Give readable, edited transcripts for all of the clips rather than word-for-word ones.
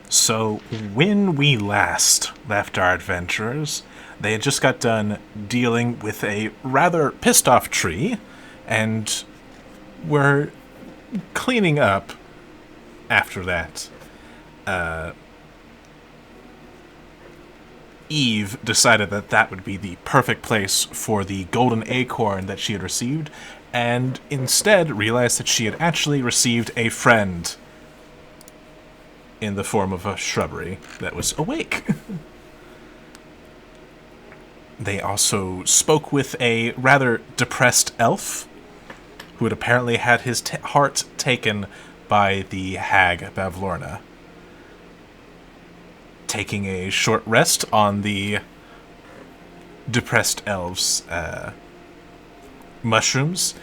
So, when we last left our adventurers, they had just got done dealing with a rather pissed off tree and were cleaning up after that. Eve decided that that would be the perfect place for the golden acorn that she had received, and instead realized that she had actually received a friend in the form of a shrubbery that was awake. They also spoke with a rather depressed elf who had apparently had his heart taken by the hag Bavlorna. Taking a short rest on the depressed elves' mushrooms,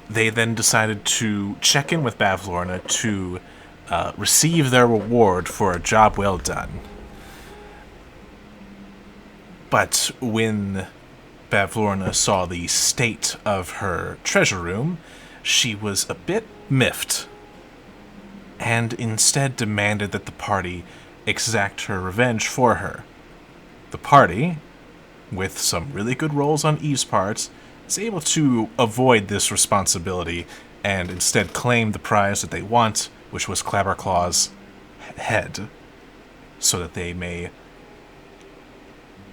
they then decided to check in with Bavlorna to receive their reward for a job well done. But when Bavlorna saw the state of her treasure room, she was a bit miffed, and instead demanded that the party exact her revenge for her. The party, with some really good rolls on Eve's part, is able to avoid this responsibility and instead claim the prize that they want, which was Clabberclaw's head, so that they may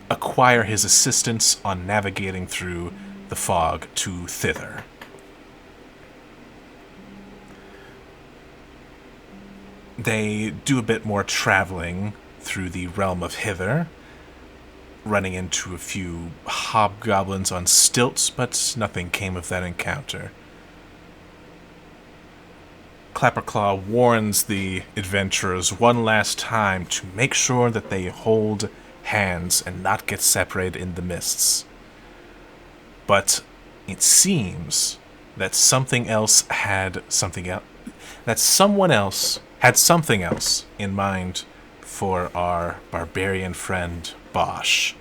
acquire his assistance on navigating through the fog to thither. They do a bit more traveling through the realm of hither, running into a few hobgoblins on stilts, but nothing came of that encounter. Clapperclaw warns the adventurers one last time to make sure that they hold hands and not get separated in the mists. But it seems that something else had something else. That someone else had something else in mind for our barbarian friend Bosch,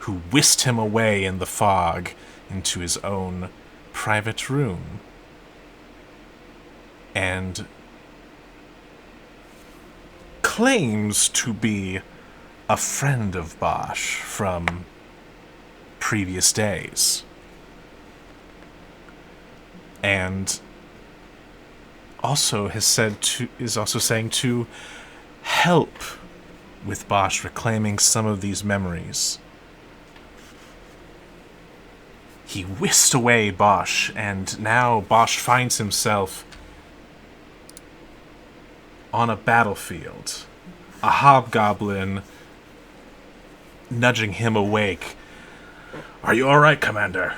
who whisked him away in the fog into his own private room. And claims to be a friend of Bosch from previous days. And also is also saying to help with Bosch reclaiming some of these memories. He whisked away Bosch, and now Bosch finds himself on a battlefield. A hobgoblin nudging him awake. "Are you alright, Commander?"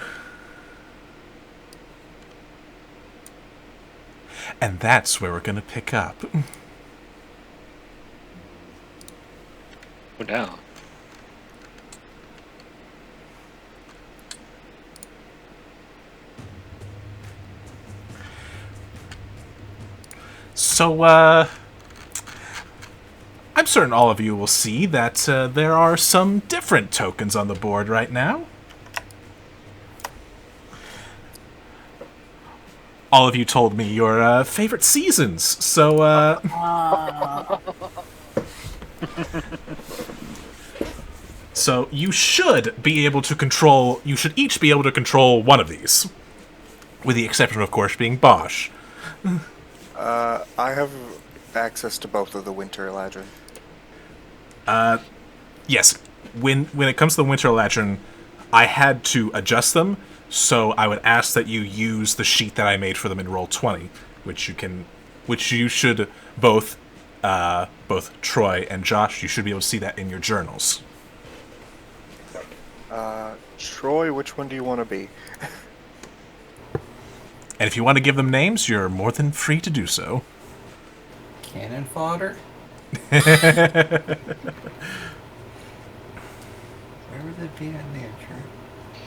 And that's where we're going to pick up. Oh, no. So, I'm certain all of you will see that there are some different tokens on the board right now. All of you told me your favorite seasons, so so you should be able to control. You should each be able to control one of these, with the exception, of course, being Bosch. I have access to both of the Winter Eladrin. Yes, when it comes to the Winter Eladrin, I had to adjust them, so I would ask that you use the sheet that I made for them in Roll20, which you should both Troy and Josh, you should be able to see that in your journals. Troy, which one do you want to be? And if you want to give them names, you're more than free to do so. Cannon fodder? Where would that be on there, True?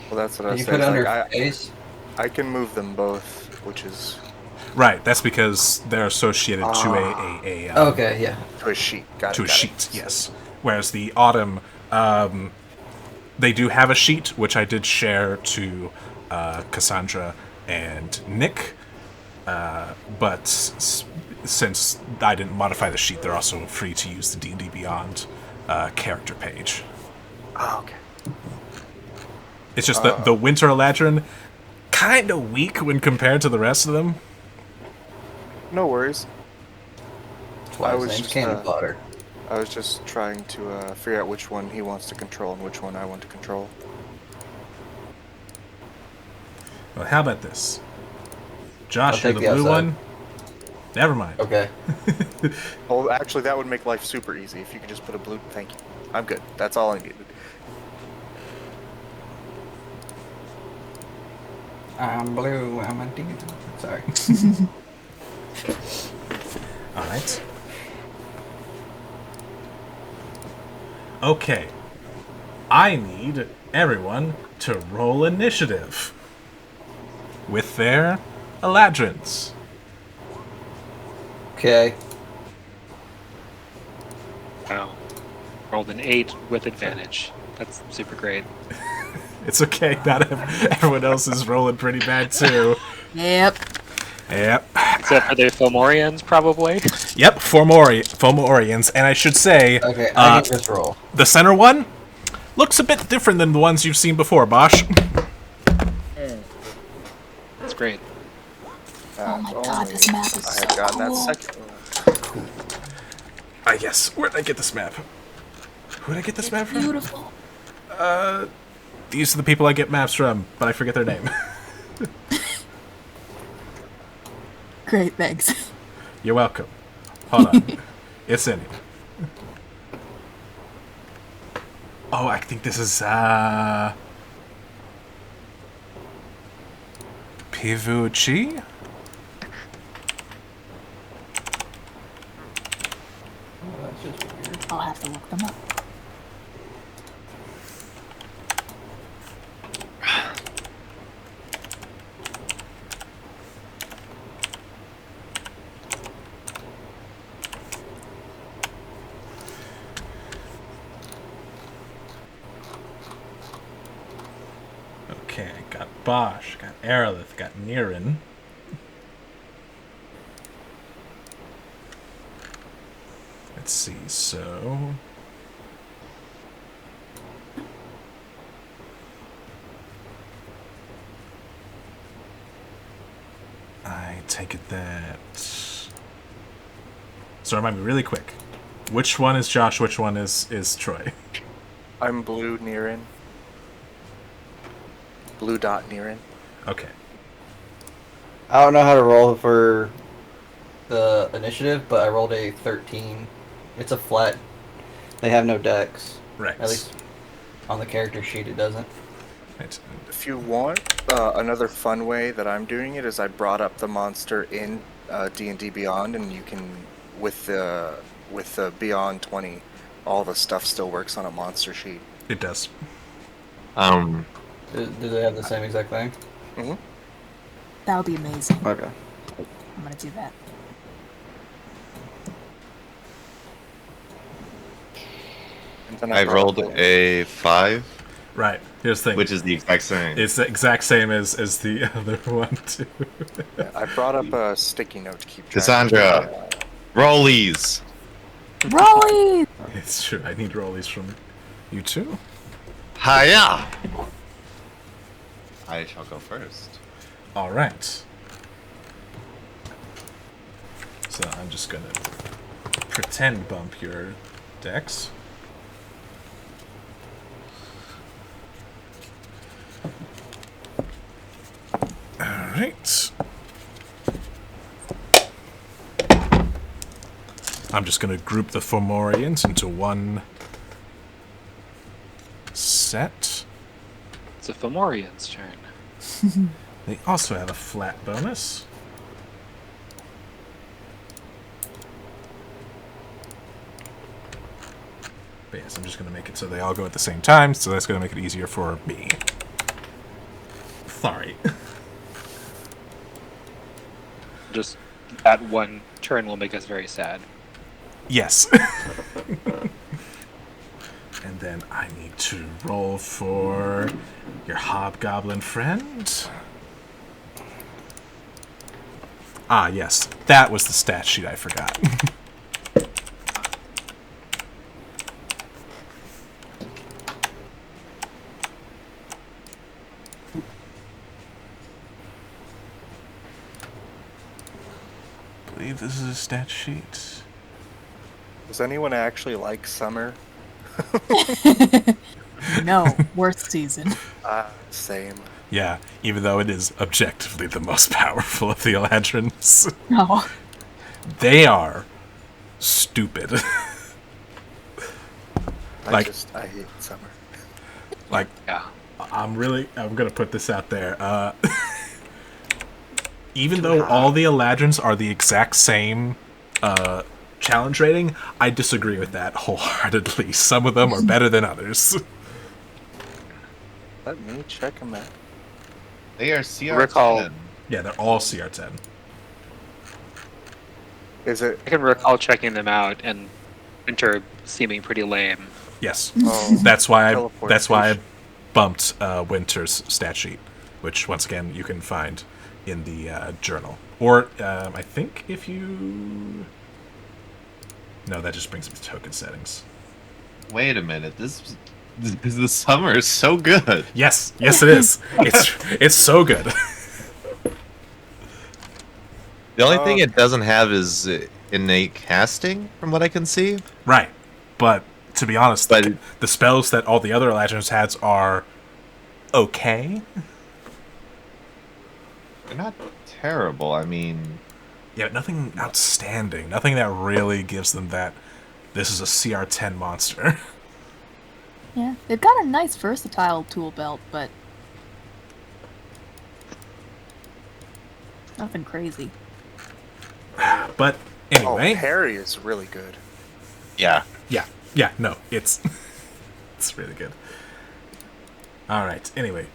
Well, that's what I Can was you saying. put it under Like, face? I can move them both, which is Right, that's because they're associated to a Okay, yeah. to a sheet. Got to it, a got sheet, it. yes. Whereas the Autumn, they do have a sheet, which I did share to Cassandra and Nick, but since I didn't modify the sheet, they're also free to use the D&D Beyond character page. Oh, okay. It's just the Winter Eladrin, kind of weak when compared to the rest of them. No worries. That's why his name's Cannon Fodder. I was just trying to figure out which one he wants to control and which one I want to control. Well, how about this? Josh, I'll you're take the the blue outside. one. Never mind. Okay. Oh, actually, that would make life super easy if you could just put a blue. Thank you. I'm good. That's all I needed. I'm blue, I'm a demon. Sorry. Alright. Okay. I need everyone to roll initiative. With their Eladrins. Okay. Wow. Rolled an 8 with advantage. That's super great. It's okay, not everyone else is rolling pretty bad too. Yep. Yep. Except for the Fomorians, probably. Yep, Fomorians, and I should say, Okay, I can just roll. the center one looks a bit different than the ones you've seen before, Bosch. That's great. Oh my god, this map is I so had gotten cool. that second one. Yes. Where did I get this map? Who did I get this map from? Beautiful. These are the people I get maps from, but I forget their name. Great, thanks. You're welcome. Hold on. It's in here. Oh, I think this is, Pivuchi? Oh, that's just weird. I'll have to look them up. Okay, got Bosch, got Aerolith, got Niren. Let's see, so... I take it that... So remind me really quick. Which one is Josh, which one is Troy? I'm blue Nirin. Blue dot Nirin. Okay. I don't know how to roll for the initiative, but I rolled a 13. It's a flat. They have no decks. Right. At least on the character sheet it doesn't. Right. If you want, another fun way that I'm doing it is I brought up the monster in D&D Beyond, and you can, with the Beyond 20, all the stuff still works on a monster sheet. It does. Do they have the same exact thing? Mm-hmm. That would be amazing. Okay. I'm gonna do that. And then I brought rolled up a 5, Right. Here's the thing. which is the exact same. It's the exact same as the other one, too. I brought up a sticky note to keep track. Cassandra, rollies. Rolly! It's true. I need rollies from you, too. Hiya! I shall go first. All right. So I'm just going to pretend bump your dex. Alright. I'm just going to group the Fomorians into one set. It's a Fomorian's turn. They also have a flat bonus. But yes, I'm just going to make it so they all go at the same time, so that's going to make it easier for me. Sorry. Just that one turn will make us very sad. Yes. And then I need to roll for your hobgoblin friend. Ah, yes. That was the stat sheet I forgot. I believe this is a stat sheet. Does anyone actually like summer? No, worst season. Same. Yeah, even though it is objectively the most powerful of the Eladrins. No. They are stupid. I hate summer. Like, Yeah. I'm gonna put this out there. Even though all the Eladrins are the exact same challenge rating, I disagree with that wholeheartedly. Some of them are better than others. Let me check them out. They are CR10. Recall. Yeah, they're all CR10. Is it? I can recall checking them out and Winter seeming pretty lame. Yes, Oh, that's why I teleportation. bumped Winter's stat sheet, which once again you can find in the journal. Or I think if you no, that just brings me to token settings. Wait a minute. This the summer is so good. Yes, it is. It's so good. The only thing it doesn't have is innate casting, from what I can see. Right, but to be honest, But- the spells that all the other Eladrins has are okay. They're not terrible. I mean, Yeah, nothing outstanding. Nothing that really gives them that this is a CR10 monster. Yeah, they've got a nice versatile tool belt, but nothing crazy. But Oh, anyway, Harry is really good. yeah. yeah, no, it's it's really good. All right. Anyway,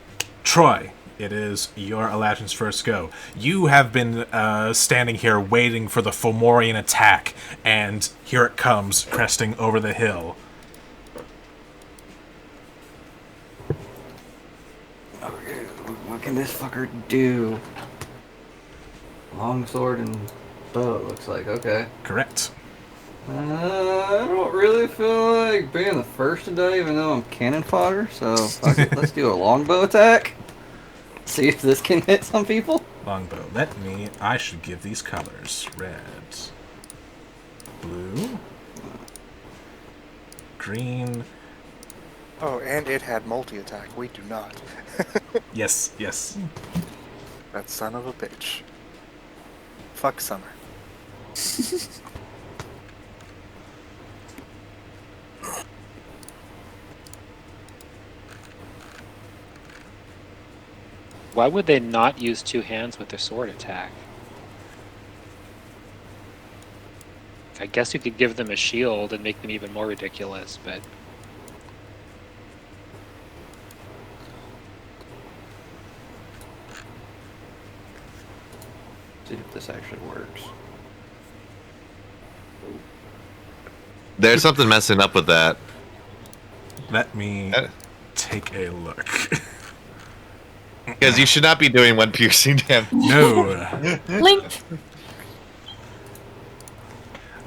Troy, it is your Eladrin's first go. You have been standing here waiting for the Fomorian attack, and here it comes, cresting over the hill. Okay, what can this fucker do? Longsword and bow, it looks like. Okay. Correct. I don't really feel like being the first to die, even though I'm cannon fodder. So fuck it, let's do a longbow attack. See if this can hit some people. Longbow. I should give these colors. Red, blue, green. Oh, and it had multi-attack. We do not. Yes. That son of a bitch. Fuck summer. Why would they not use two hands with their sword attack? I guess you could give them a shield and make them even more ridiculous, but See if this actually works. There's something messing up with that. Let me Uh. take a look. Because you should not be doing one piercing damage. No. Link!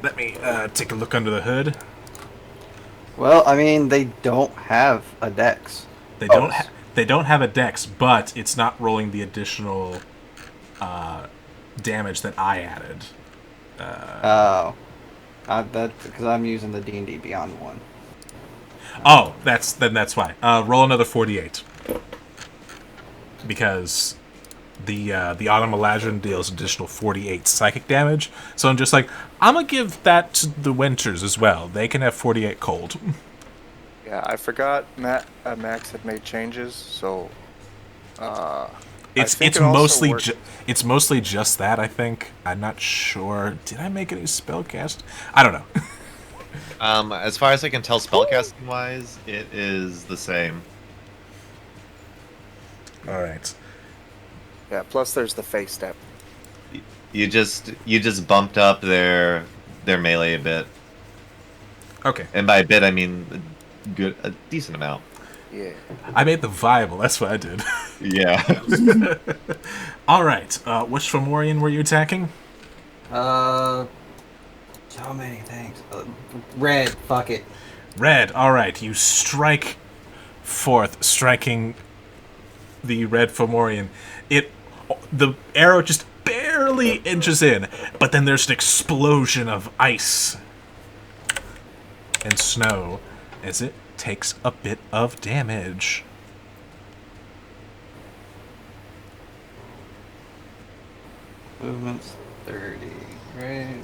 Let me take a look under the hood. Well, I mean, they don't have a dex. They don't have a dex, but it's not rolling the additional damage that I added. Oh. That's because I'm using the D&D Beyond one. Oh, that's why. Roll another 48. Because the Autumn Eladrin deals additional 48 psychic damage. So I'm just like, I'm gonna give that to the Winters as well. They can have 48 cold. Yeah, I forgot Max had made changes, so It's I think it's it also mostly works- it's mostly just that, I think. I'm not sure. Did I make any spellcast? I don't know. As far as I can tell, spellcasting wise, it is the same. All right. Yeah, plus there's the face step. You just bumped up their melee a bit, Okay. and by a bit I mean a decent amount. Yeah. I made them viable. That's what I did. Yeah. All right. Which Fomorian were you attacking? So many things. Red, fuck it. Red. All right. You strike forth, striking the red Fomorian. The arrow just barely inches in, but then there's an explosion of ice and snow as it takes a bit of damage. Movement's 30. Right.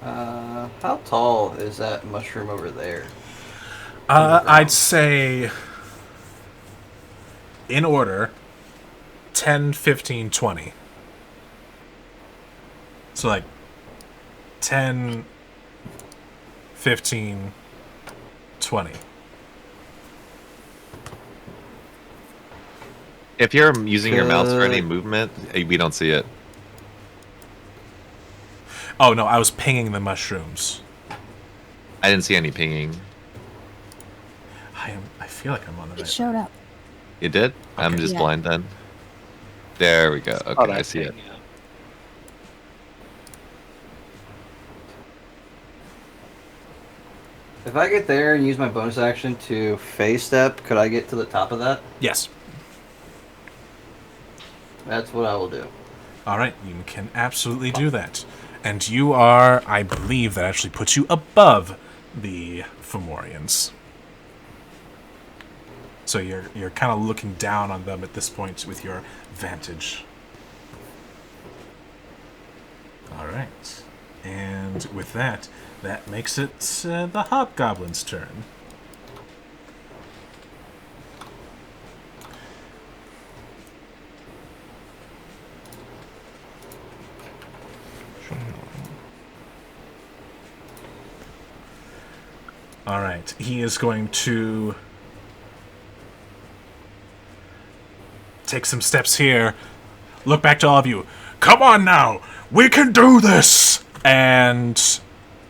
How tall is that mushroom over there? I'd say, in order, 10, 15, 20. So, like, 10, 15, 20. If you're using your mouse for any movement, we don't see it. Oh, no, I was pinging the mushrooms. I didn't see any pinging. I feel like I'm on the It right. showed up. You did? I'm Okay. just Yeah. blind then. There we go. Okay, Oh, I that see it. thing, yeah. If I get there and use my bonus action to phase step, could I get to the top of that? Yes. That's what I will do. All right, you can absolutely do that. And you are, I believe that actually puts you above the Fomorians. So you're kind of looking down on them at this point with your vantage. All right. And with that, that makes it the Hobgoblin's turn. All right. He is going to take some steps here. Look back to all of you. Come on now. We can do this. And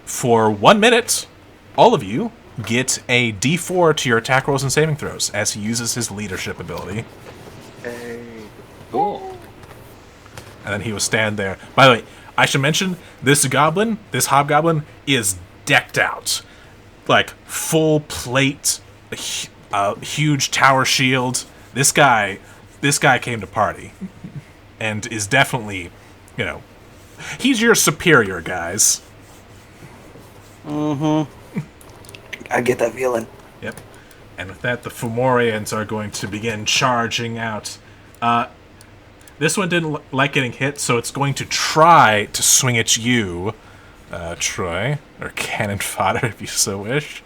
for 1 minute, all of you get a D4 to your attack rolls and saving throws as he uses his leadership ability. Hey. Cool. And then he will stand there. By the way, I should mention this hobgoblin, is decked out. Like, full plate, a huge tower shield. This guy came to party. And is definitely, he's your superior, guys. Mm-hmm. I get that feeling. Yep. And with that, the Fomorians are going to begin charging out. This one didn't like getting hit, so it's going to try to swing at you, Troy, or cannon fodder if you so wish.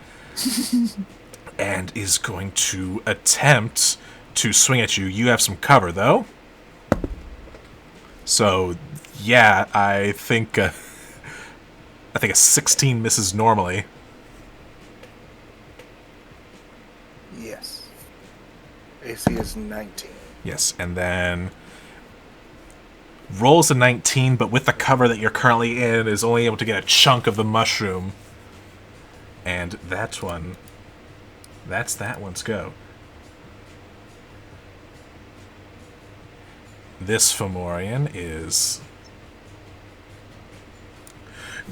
And is going to attempt to swing at you. You have some cover, though. So, yeah, I think a 16 misses normally. Yes. AC is 19. Yes, and then rolls a 19, but with the cover that you're currently in, is only able to get a chunk of the mushroom. And that's that one's go. This Fomorian is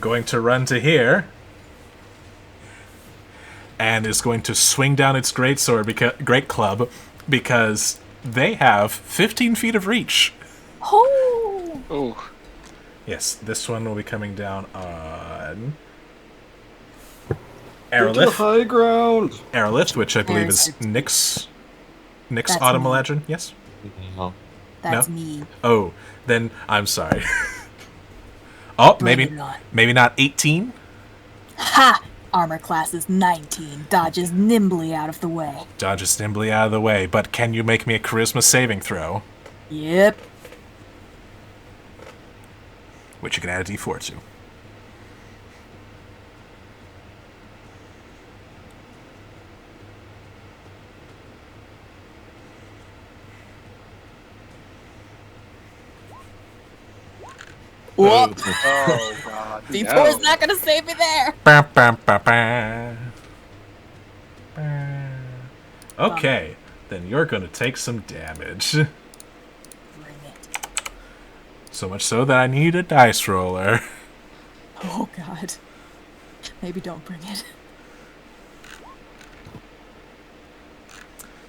going to run to here and is going to swing down its great club because they have 15 feet of reach. Oh! Oh, Yes, this one will be coming down on To the Aerolith. high ground. Aerolith, which I believe is There's- Nyx That's Autumn me. Eladrin. Yes? Oh. That's No? me. Oh, then I'm sorry. Oh, Bring it on. maybe not 18? Ha! Armor class is 19. Dodges nimbly out of the way. Dodges nimbly out of the way, but can you make me a charisma saving throw? Yep. Which you can add a d4 to. Whoop. Oh god. D4's No. not gonna save me there. Ba, ba, ba, ba. Ba. Okay, then you're gonna take some damage. Bring it. So much so that I need a dice roller. Oh god. Maybe don't bring it.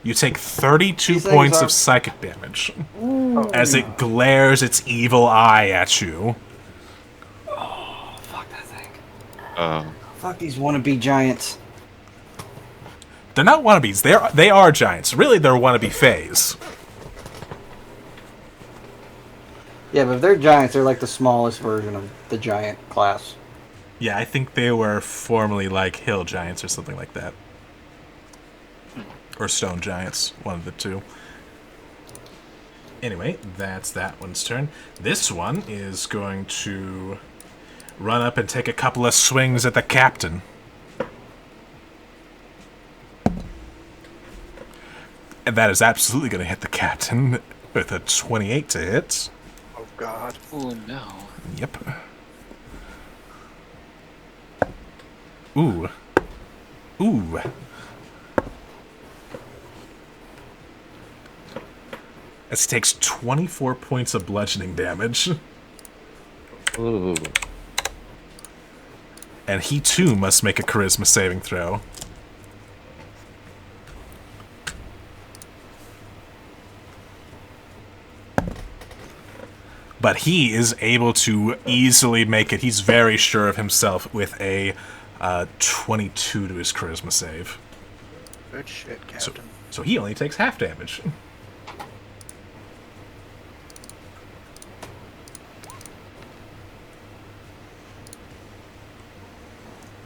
You take 32 These things points are- of psychic damage as it glares its evil eye at you. Oh, fuck that thing. Oh. Fuck these wannabe giants. They're not wannabes. They are giants. Really, they're wannabe fays. Yeah, but if they're giants, they're like the smallest version of the giant class. Yeah, I think they were formerly like hill giants or something like that. Or stone giants, one of the two. Anyway, that's that one's turn. This one is going to run up and take a couple of swings at the captain. And that is absolutely going to hit the captain with a 28 to hit. Oh god. Oh no. Yep. Ooh. Ooh. This takes 24 points of bludgeoning damage. Ooh. And he too must make a charisma saving throw. But he is able to easily make it. He's very sure of himself with a 22 to his charisma save. Good shit, Captain. So he only takes half damage.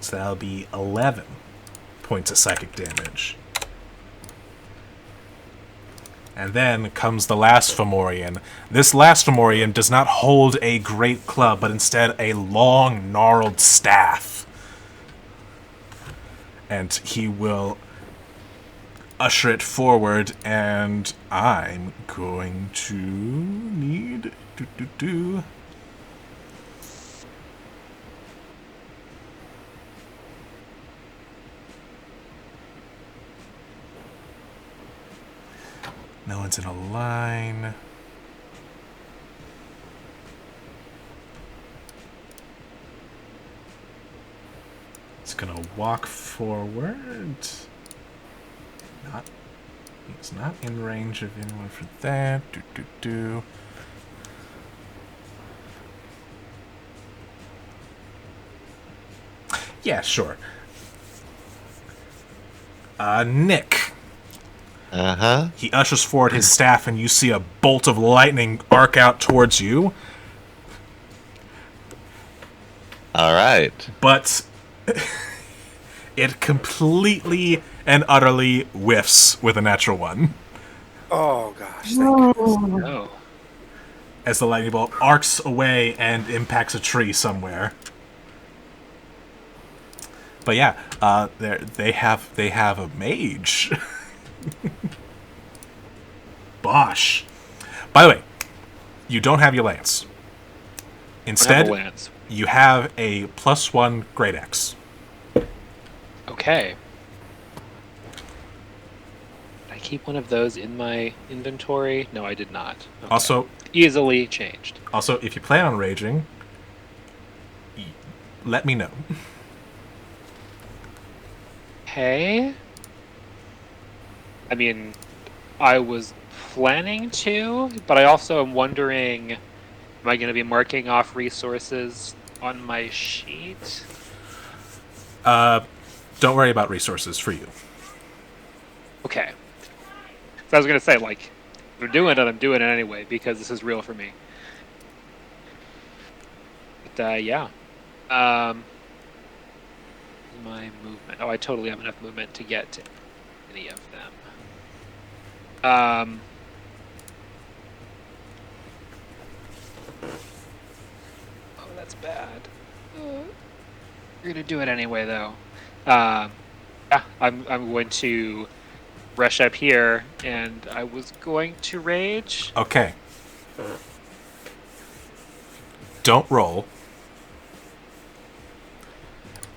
So that'll be 11 points of psychic damage. And then comes the last Fomorian. This last Fomorian does not hold a great club, but instead a long, gnarled staff. And he will usher it forward, and I'm going to need... No one's in a line. It's gonna walk forward. He's not in range of anyone for that. Yeah, sure. Nick. Uh-huh. He ushers forward his staff, and you see a bolt of lightning arc out towards you. All right. But it completely and utterly whiffs with a natural one. Oh gosh, thank goodness. No. As the lightning bolt arcs away and impacts a tree somewhere. But yeah, they have a mage. Bosh. By the way, you don't have your lance. Instead, Lance. you have a +1 great axe. Okay. Did I keep one of those in my inventory? No, I did not. Okay. Also, Easily changed. if you plan on raging, let me know. Okay. I mean, I was planning to, but I also am wondering, am I going to be marking off resources on my sheet? Don't worry about resources for you. Okay. So I was going to say, like, if I'm doing it, I'm doing it anyway, because this is real for me. But, yeah. My movement. Oh, I totally have enough movement to get to any of them. Oh, that's bad. You're gonna do it anyway, though. Yeah, I'm going to rush up here, and I was going to rage. Okay. don't roll.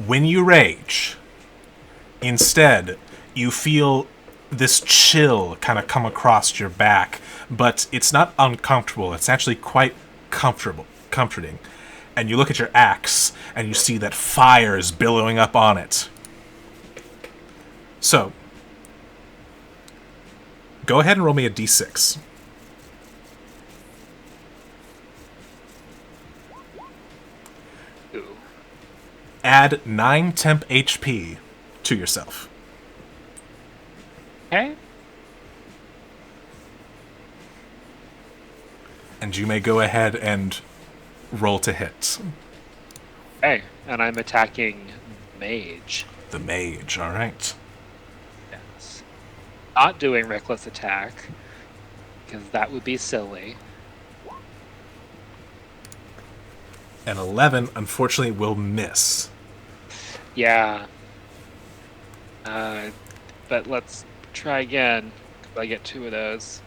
When you rage, instead, you feel this chill kind of come across your back, but it's not uncomfortable. It's actually quite comforting. And you look at your axe, and you see that fire is billowing up on it. So, go ahead and roll me a d6. Ooh. Add 9 temp HP to yourself. Okay. And you may go ahead and roll to hit. Okay. And I'm attacking mage. The mage, alright. Yes. Not doing reckless attack, because that would be silly. An 11, unfortunately, will miss. Yeah. But let's try again. I get 2 of those.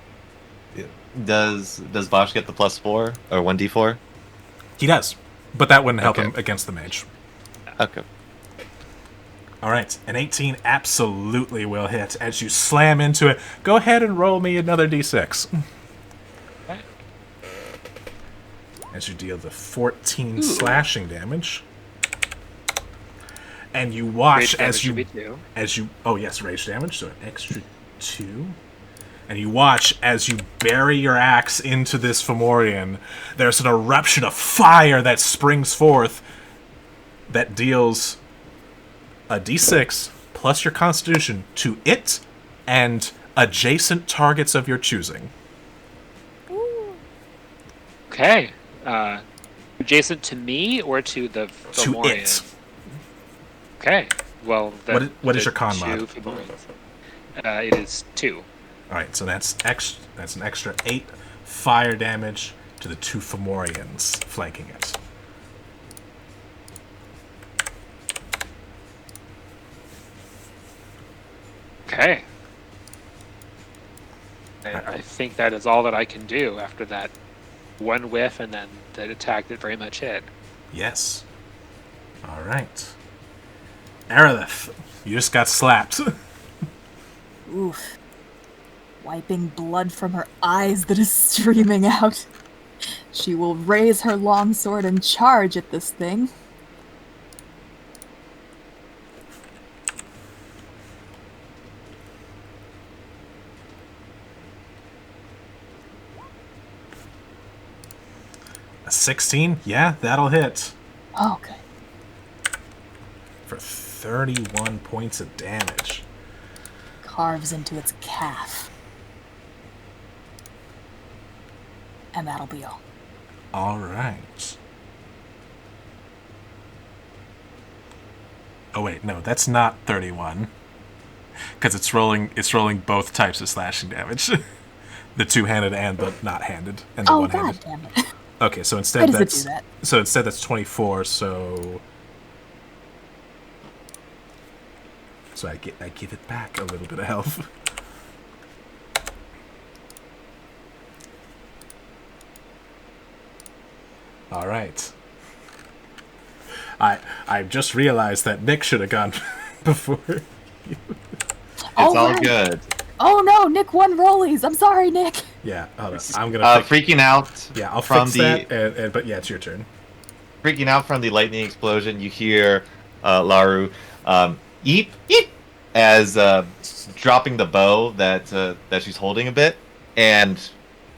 Does Bosch get the +4 or 1d4? He does, but that wouldn't help Okay. him against the mage. Okay. Alright, an 18 absolutely will hit as you slam into it. Go ahead and roll me another d6. Okay. As you deal the 14 slashing damage. And you watch Rage damage as should be you 2. oh yes, rage damage, so an extra 2. And you watch as you bury your axe into this Fomorian. There's an eruption of fire that springs forth that deals a d6 plus your constitution to it and adjacent targets of your choosing. Okay. Adjacent to me or to the To Fomorian? it. Okay. Well, What is the your con 2 mod? Fomorians. It is 2. Alright, so that's an extra 8 fire damage to the 2 Fomorians flanking it. Okay. I think that is all that I can do after that one whiff and then that attack that very much hit. Yes. Alright. Aerolith, you just got slapped. Oof. Wiping blood from her eyes that is streaming out. She will raise her longsword and charge at this thing. A 16? Yeah, that'll hit. Okay. For 31 points of damage. Carves into its calf. And that'll be all. Alright. Oh wait, no, that's not 31. Because it's rolling both types of slashing damage. The two-handed and the not-handed. And the Oh, one-handed. god damn it. Okay, so Why instead does it that's do that? so instead that's 24, so I give it back a little bit of health. All right. I just realized that Nick should have gone before. It's Oh, all right. good. Oh no, Nick won rollies. I'm sorry, Nick. Yeah, hold on. I'm gonna Freaking out. yeah, I'll from fix the that. And but yeah, it's your turn. freaking out from the lightning explosion. You hear Laru eep eep as dropping the bow that she's holding a bit, and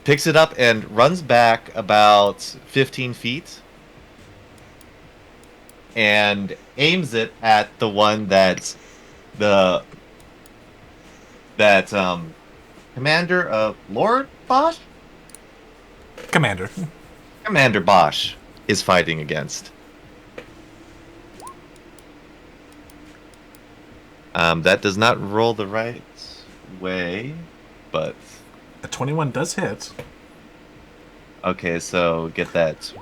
picks it up and runs back about 15 feet and aims it at the one that Commander Lord Bosch? Commander. Commander Bosch is fighting against. That does not roll the right way, but A 21 does hit. okay, so get that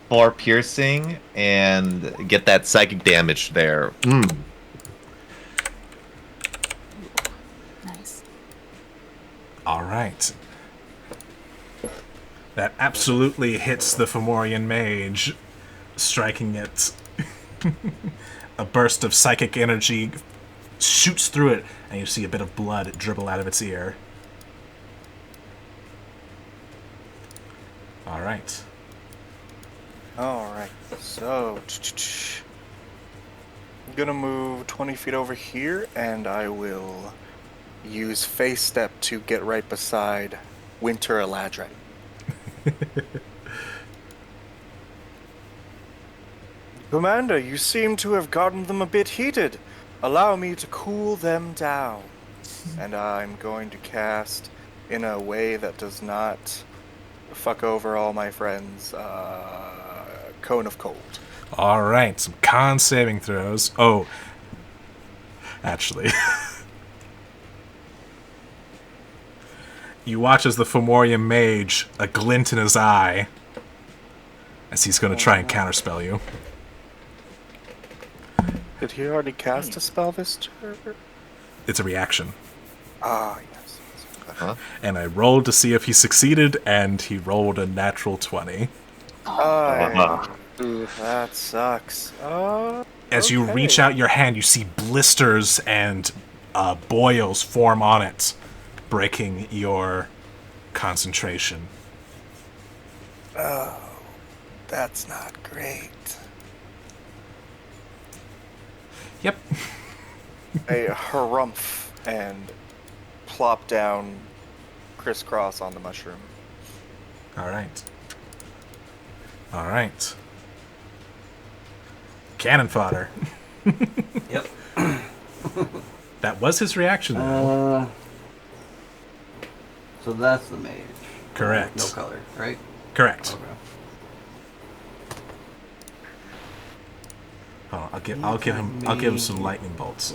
4 piercing and get that psychic damage there. Nice. All right. That absolutely hits the Fomorian mage, striking it. A burst of psychic energy shoots through it, and you see a bit of blood dribble out of its ear. All right. Alright, so I'm gonna move 20 feet over here, and I will use Face Step to get right beside Winter Eladrin. Commander, you seem to have gotten them a bit heated. Allow me to cool them down. And I'm going to cast in a way that does not fuck over all my friends, Cone of Cold. All right, some con saving throws. Oh, actually. You watch as the Fomorian mage, a glint in his eye, as he's going to try and counterspell you. Did he already cast a spell this turn? It's a reaction. Ah, yes. Huh? And I rolled to see if he succeeded, and he rolled a natural 20. That sucks. As you reach out your hand, you see blisters and boils form on it, breaking your concentration. Oh, that's not great. Yep. A harumph and plop down crisscross on the mushroom. All right. All right. Cannon fodder. Yep. That was his reaction, though. So that's the mage. Correct. No color, right? Correct. Okay. Oh, I'll give him some lightning bolts.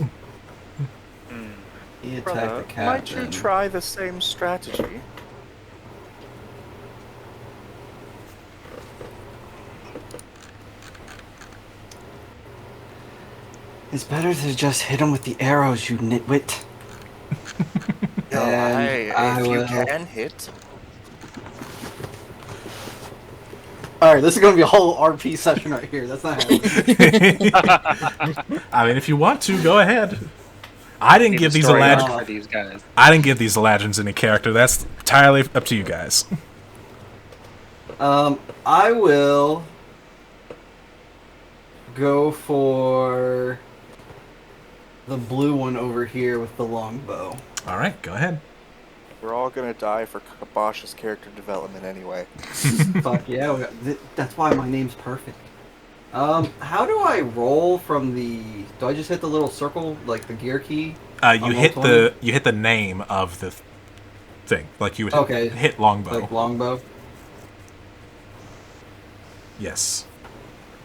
He attacked Brother, the captain. might you try the same strategy? It's better to just hit him with the arrows, you nitwit. If you can hit. Alright, this is gonna be a whole RP session right here. That's not happening. I mean, if you want to, go ahead. I didn't give these for these guys. I didn't give these Eladrins any character. That's entirely up to you guys. I will go for the blue one over here with the longbow. All right, go ahead. We're all gonna die for Kabosh's character development anyway. Fuck yeah, that's why my name's perfect. How do I roll from the... Do I just hit the little circle, like the gear key? You hit the name of the thing. Like you would hit longbow. Like longbow? Yes.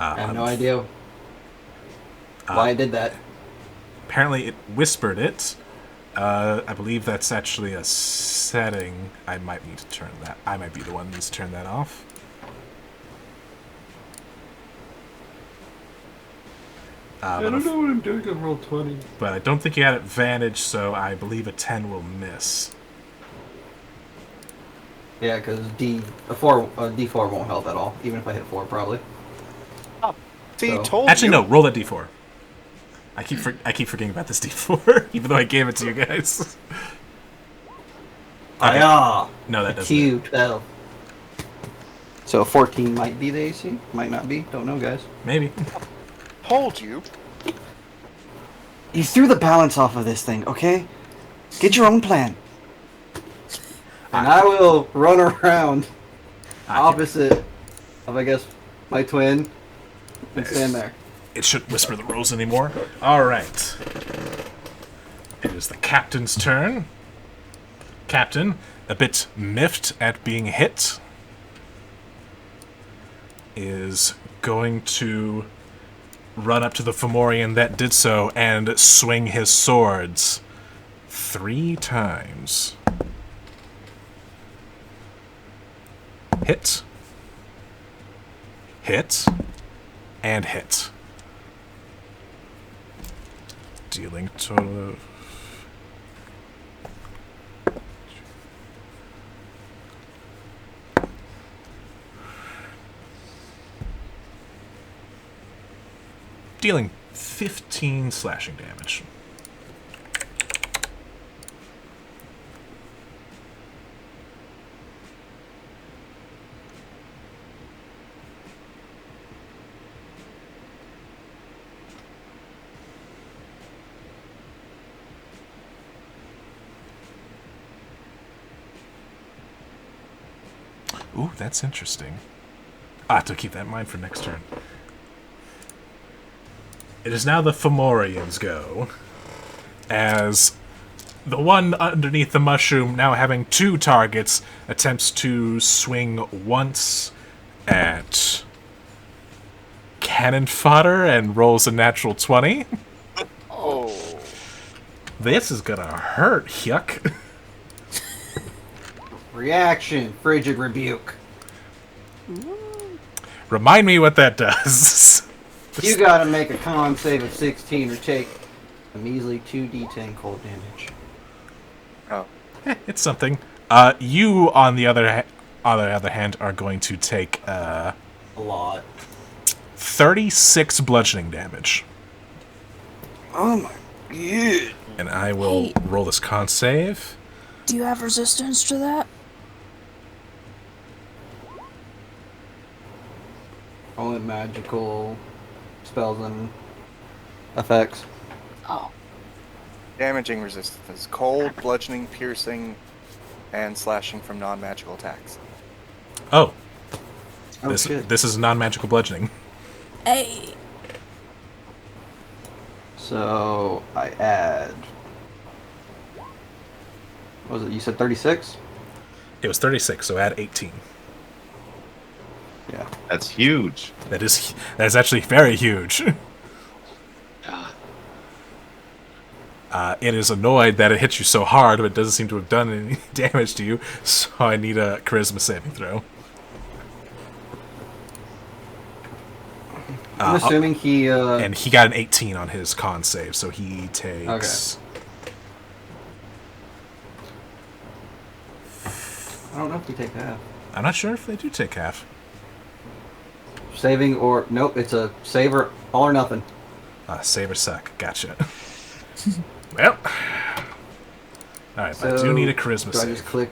I have no idea why I did that. Apparently it whispered it. I believe that's actually a setting. I might need to turn that. I might be the one who needs to turn that off. I don't know what I'm doing on roll 20. But I don't think you had advantage, so I believe a 10 will miss. Yeah, because D4 won't help at all, even if I hit 4, probably. See, So- told Actually, you. no. Roll that D4. I keep forgetting about this D4, even though I gave it to you guys. Okay. Ah, No, that doesn't. Q12. So 14 might be the AC, might not be. Don't know, guys. Maybe. Told you. You threw the balance off of this thing, okay? Get your own plan. And I will run around opposite of, I guess, my twin and stand there. It shouldn't whisper the rules anymore. All right. It is the captain's turn. Captain, a bit miffed at being hit, is going to run up to the Fomorian that did so and swing his swords 3 times. Hit. Hit. And hit. Dealing total of... dealing 15 slashing damage. Ooh, that's interesting. I have to keep that in mind for next turn. It is now the Fomorian's go, as the one underneath the mushroom, now having 2 targets, attempts to swing once at cannon fodder and rolls a natural 20. Oh. This is gonna hurt, yuck. Reaction, frigid rebuke. Remind me what that does. You gotta make a con save of 16 or take a measly 2d10 cold damage. Oh. It's something. You, on the other hand, are going to take A lot. 36 bludgeoning damage. Oh my god. And I will Hey. roll this con save. Do you have resistance to that? Only magical spells and effects. Oh. Damaging resistance: cold, bludgeoning, piercing, and slashing from non-magical attacks. Oh, Oh this shit. this is non-magical bludgeoning. Hey. So I add. What was it? You said 36? It was 36, so add 18. Yeah. That's huge. That is actually very huge. It is annoyed that it hit you so hard, but it doesn't seem to have done any damage to you, so I need a charisma saving throw. I'm assuming he. And he got an 18 on his con save, so he takes... I don't know if we take half. I'm not sure if they do take half. Saving or nope, it's a save or all or nothing. Save or suck. Gotcha. Well. Alright, So, I do need a charisma do I save. just click?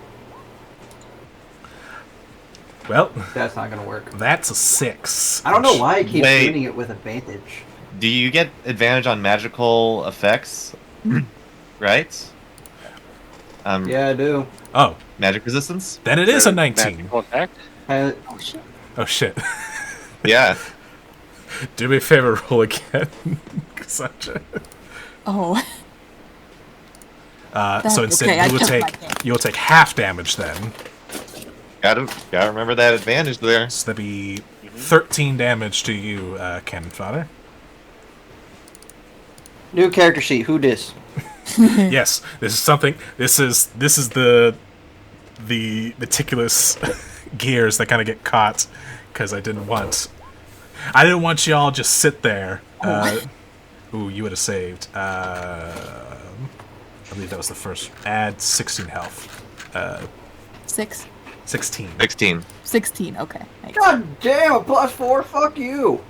Well, That's not gonna work. that's a 6. I don't know why I keep Wait. doing it with advantage. Do you get advantage on magical effects? Right? Yeah, I do. Oh, Magic resistance? then it is a For 19. magical effect? Oh shit. Oh shit. Yeah. Do me a favor, roll again. Cassandra. Oh. So instead, okay, I you will took my take damage. half damage then. Gotta remember that advantage there. So that'd be 13 damage to you, cannon fodder. New character sheet. Who dis? Yes, this is something. This is the meticulous gears that kind of get caught because I didn't want y'all just sit there. Ooh, you would have saved. I believe that was the first. Add 16 health. 6. 16. 16. 16. Okay. Nice. God damn! A +4. Fuck you.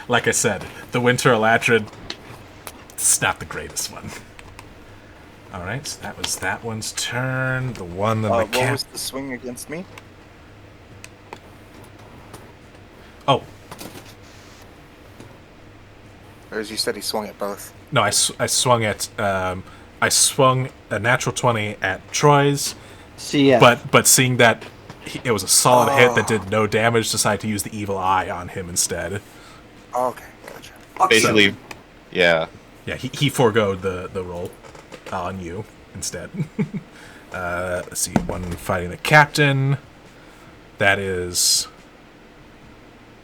Like I said, the Winter Elatrid, it's not the greatest one. Alright, so that was that one's turn. The one that the What cat... was the swing against me? Oh, Or as you said, he swung at both. no, I swung at... I swung a natural 20 at Troy's, See ya. but seeing that it was a solid hit that did no damage, decided to use the evil eye on him instead. Oh, okay, gotcha. Basically, yeah. Yeah, he foregoed the roll on you instead. Let's see, one fighting the captain. That is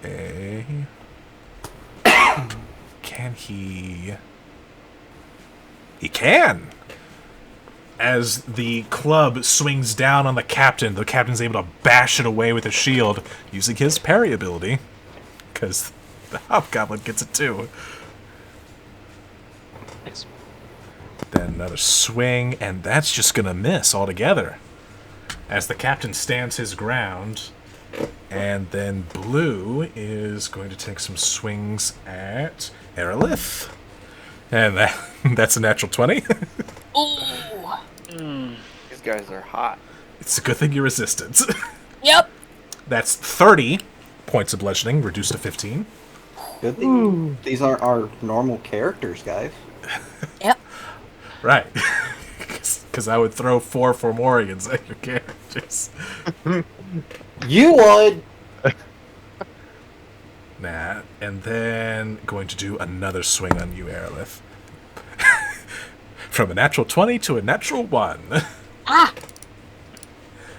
a... Can he... He can! As the club swings down on the captain's able to bash it away with a shield using his parry ability. Because the hobgoblin gets it too. Nice. Then another swing, and that's just gonna miss altogether. As the captain stands his ground, And then blue is going to take some swings at Aerolith. And that's a natural 20. Ooh. These guys are hot. It's a good thing you resisted. Yep. That's 30 points of bludgeoning, reduced to 15. Good thing these are our normal characters, guys. Yep. Right. Because I would throw 4 Fomorians at your characters. You would. Nah. And then going to do another swing on you, Aerolith. From a natural 20 to a natural 1. Ah.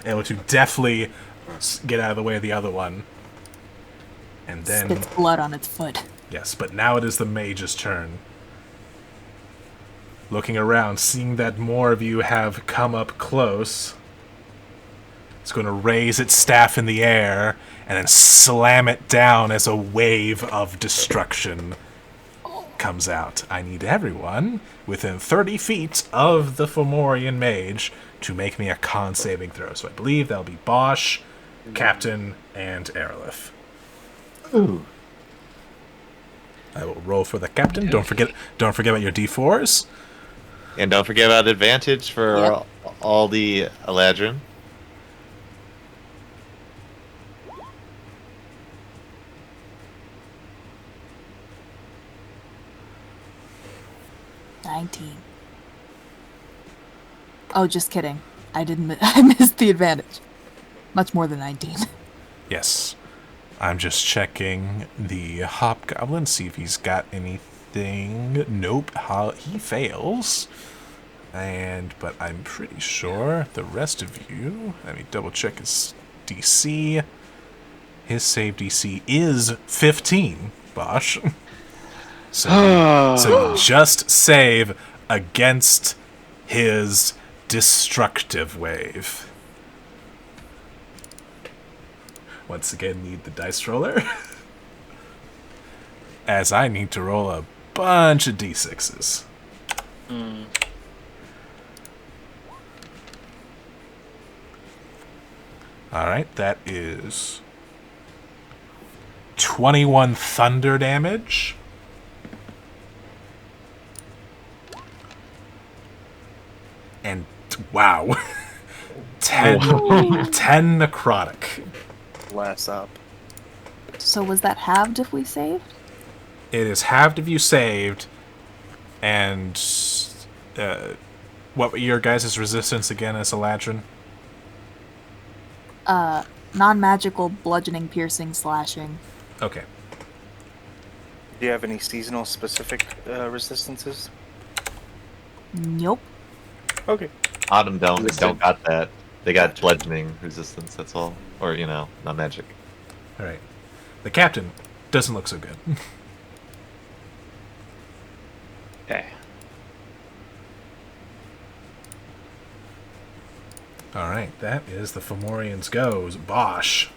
Able to deftly get out of the way of the other one. And then... Spits blood on its foot. Yes, but now it is the mage's turn. Looking around, seeing that more of you have come up close, it's going to raise its staff in the air and then slam it down as a wave of destruction comes out. I need everyone within 30 feet of the Fomorian mage to make me a con saving throw. So I believe that'll be Bosch, Captain, and Aerolith. Ooh. I will roll for the captain. Don't forget about your D4s. And don't forget about advantage for Yep. all the Eladrin. $19. Oh, just kidding. I didn't. I missed the advantage. Much more than 19. Yes. I'm just checking the Hobgoblin, see if he's got anything. Nope, he fails. But I'm pretty sure the rest of you... Let me double check his DC. His save DC is 15, Bosch. So you just save against his destructive wave. Once again, need the dice roller. As I need to roll a bunch of d6s. Alright, that is 21 thunder damage. And wow. 10 necrotic. Less up. So was that halved if we saved? It is halved if you saved. And what were your guys' resistance again as Eladrin? Non-magical bludgeoning, piercing, slashing. Okay. Do you have any seasonal specific resistances? Nope. Okay. Autumn don't got that. They got bludgeoning resistance, that's all. Or, not magic. Alright. The captain doesn't look so good. Okay. Alright, that is the Fomorians goes. Bosch.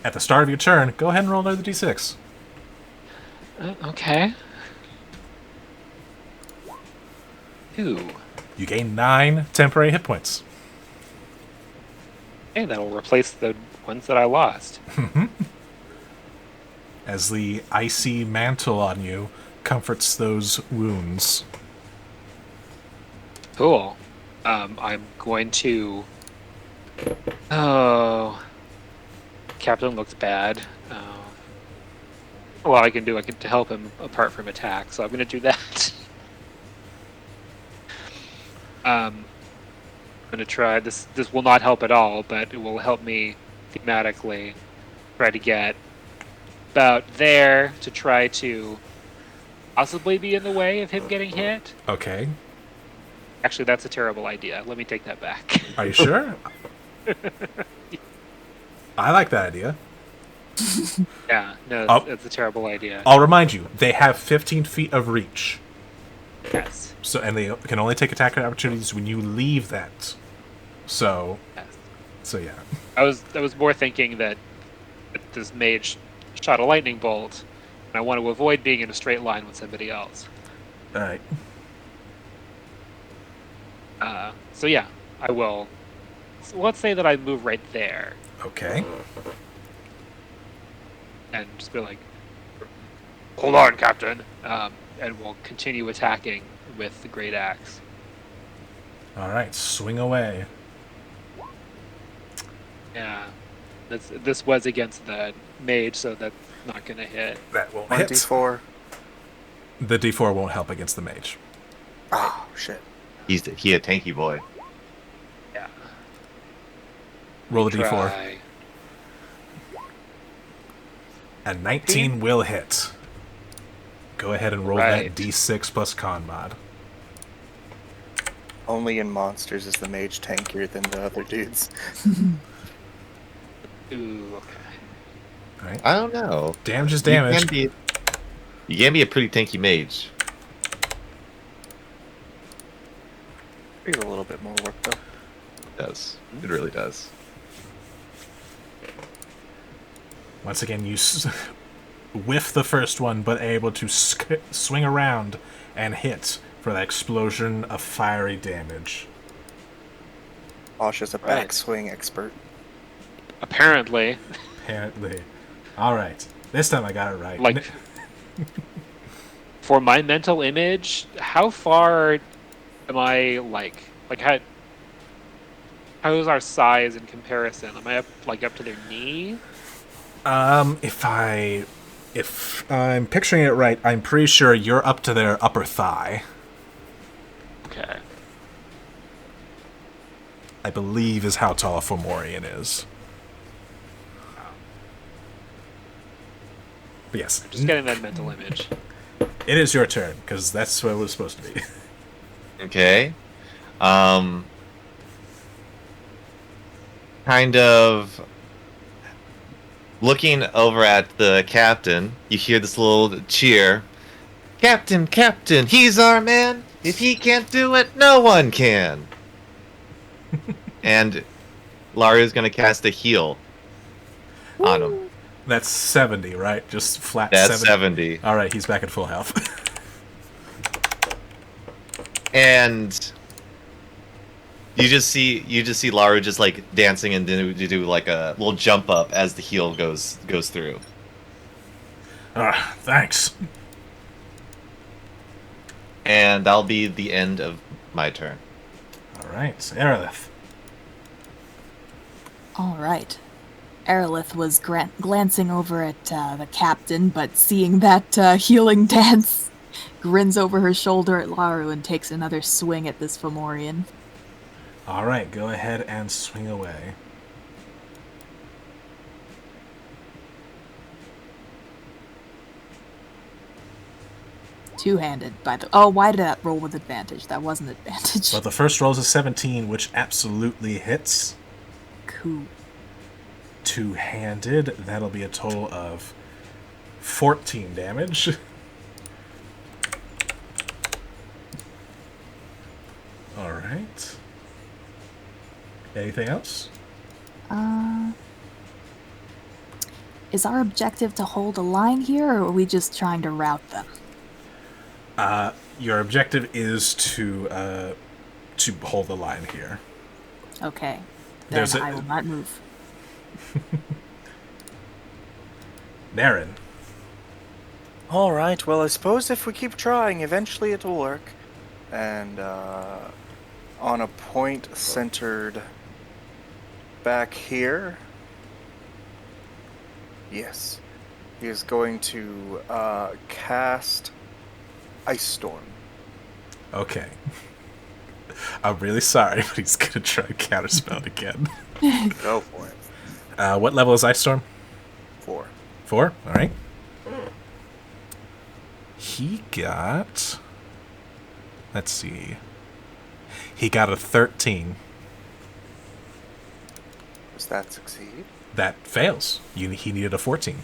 At the start of your turn, go ahead and roll another d6. Okay. Ooh. You gain 9 temporary hit points. Hey, that'll replace the ones that I lost. As the icy mantle on you comforts those wounds. Cool. I'm going to... Oh... Captain looks bad. Well, I can to help him apart from attack, so I'm going to do that. I'm going to try... This will not help at all, but it will help me thematically try to get about there to try to possibly be in the way of him getting hit. Okay. Actually, that's a terrible idea. Let me take that back. Are you sure? I like that idea. Yeah, no, Oh. it's a terrible idea. I'll remind you, they have 15 feet of reach. Yes. And they can only take attack opportunities when you leave that. So yeah. I was more thinking that this mage shot a lightning bolt, and I want to avoid being in a straight line with somebody else. Alright. So yeah, I will let's say that I move right there Okay. and just be like, "Hold on, Captain," and we'll continue attacking with the great axe. All right, swing away. Yeah, this was against the mage, so that's not gonna hit. That won't hit. 1d4. The D4 won't help against the mage. Oh, shit. He a tanky boy. Yeah. Roll the D4. Try. A 19 will hit. Go ahead and roll Right. that D6 plus con mod. Only in monsters is the mage tankier than the other dudes. Ooh, okay. All right. I don't know. Damage is damage. You can be a pretty tanky mage. Needs a little bit more work, though. It does. It really does. Once again, you whiff the first one, but able to swing around and hit for that explosion of fiery damage. Osh is a Right. backswing expert. Apparently, Apparently. All right. This time I got it right. like, for my mental image, how far am I like how is our size in comparison? Am I up to their knee? If I'm picturing it right, I'm pretty sure you're up to their upper thigh. Okay. I believe is how tall a Fomorian is. But yes, Just getting that mental image. it is your turn, because that's what it was supposed to be. Okay. Kind of looking over at the captain, you hear this little cheer. Captain, Captain, he's our man. If he can't do it, no one can. And Laria's gonna cast a heal on him. That's 70, right? Just flat That's 70. 70. All right, he's back at full health. And you just see Laru just like dancing and do like a little jump up as the heal goes through. Thanks. And that'll be the end of my turn. All right, Aerolith. All right. Aerolith was glancing over at the captain, but seeing that healing dance, grins over her shoulder at Laru and takes another swing at this Fomorian. All right, go ahead and swing away. Two-handed, by the... Oh, why did that roll with advantage? That wasn't advantage. Well, the first roll is a 17, which absolutely hits. Cool. Two-handed, that'll be a total of 14 damage. All right. Anything else? Is our objective to hold a line here, or are we just trying to rout them? Your objective is to hold the line here. Okay. Then There's a- I will not move. Naren. Alright, well, I suppose if we keep trying, eventually it'll work. And, on a point centered back here. Yes. He is going to, cast Ice Storm. Okay. I'm really sorry, but he's gonna try to counterspell it again. Go for it. What level is Ice Storm? 4. 4? Alright. He got... Let's see. He got a 13. Does that succeed? That fails. He needed a 14.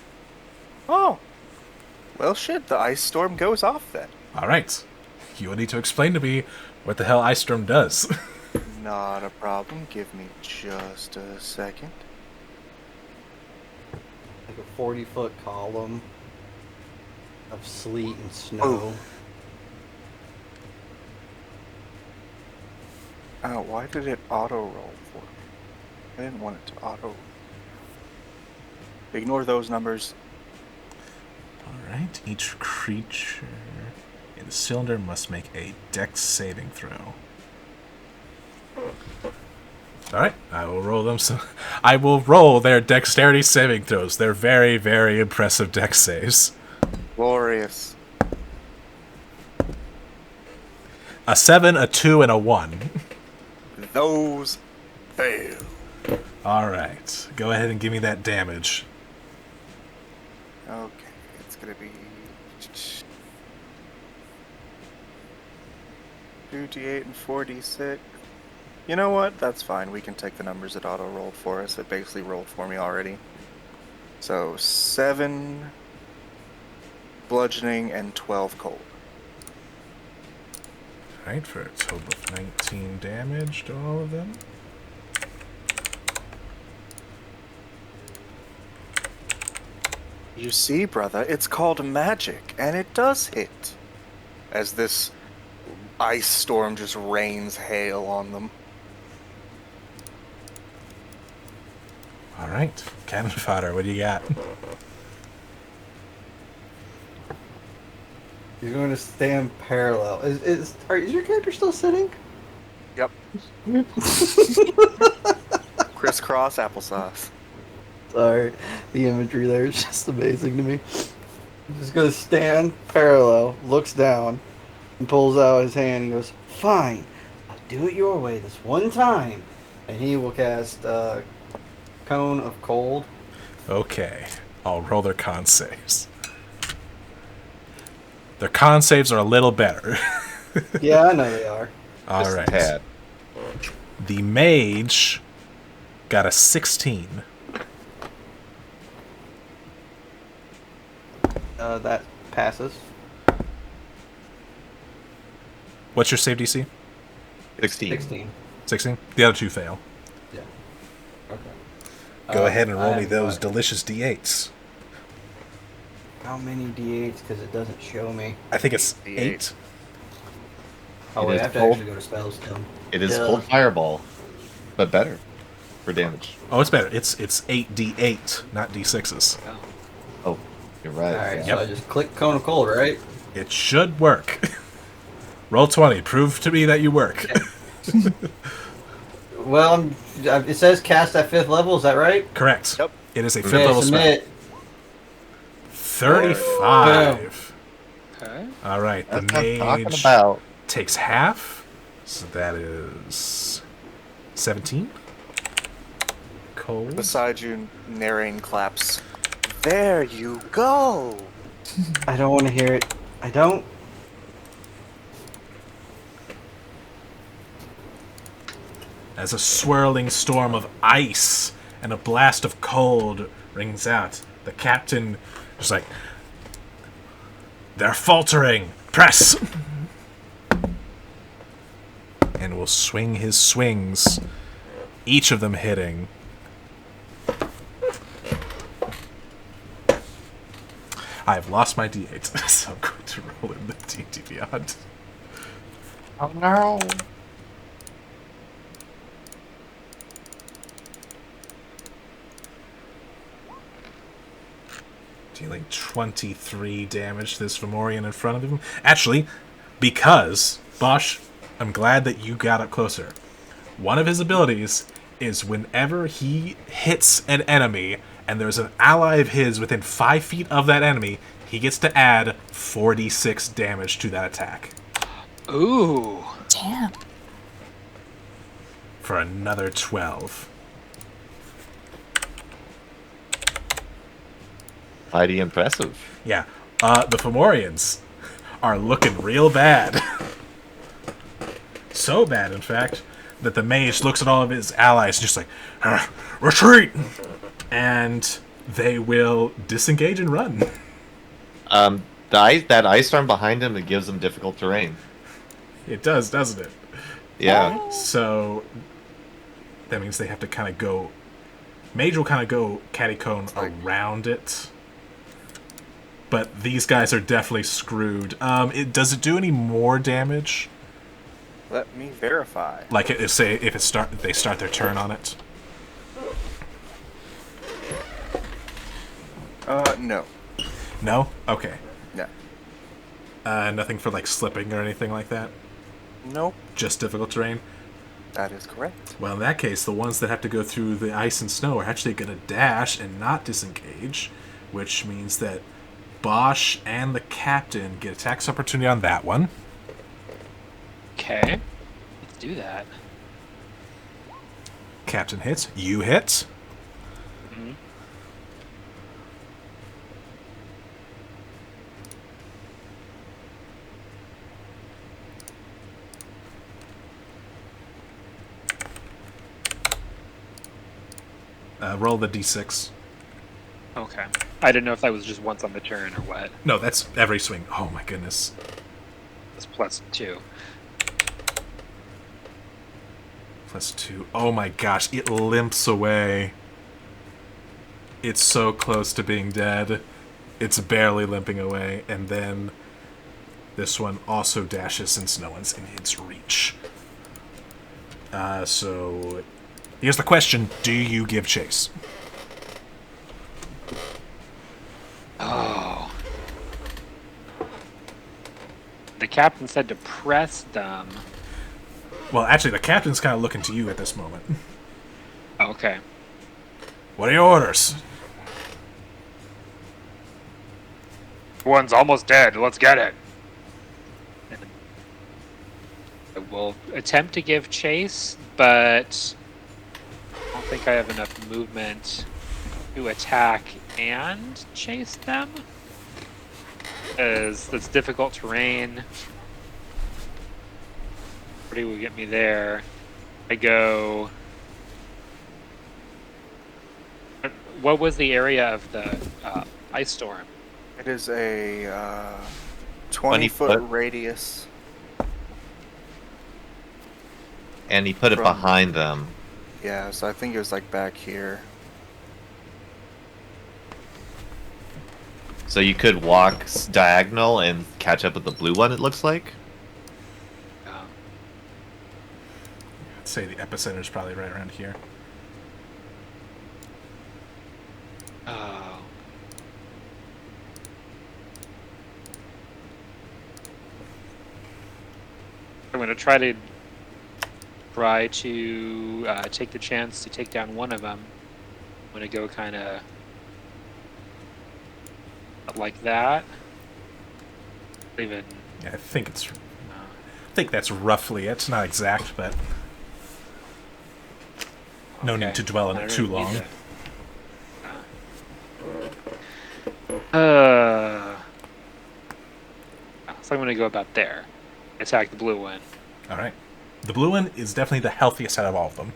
Oh. Well, shit, the Ice Storm goes off then. Alright. You will need to explain to me what the hell Ice Storm does. Not a problem. Give me just a second. Like a 40-foot column of sleet and snow. Oh. Why did it auto-roll for me? I didn't want it to auto. Ignore those numbers. Alright, each creature in the cylinder must make a dex saving throw. Alright, I will roll them I will roll their dexterity saving throws. They're very, very impressive dex saves. Glorious. A 7, a 2, and a 1. Those fail. Alright, go ahead and give me that damage. Okay, it's gonna be 2d8 and 4d6. You know what? That's fine. We can take the numbers it auto rolled for us. It basically rolled for me already. So 7 bludgeoning and 12 cold. Alright, for a total of 19 damage to all of them. You see, brother, it's called magic, and it does hit. As this ice storm just rains hail on them. Alright, cannon fodder, what do you got? You're going to stand parallel. Is your character still sitting? Yep. Crisscross applesauce. Sorry, the imagery there is just amazing to me. He's just going to stand parallel, looks down, and pulls out his hand and goes, "Fine, I'll do it your way this one time." And he will cast Cone of Cold. Okay, I'll roll their con saves. Their con saves are a little better. Yeah, I know they are. Just a Alright. tad. The mage got a 16. That passes. What's your save DC? 16. 16. 16? The other two fail. Yeah. Okay. Go ahead and roll I me have those what? delicious D8s. How many D8s? Because it doesn't show me. I think it's D8. 8. Oh, It wait, is I have to cold. actually go to spells still. It is Duh. cold fireball, but better for damage. Oh, it's better. It's 8D8, not D6s. Oh, you're right. Alright, yeah. so I just click Cone of Cold, right? It should work. Roll 20. Prove to me that you work. Well, it says cast at 5th level, is that right? Correct. Yep. It is a 5th Okay, level spell. submit. 35. Okay. All right. The That's what I'm talking mage about. takes half. So that is 17. Cold. Beside you, Narain claps. There you go! I don't want to hear it. I don't. As a swirling storm of ice and a blast of cold rings out, the captain is like, "They're faltering! Press!" And will swing his swings, each of them hitting. I've lost my D8, so I'm going to roll in the D&D Beyond. Oh no. Dealing 23 damage to this Fomorian in front of him. Actually, because, Bosch, I'm glad that you got up closer. One of his abilities is whenever he hits an enemy and there's an ally of his within 5 feet of that enemy, he gets to add 46 damage to that attack. Ooh. Damn. For another 12. Mighty impressive. Yeah, the Fomorians are looking real bad. So bad, in fact, that the mage looks at all of his allies just like, retreat! And they will disengage and run. That ice storm behind him, it gives him difficult terrain. It does, doesn't it? Yeah. So that means they have to kind of go... Mage will kind of go catty-cone around it. But these guys are definitely screwed. Does it do any more damage? Let me verify. Like, if they start their turn on it? No. No? Okay. No. Nothing for like slipping or anything like that? Nope. Just difficult terrain? That is correct. Well, in that case, the ones that have to go through the ice and snow are actually going to dash and not disengage, which means that Bosch and the captain get attacks opportunity on that one. Okay. Let's do that. Captain hits. You hit. Mm-hmm. Roll the d6. Okay. I didn't know if that was just once on the turn or what. No, that's every swing. Oh my goodness. It's +2. +2. Oh my gosh, it limps away. It's so close to being dead. It's barely limping away, and then this one also dashes since no one's in its reach. So here's the question: do you give chase? Oh. The captain said to press them. Well, actually, the captain's kind of looking to you at this moment. Oh, okay. What are your orders? One's almost dead. Let's get it. I will attempt to give chase, but I don't think I have enough movement to attack and chase them. As that's difficult terrain. Pretty will get me there. I go. What was the area of the ice storm? It is a 20 20-foot foot. radius. And he put it From- behind them. Yeah, so I think it was like back here. So you could walk diagonal and catch up with the blue one, it looks like. I'd say the epicenter's probably right around here. Oh. I'm going to try to take the chance to take down one of them. I'm going to go kind of like that. Even. Yeah, I think it's. I think that's roughly it. Not exact, but no Okay. need to dwell on I it don't too need long. So I'm going to go about there. Attack the blue one. All right. The blue one is definitely the healthiest out of all of them.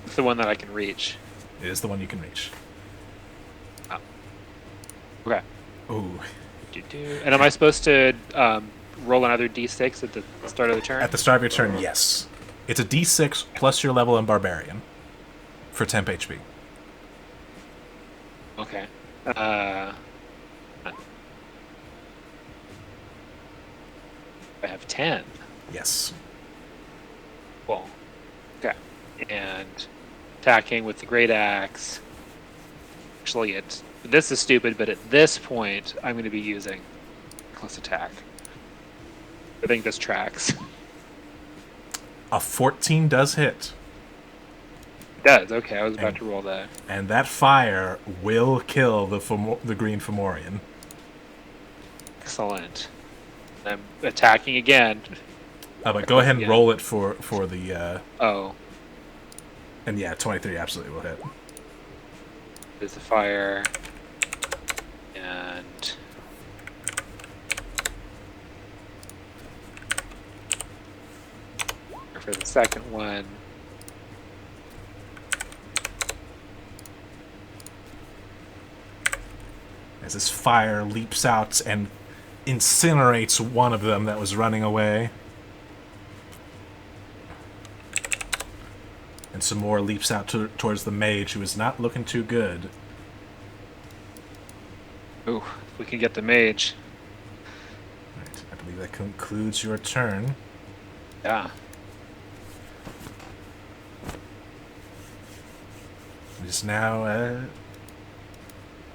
It's the one that I can reach. It is the one you can reach. Okay. Ooh. And am I supposed to roll another d6 at the start of the turn? At the start of your turn, yes. It's a d6 plus your level in Barbarian for temp HP. Okay. I have 10. Yes. Cool. Okay. And attacking with the great axe. Actually, this is stupid, but at this point, I'm going to be using close attack. I think this tracks. A 14 does hit. It does. Okay, I was about to roll that. And that fire will kill the green Fomorian. Excellent. I'm attacking again. But go ahead and Yeah. roll it for the... Oh, and yeah, 23 absolutely will hit. there's the fire. And for the second one, As this fire leaps out and incinerates one of them that was running away. And some more leaps out towards the mage, who is not looking too good. ooh, if we can get the mage. Right, I believe that concludes your turn. Yeah. It is now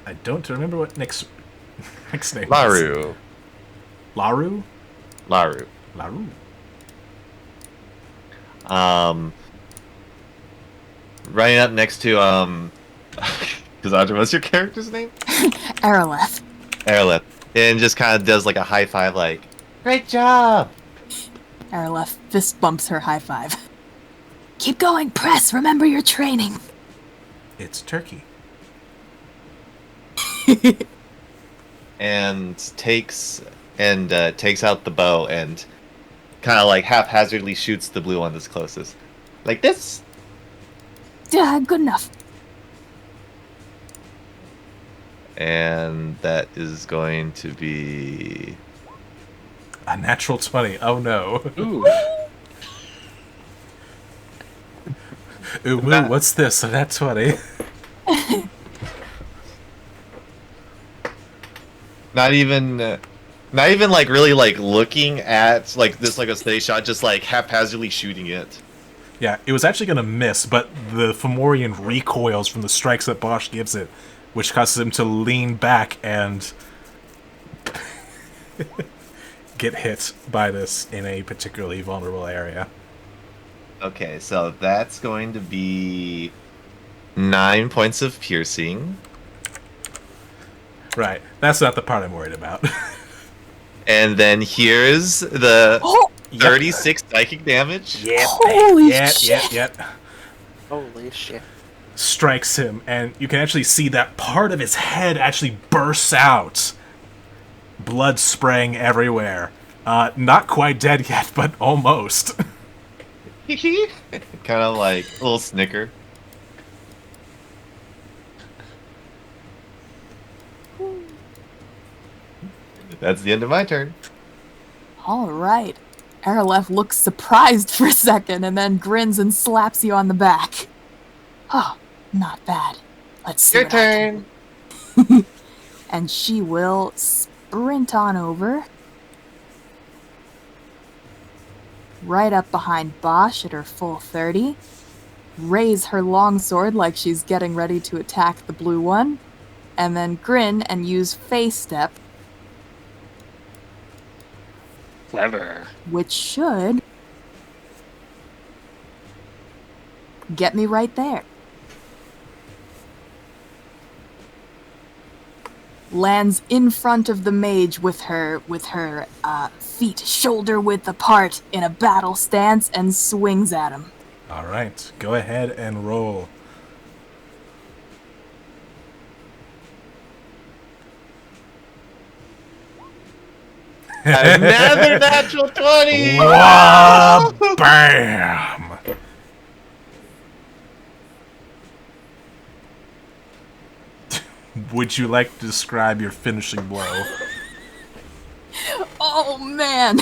I don't remember what Nick's name is. Laru. Laru? Laru. Laru. Running up next to Cassandra, what's your character's name? Aerolith. Aerolith. And just kind of does like a high five, like, great job! Aerolith fist bumps her high five. Keep going, press. Remember your training. It's turkey. And takes out the bow and kind of like haphazardly shoots the blue one that's closest. Like this. Yeah, good enough. And that is going to be A natural 20. Oh no. Ooh. Ooh, woo, what's this? A nat 20. not even like really like looking at like this like a steady shot, just like haphazardly shooting it. Yeah, it was actually going to miss, but the Fomorian recoils from the strikes that Bosch gives it, which causes him to lean back and get hit by this in a particularly vulnerable area. Okay, so that's going to be 9 points of piercing. Right, that's not the part I'm worried about. And then here's the Oh, 36 psychic damage. Yep. Holy Yep, shit. yep. Holy shit. Strikes him, and you can actually see that part of his head actually bursts out. Blood spraying everywhere. Not quite dead yet, but almost. Kind of like a little snicker. That's the end of my turn. All right. Aerolith looks surprised for a second and then grins and slaps you on the back. Oh, not bad. Let's see. Your what I turn. can- And she will sprint on over. Right up behind Bosch at her full 30. Raise her longsword like she's getting ready to attack the blue one. And then grin and use Face Step, Clever. which should get me right there. Lands in front of the mage with her feet shoulder width apart in a battle stance and swings at him. Alright, go ahead and roll. Another natural 20! Wah, bam! Would you like to describe your finishing blow? Oh man!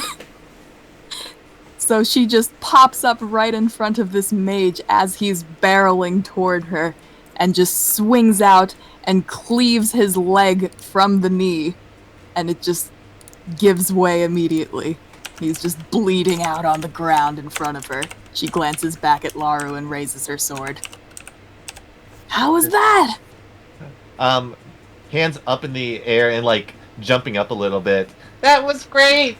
So she just pops up right in front of this mage as he's barreling toward her and just swings out and cleaves his leg from the knee, and it just gives way immediately. He's just bleeding out on the ground in front of her. She glances back at Laru and raises her sword. How was that? Hands up in the air and like jumping up a little bit. That was great.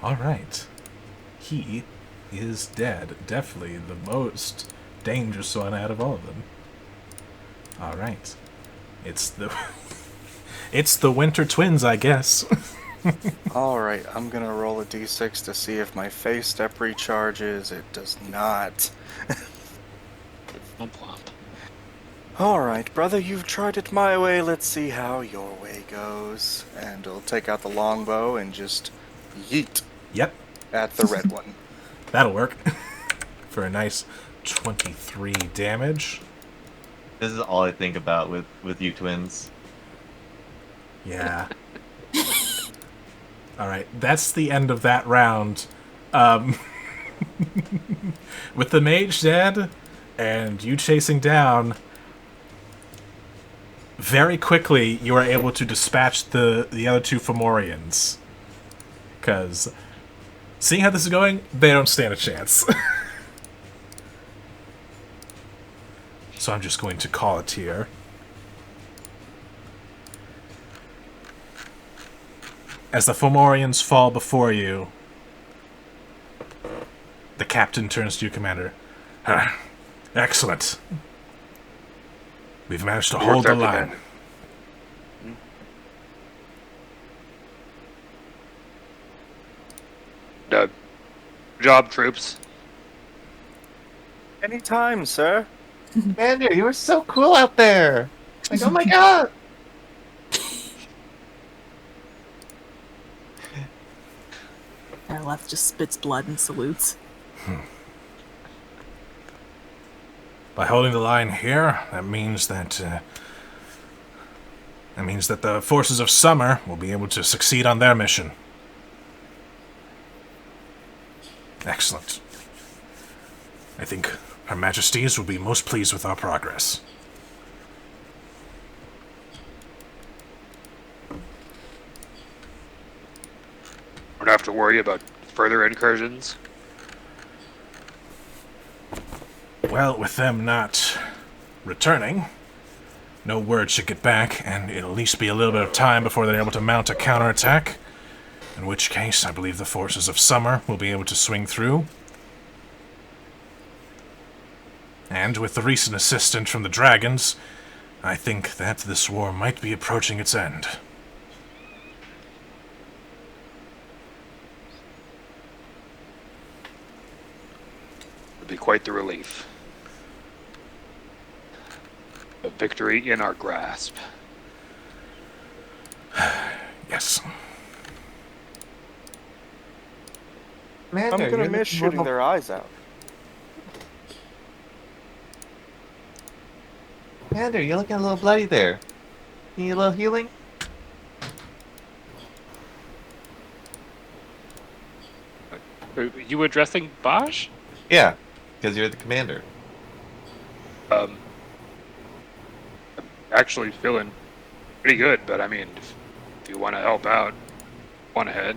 Alright. He is dead. Definitely the most dangerous one out of all of them. Alright. It's the... it's the Winter Twins, I guess. Alright, I'm gonna roll a d6 to see if my face step recharges. It does not. Womp womp. Alright, brother, you've tried it my way. Let's see how your way goes. And I'll take out the longbow and just yeet Yep, at the red one. that'll work. For a nice 23 damage. This is all I think about with you twins. Yeah. Alright, that's the end of that round. With the mage dead, and you chasing down, very quickly you are able to dispatch the other two Fomorians. Because Seeing how this is going, they don't stand a chance. So I'm just going to call it here. As the Fomorians fall before you, the captain turns to you, Commander. Excellent. We've managed to hold the line. Job, troops. Anytime, sir. Commander, you were so cool out there. Like, oh my god. Aerolith just spits blood and salutes. By holding the line here, that means that the forces of summer will be able to succeed on their mission. Excellent. I think Her Majesties will be most pleased with our progress. Don't have to worry about further incursions. Well, with them not returning, no word should get back, and it'll at least be a little bit of time before they're able to mount a counterattack. In which case, I believe the forces of summer will be able to swing through. And with the recent assistance from the dragons, I think that this war might be approaching its end. It'll be quite the relief. A victory in our grasp. Yes. Commander, I'm gonna you're miss looking shooting a little- their eyes out. Commander, you're looking a little bloody there. Need a little healing? Are you addressing Bosch? Yeah, because you're the commander. I'm actually feeling pretty good, but I mean, if you want to help out, go on ahead.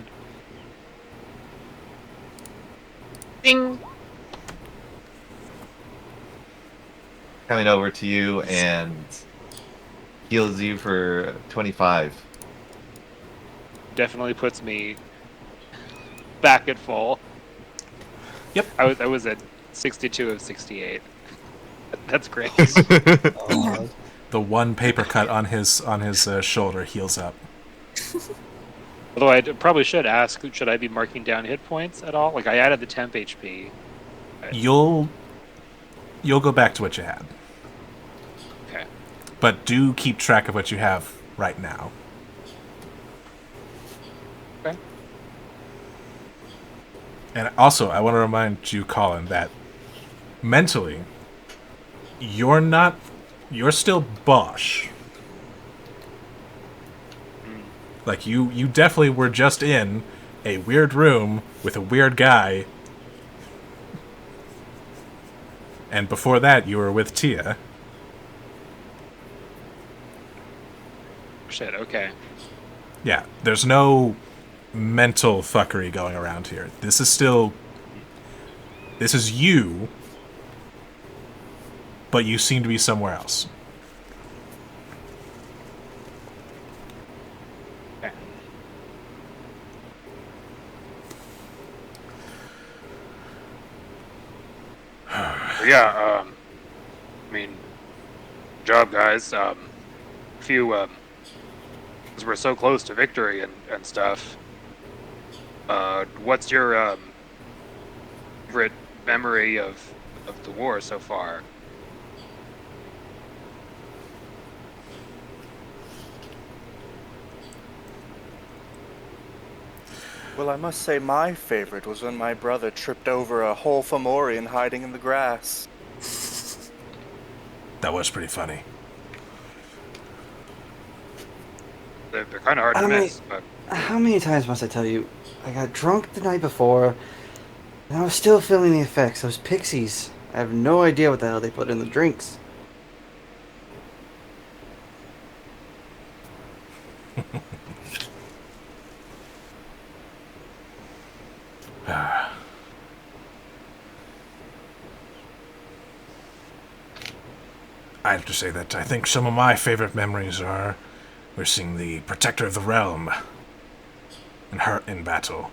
Ding! Coming over to you and heals you for 25. Definitely puts me back at full. Yep. I was at 62 of 68. That's great. Oh, The one paper cut on his shoulder heals up. Although I probably should ask, should I be marking down hit points at all? Like, I added the temp HP. You'll go back to what you had. Okay. But do keep track of what you have right now. Okay. And also, I want to remind you, Colin, that mentally, you're still Bosch. Like, you definitely were just in a weird room with a weird guy. And before that, you were with Tia. Shit, okay. Yeah, there's no mental fuckery going around here. This is you, but you seem to be somewhere else. Okay. Yeah, I mean, job, guys. If you, because we're so close to victory and stuff, what's your, favorite memory of the war so far? Well, I must say my favorite was when my brother tripped over a whole Fomorian hiding in the grass. That was pretty funny. They're kind of hard to I mean- miss, but how many times must I tell you? I got drunk the night before, and I was still feeling the effects. Those pixies. I have no idea what the hell they put in the drinks. I have to say that I think some of my favorite memories are we're seeing the Protector of the Realm and her in battle.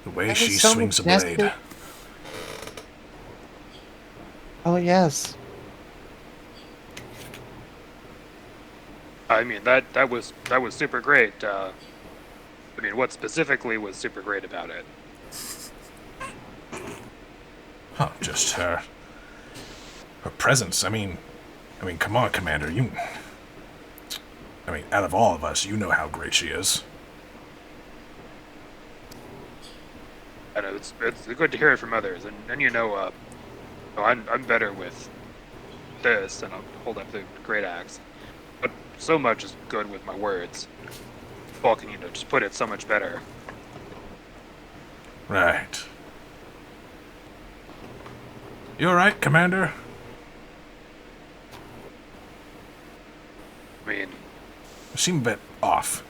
The way That she is so swings a majestic. blade. Oh yes. I mean, that was super great. I mean, what specifically was super great about it? Huh, just her presence. I mean, come on, Commander. Out of all of us, you know how great she is. I know it's good to hear it from others, and you know, I'm better with this, and I'll hold up the great axe. But so much is good with my words. Paul can, just put it so much better. Right. You alright, Commander? I mean, You seem a bit off.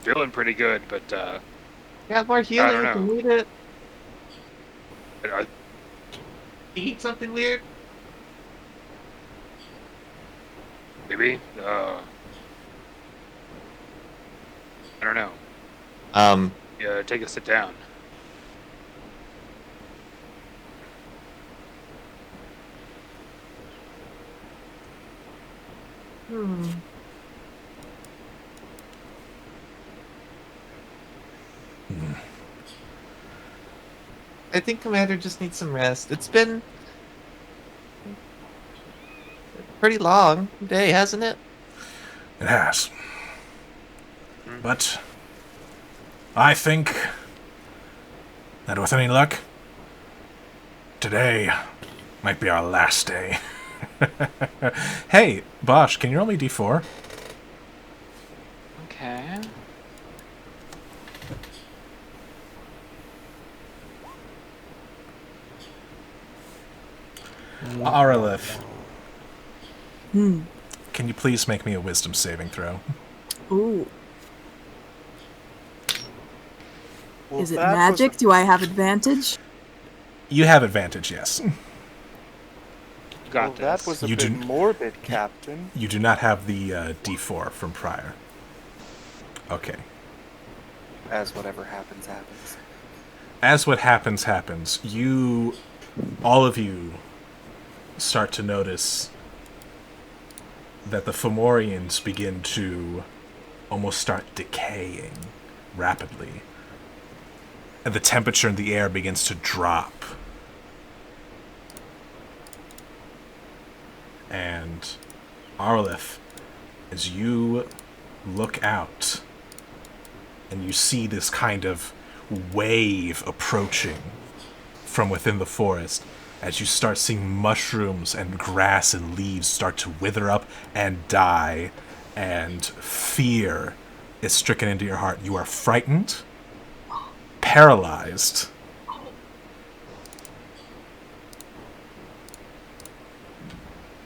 feeling pretty good, but Got more healing if you know. need it. I, Eat something weird. maybe I don't know. Yeah, take a sit down. I think Commander just needs some rest. It's been a pretty long day, hasn't it? It has. But I think that with any luck, today might be our last day. Hey, Bosch, can you roll me d4? Okay. Aurelith, Hmm. can you please make me a wisdom saving throw? Ooh. Well, Is it that was- magic? Do I have advantage? You have advantage, yes. Got Well, that this. was a You bit do- morbid, Captain. You do not have the d4 from prior. Okay. As whatever happens, happens. As what happens, all of you start to notice that the Fomorians begin to almost start decaying rapidly. And the temperature in the air begins to drop. And Arlith, as you look out and you see this kind of wave approaching from within the forest, as you start seeing mushrooms and grass and leaves start to wither up and die, and fear is stricken into your heart. You are frightened, paralyzed,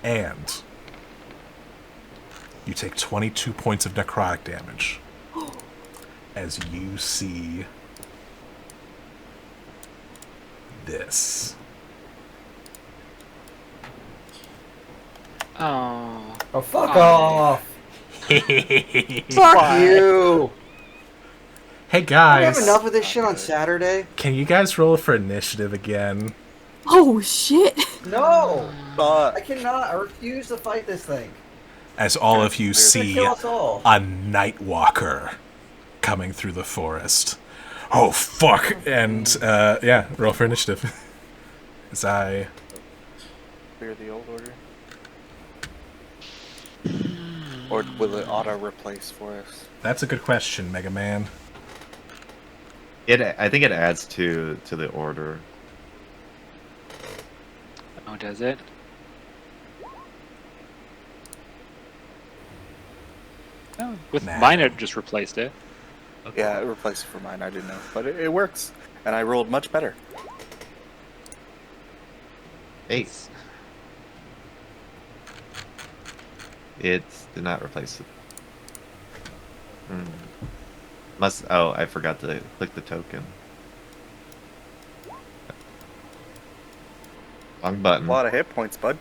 and you take 22 points of necrotic damage as you see this. Oh. Oh, fuck off! Fuck You! Hey Do we have guys, enough of this shit on Saturday? can you guys roll for initiative again? Oh shit! No! I But cannot. I refuse to fight this thing. As all of you It's gonna see kill us all. a night walker coming through the forest. Oh fuck! And yeah, roll for initiative. As I clear the old order. Or will it auto replace for us? that's a good question, Mega Man. I think it adds to the order. Oh, does it? Oh, with Nah. mine, it just replaced it. Yeah, it replaced it for mine. I didn't know, but it works, and I rolled much better. 8. It did not replace it. Oh, I forgot to click the token. Wrong A button. lot of hit points, bud.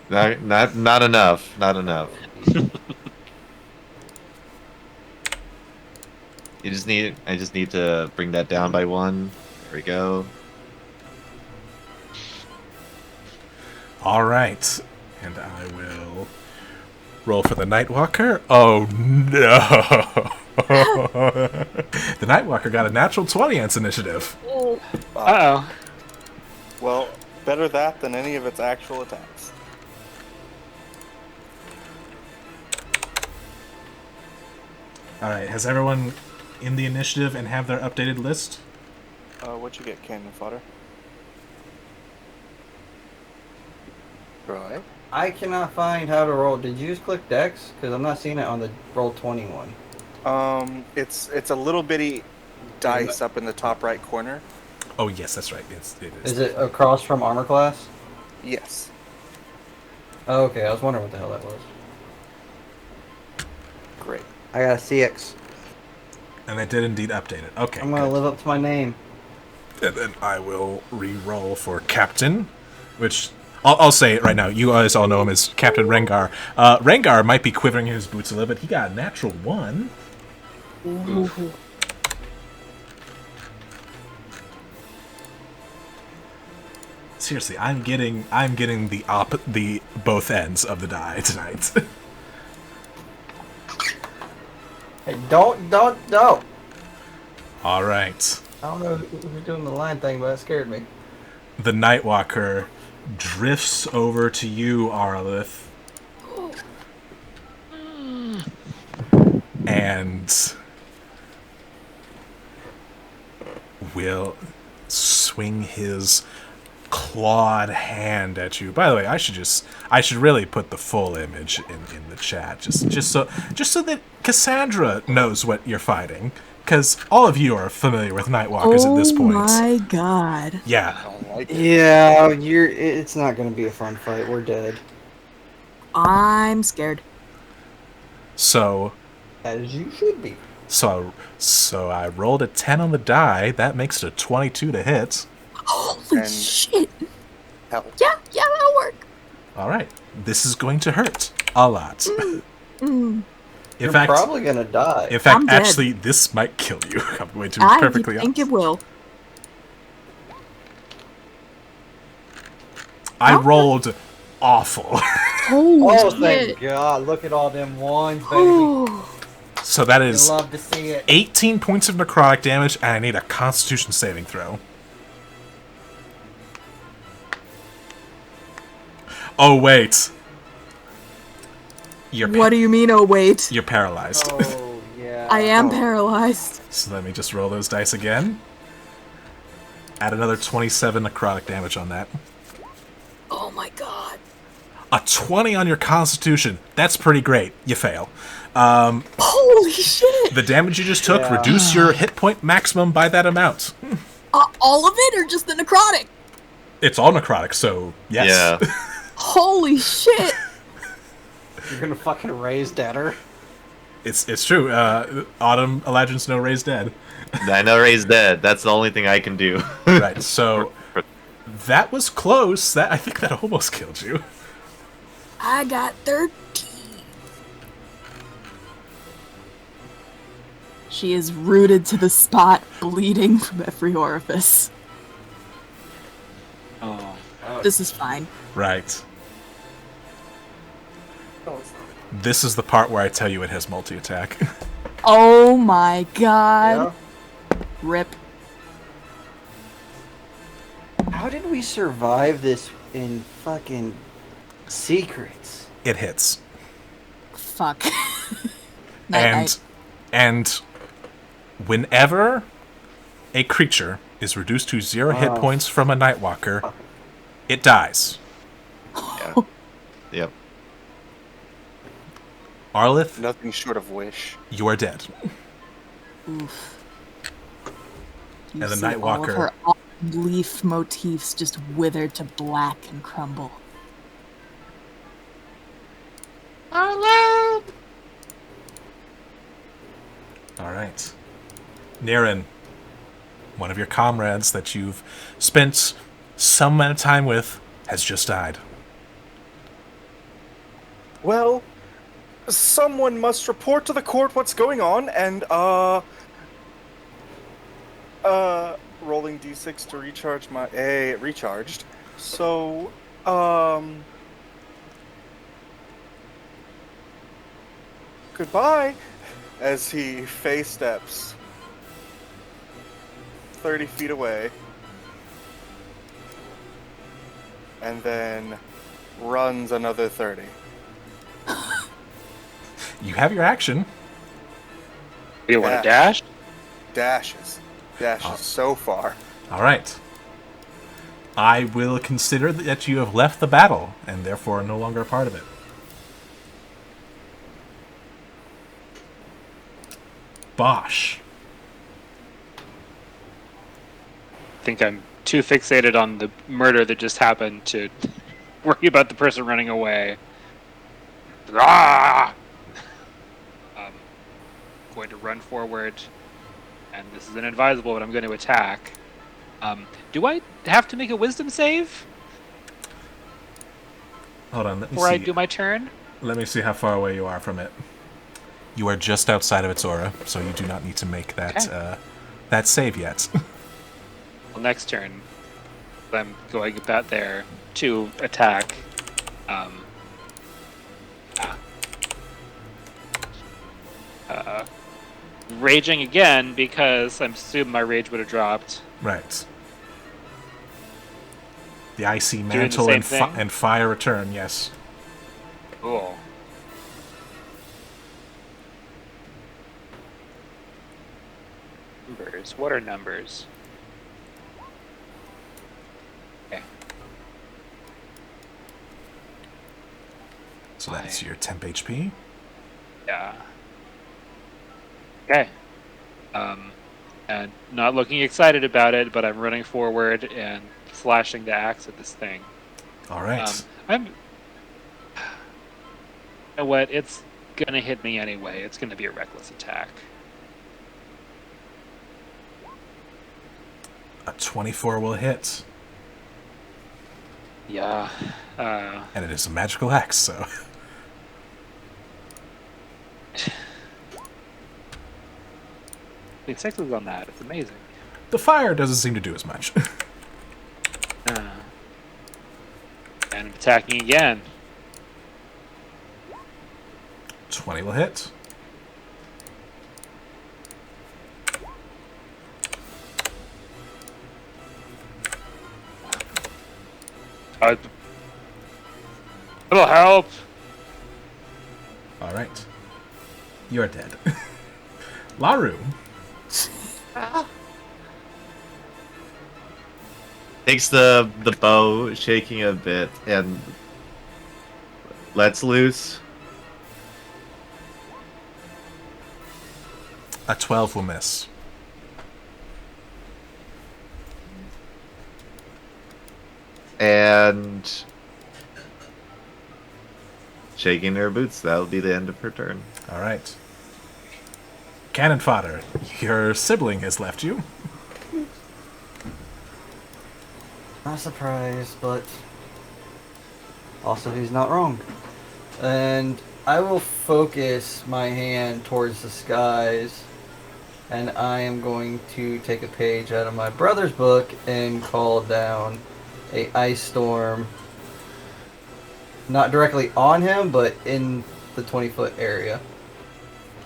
Not enough. Not enough. I just need to bring that down by 1. There we go. All right. And I will roll for the Nightwalker. Oh, no. The Nightwalker got a natural 20 on its initiative. Uh-oh. Well, better that than any of its actual attacks. All right. Has everyone in the initiative and have their updated list? What'd you get, cannon fodder? Right. I cannot find how to roll. Did you just click Dex? Because I'm not seeing it on the roll 21. It's a little bitty dice up in the top right corner. Oh, yes, that's right. It is. Is it across from armor class? Yes. Oh, okay, I was wondering what the hell that was. Great. I got a CX. And I did indeed update it. Okay. I'm gonna live up to my name. And then I will re-roll for Captain, which I'll say it right now. You guys all know him as Captain Rengar. Rengar might be quivering in his boots a little bit. He got a natural 1. Seriously, I'm getting the both ends of the die tonight. Hey, don't! All right. I don't know who's doing the line thing, but it scared me. The Nightwalker drifts over to you, Arlith. And will swing his clawed hand at you. By the way, I should really put the full image in the chat, just so that Cassandra knows what you're fighting, because all of you are familiar with Nightwalkers at this point. Oh my god. Yeah. I don't like it. Yeah, it's not gonna be a fun fight. We're dead. I'm scared. So As you should be. So I rolled a 10 on the die. That makes it a 22 to hit. Holy And- shit. Hell. Yeah, that'll work. All right. This is going to hurt a lot. In You're fact, probably gonna die. in fact, I'm dead. actually, this might kill you. I'm going to be I perfectly think honest. it will. I Okay. rolled awful. Holy Oh, shit. thank God! Look at all them ones, baby. So that I is love to see it. 18 points of necrotic damage, and I need a Constitution saving throw. Oh wait, What do you mean, oh wait? you're paralyzed. Oh yeah. I am paralyzed. So let me just roll those dice again. Add another 27 necrotic damage on that. Oh my god. A 20 on your Constitution. That's pretty great. You fail. Holy shit. The damage you just took, Yeah. reduce your hit point maximum by that amount. All of it or just the necrotic? It's all necrotic, so yes. Yeah. Holy shit. You're gonna fucking raise deader. It's true. Autumn, Eladrin Snow, raised dead. I know Ray's dead. That's the only thing I can do. Right, so that was close. I think that almost killed you. I got 13. She is rooted to the spot, bleeding from every orifice. Oh. This is fine. Right. This is the part where I tell you it has multi-attack. Oh my god. Yeah. Rip. How did we survive this in fucking secrets? It hits. Fuck. Night. And whenever a creature is reduced to 0 hit points from a Nightwalker, it dies. Yep. Arlith, Nothing short of wish. you are dead. Oof. You And the see all Nightwalker- of her autumn leaf motifs just wither to black and crumble. All right. Niren, one of your comrades that you've spent some amount of time with has just died. Well, someone must report to the court what's going on, and, rolling d6 to recharge my... it recharged. So, goodbye, as he face steps 30 feet away, and then runs another 30. You have your action. You want to dash? Dashes so far. All right. I will consider that you have left the battle and therefore are no longer a part of it. Bosch. I think I'm too fixated on the murder that just happened to worry about the person running away. Ah! Going to run forward, and this is inadvisable, but I'm going to attack. Do I have to make a wisdom save Hold on, let me before I see. do my turn? Let me see how far away you are from it. You are just outside of its aura, so you do not need to make that that save yet. Well, next turn, I'm going about there to attack. Raging again because I'm assuming my rage would have dropped. Right. The icy the mantle same and, thing? and fire return, yes. Cool. Numbers. What are numbers? Okay. So that's your temp HP. Yeah. Okay. And not looking excited about it, but I'm running forward and slashing the axe at this thing. All right. You know what? It's gonna hit me anyway. It's gonna be a reckless attack. A 24 will hit. Yeah. And it is a magical axe, so... The sixes on that. It's amazing. The fire doesn't seem to do as much. And I'm attacking again. 20 will hit. It'll help. All right. You're dead. Laru. Takes the bow, shaking a bit, and lets loose. A 12 will miss. And shaking her boots. That'll be the end of her turn. All right. Cannon fodder. Your sibling has left you. Not surprised, but also he's not wrong. And I will focus my hand towards the skies, and I am going to take a page out of my brother's book and call down a ice storm. Not directly on him, but in the 20-foot area.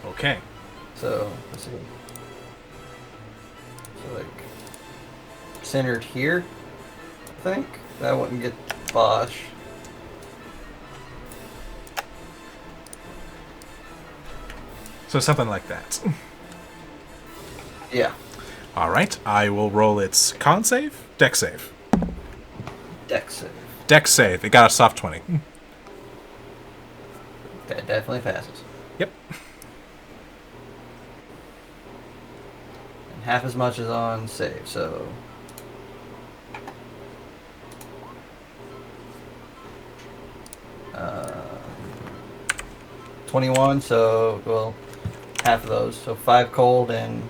Okay. So, let's see. So, like, centered here, I think. That wouldn't get Bosch. So something like that. Yeah. All right. I will roll its con save, dex save. Dex save. Dex save. It got a soft 20. That definitely passes. Yep. And half as much as on save, so... 21, so, well, half of those. So 5 cold and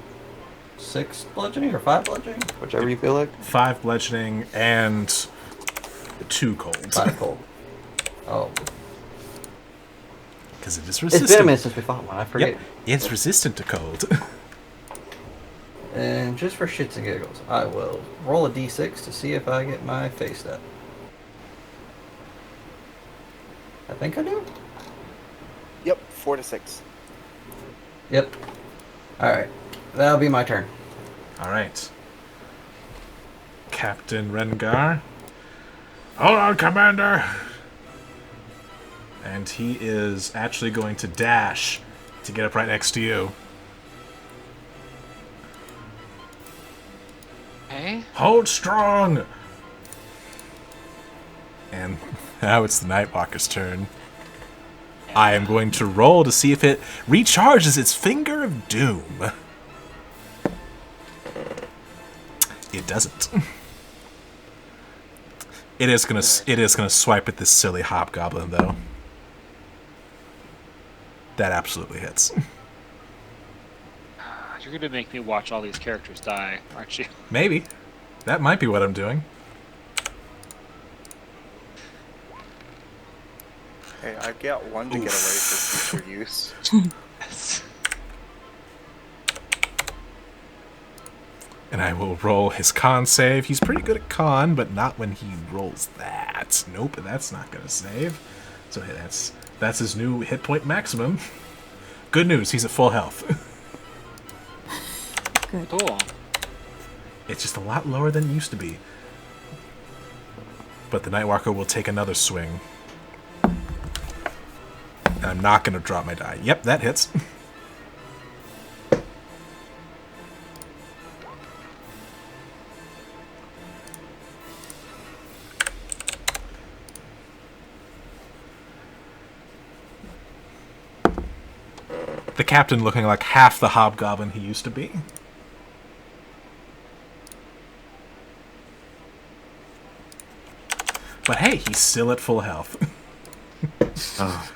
6 bludgeoning or 5 bludgeoning, whichever you feel like. 5 bludgeoning and 2 cold. 5 cold. Oh, Because it is it's resistant. been a minute since we fought one. I forget. Yep, it's resistant to cold. And just for shits and giggles, I will roll a d6 to see if I get my face stat. I think I do. Yep, 4 to 6. Yep. Alright. That'll be my turn. All right. Captain Rengar. Hold on, Commander! And he is actually going to dash to get up right next to you. Okay. Hold strong! And now it's the Nightwalker's turn. I am going to roll to see if it recharges its Finger of Doom. It doesn't. It is gonna swipe at this silly hobgoblin though. That absolutely hits. You're gonna make me watch all these characters die, aren't you? Maybe. That might be what I'm doing. Hey, I got one to get away for future use. Yes. And I will roll his con save. He's pretty good at con, but not when he rolls that. Nope, that's not gonna save. So hey, that's his new hit point maximum. Good news, he's at full health. Good. Cool. It's just a lot lower than it used to be. But the Nightwalker will take another swing. And I'm not gonna drop my die. Yep, that hits. The captain looking like half the hobgoblin he used to be. But hey, he's still at full health. Oh.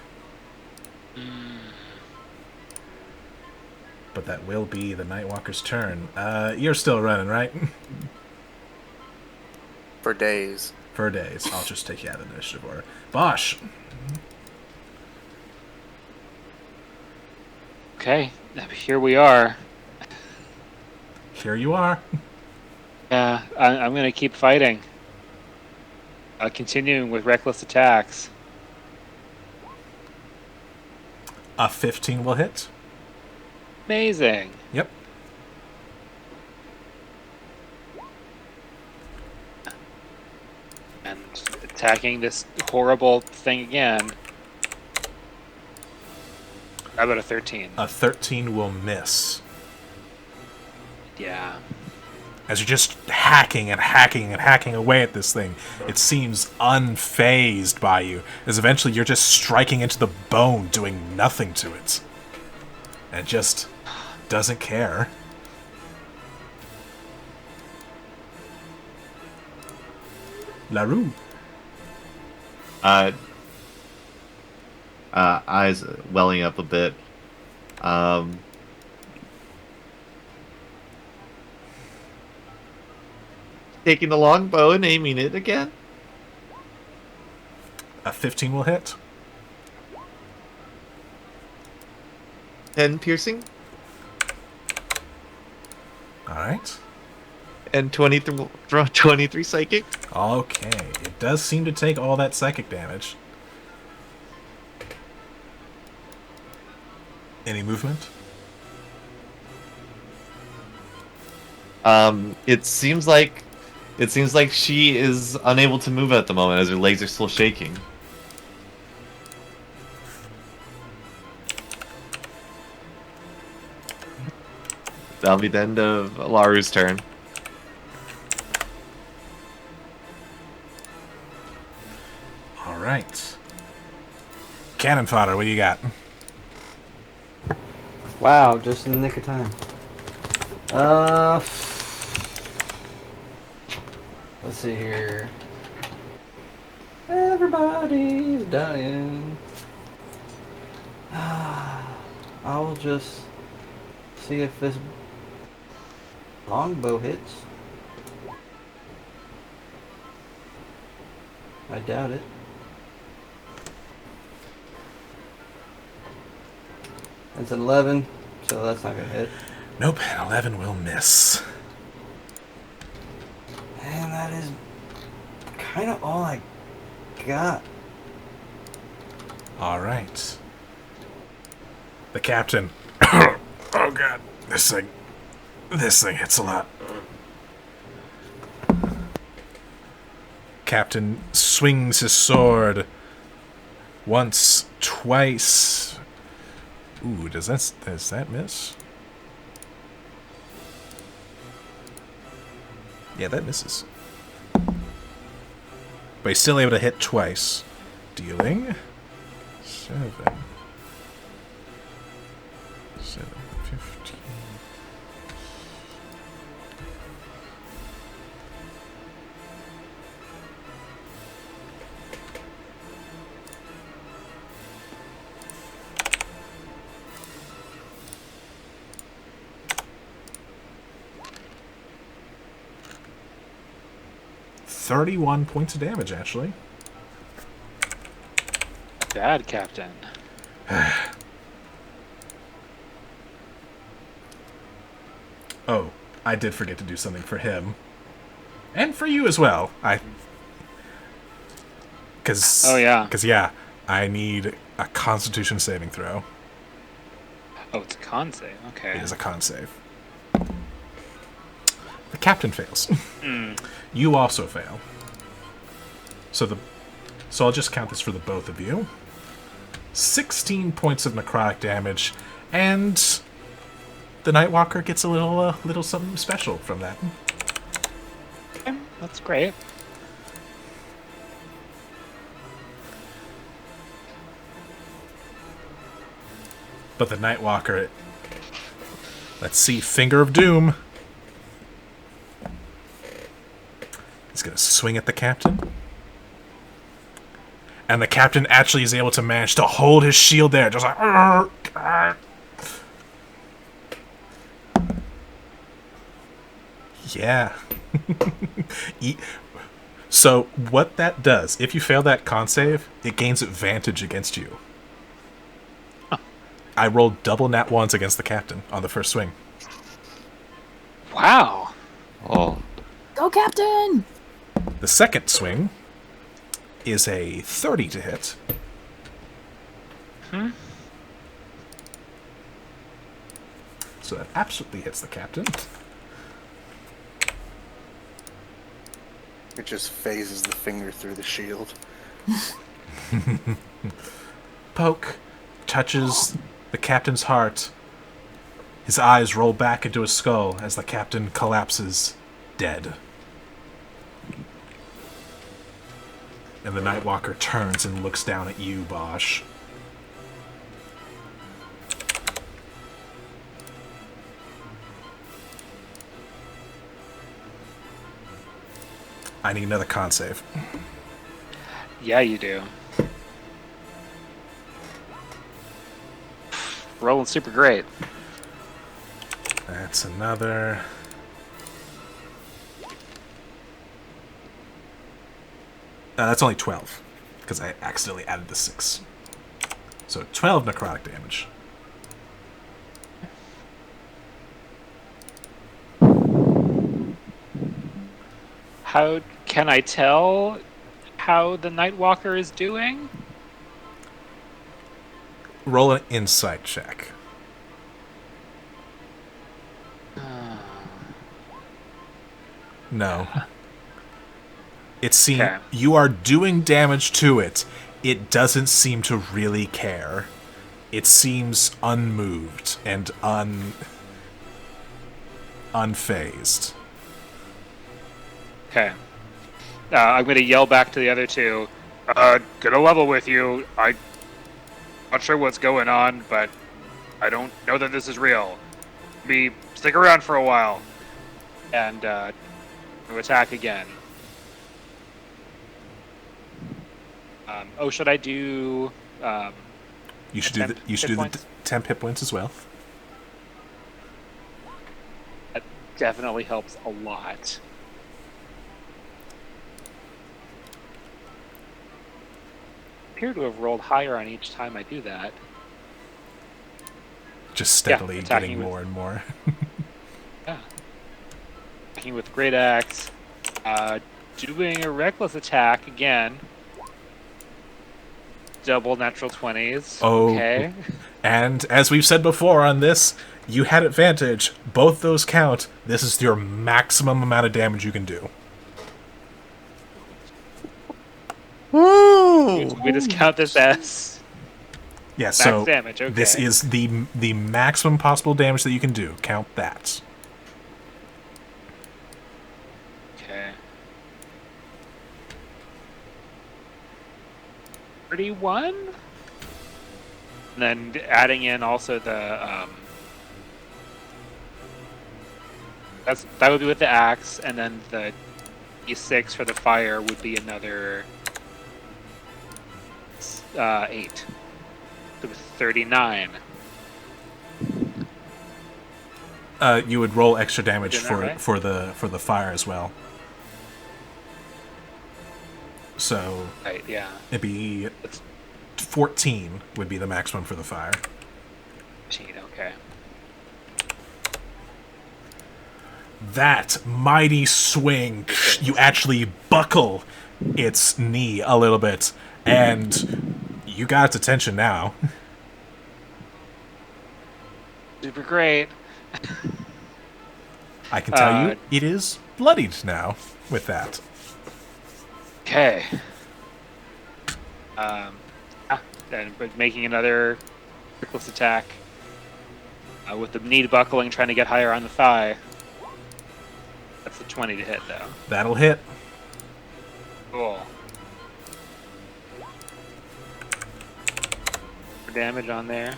But that will be the Nightwalker's turn. You're still running, right? For days. For days. I'll just take you out of the initiative order. Bosch! Okay, here we are. Here you are. Yeah, I'm gonna keep fighting. Continuing with reckless attacks. A 15 will hit. Amazing. Yep. And attacking this horrible thing again. How about a 13? A 13 will miss. Yeah. As you're just hacking and hacking and hacking away at this thing, it seems unfazed by you. As eventually you're just striking into the bone, doing nothing to it. And it just doesn't care. LaRue. Eyes welling up a bit. Taking the longbow and aiming it again. A 15 will hit. 10 piercing Alright. and 23 psychic. Okay. It does seem to take all that psychic damage. Any movement? It seems like she is unable to move at the moment as her legs are still shaking. That'll be the end of Laru's turn. Alright. Cannon fodder, what do you got? Wow, just in the nick of time. Let's see here. Everybody's dying. I will just see if this Longbow hits. I doubt it. That's an 11, so that's not gonna hit. Nope, an 11 will miss. And that is kind of all I got. All right. The captain. Oh god, this thing hits a lot. Captain swings his sword once, twice. Ooh, does that miss? Yeah, that misses. But he's still able to hit twice, dealing 7, 15. 31 points of damage, actually. Bad captain. Oh, I did forget to do something for him. And for you as well. Oh, yeah. Because, yeah, I need a Constitution saving throw. Oh, it's a con save. Okay. It is a con save. The captain fails. You also fail. So I'll just count this for the both of you. 16 points of necrotic damage, and the Nightwalker gets a little something special from that. Okay, that's great. But the Nightwalker, let's see, Finger of Doom. He's gonna swing at the captain. And the captain actually is able to manage to hold his shield there, just like... "Arr, arr." Yeah. So what that does, if you fail that con save, it gains advantage against you. I rolled double nat ones against the captain on the first swing. Wow. Oh. Go, Captain! The second swing is a 30 to hit. So that absolutely hits the captain. It just phases the finger through the shield. Poke touches the captain's heart. His eyes roll back into his skull as the captain collapses, dead. And the Nightwalker turns and looks down at you, Bosch. I need another con save. Yeah, you do. Rolling super great. That's another... that's only 12, because I accidentally added the 6. So 12 necrotic damage. How can I tell how the Nightwalker is doing? Roll an insight check. No. It seems Okay. you are doing damage to it. It doesn't seem to really care. It seems unmoved and unfazed. Okay. I'm going to yell back to the other two. Gonna level with you. I'm not sure what's going on, but I don't know that this is real. Stick around for a while. And, to attack again. Should I do, You should temp do hit the points? temp hit points as well. definitely helps a lot. Appear to have rolled higher on each time I do that. Just steadily attacking getting with- more and more. Yeah. Attacking with Great Axe. Doing a reckless attack again. Double natural 20s. Oh. Okay. And as we've said before on this, you had advantage. Both those count. This is your maximum amount of damage you can do. We just count this as Yeah, max so damage. Okay. this is the maximum possible damage that you can do. Count that. Okay. 31? And then adding in also the that would be with the axe, and then the E6 for the fire would be another 8. So 39. You would roll extra damage Did that right? for the fire as well. So Right, yeah. it'd be That's 14 would be the maximum for the fire. 15, okay. That mighty swing, you actually buckle its knee a little bit, and you got its attention now. Super great. I can tell you, it is bloodied now with that. Okay. But making another reckless attack with the knee buckling, trying to get higher on the thigh. That's the 20 to hit, though. That'll hit. Cool. For damage on there.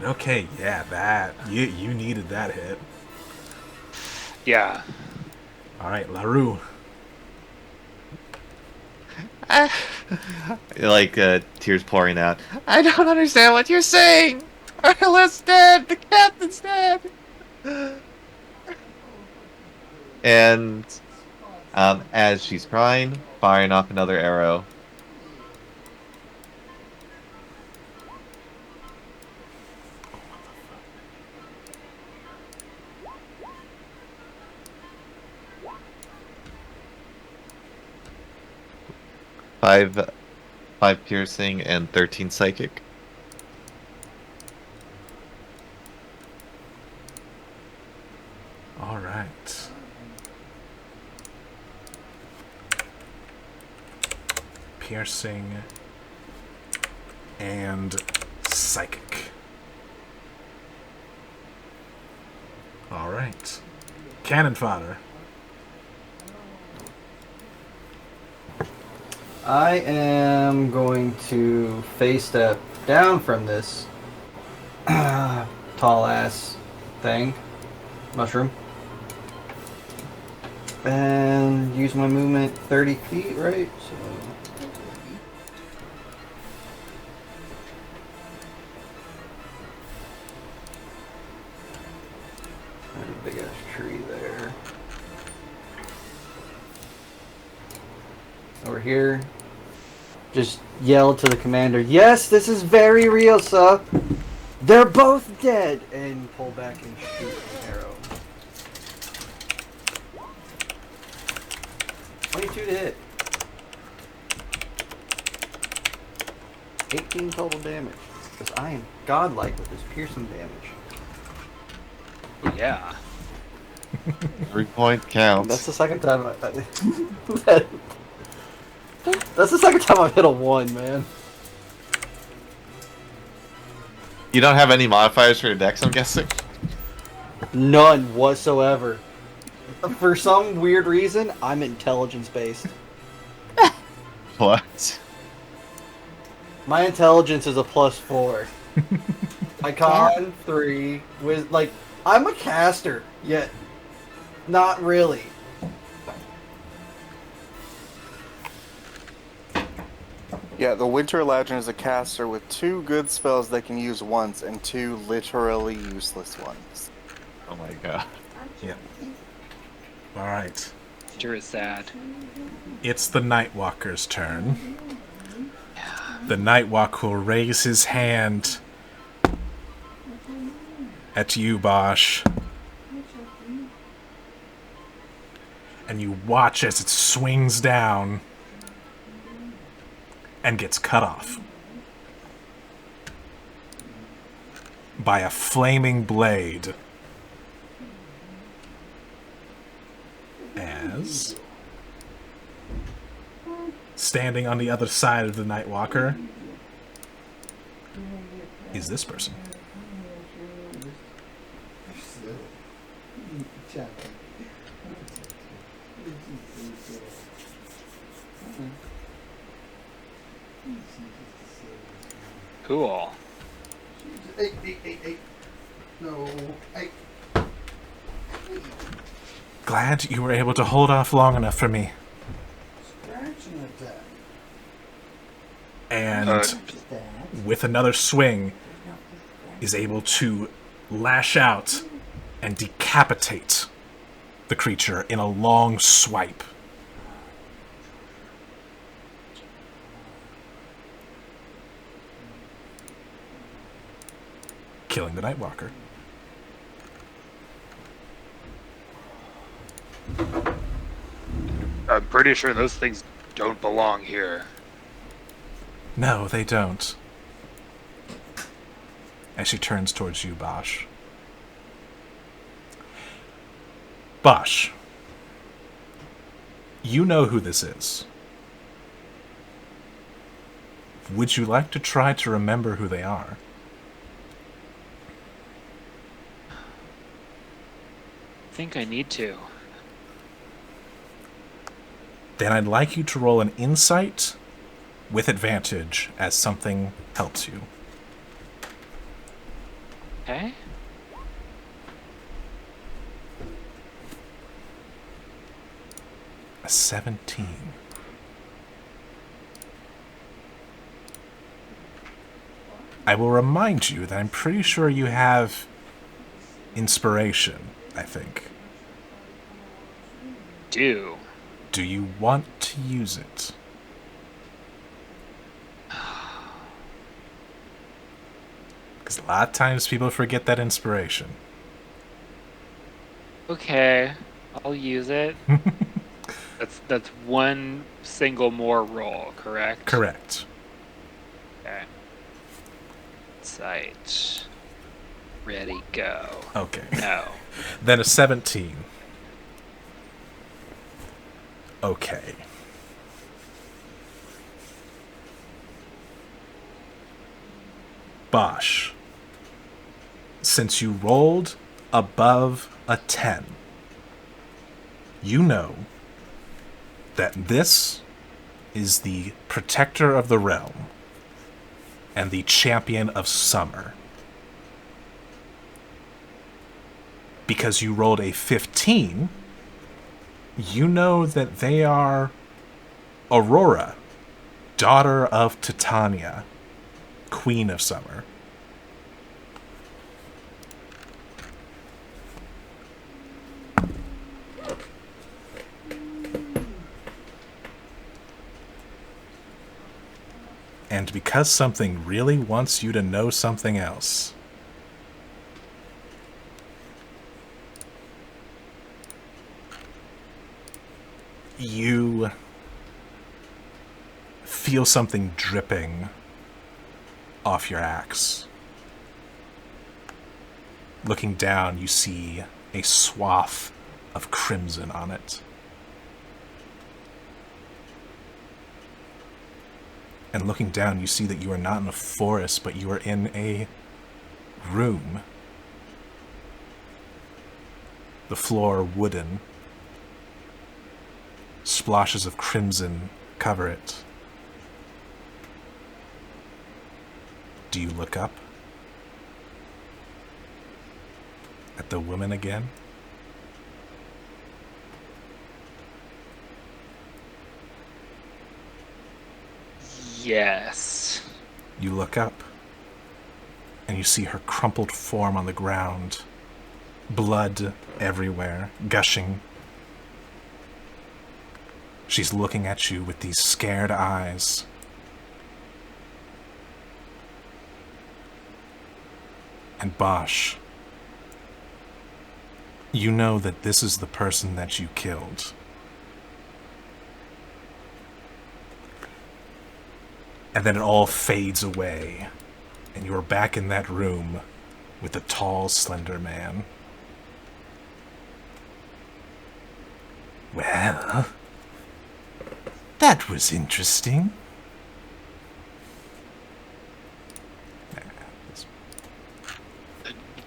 Okay, yeah, that you needed that hit. Yeah. All right, LaRue. Like tears pouring out. I don't understand what you're saying. Arliss dead. The captain's dead. And as she's crying, firing off another arrow. Five piercing and 13 psychic. All right. Piercing and psychic. All right. Cannon fodder. I am going to face step down from this tall ass thing, mushroom, and use my movement 30 feet, right? So. There's a big ass tree there. Over here. Just yell to the commander, "Yes, this is very real, sir. They're both dead!" And pull back and shoot an arrow. 22 to hit. 18 total damage. Because I am godlike with this piercing damage. Yeah. 3-point counts. That's the second time That's the second time I've hit a 1, man. You don't have any modifiers for your dex, I'm guessing? None whatsoever. For some weird reason, I'm intelligence based. What? My intelligence is a +4. My con 3 with I'm a caster, yet not really. Yeah, the Winter Legend is a caster with 2 good spells they can use once and 2 literally useless ones. Oh my god. Yeah. All right. Winter is sad. It's the Nightwalker's turn. The Nightwalker will raise his hand at you, Bosch. And you watch as it swings down and gets cut off by a flaming blade. As standing on the other side of the Nightwalker is this person. Cool. No. Glad you were able to hold off long enough for me. And with another swing, is able to lash out and decapitate the creature in a long swipe. Killing the Nightwalker. I'm pretty sure those things don't belong here. No, they don't. As she turns towards you, Bosch. Bosch, you know who this is. Would you like to try to remember who they are? I think I need to. Then I'd like you to roll an insight with advantage as something helps you. Okay. A 17. I will remind you that I'm pretty sure you have inspiration, I think. Do. Do you want to use it? Because a lot of times people forget that inspiration. Okay. I'll use it. That's one single more roll, correct? Correct. Okay. Sight. Ready, go. Okay. No. Then a 17. Okay. Bosch, since you rolled above a 10, you know that this is the protector of the realm and the champion of summer. Because you rolled a 15, you know that they are Aurora, daughter of Titania, Queen of Summer. And because something really wants you to know something else, you feel something dripping off your axe. Looking down, you see a swath of crimson on it. And looking down, you see that you are not in a forest, but you are in a room. The floor wooden. Splashes of crimson cover it. Do you look up at the woman again? Yes. You look up, and you see her crumpled form on the ground. Blood everywhere, gushing. She's looking at you with these scared eyes. And Bosch, you know that this is the person that you killed. And then it all fades away, and you're back in that room with the tall, slender man. Well, that was interesting.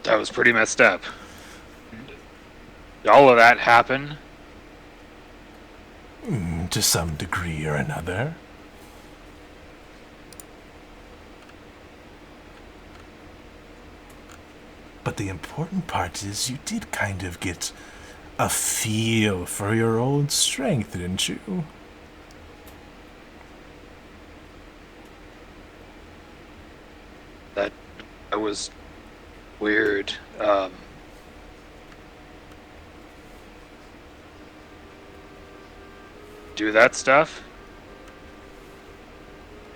That was pretty messed up. Did all of that happen? To some degree or another. But the important part is you did kind of get a feel for your old strength, didn't you? That was weird. Do that stuff?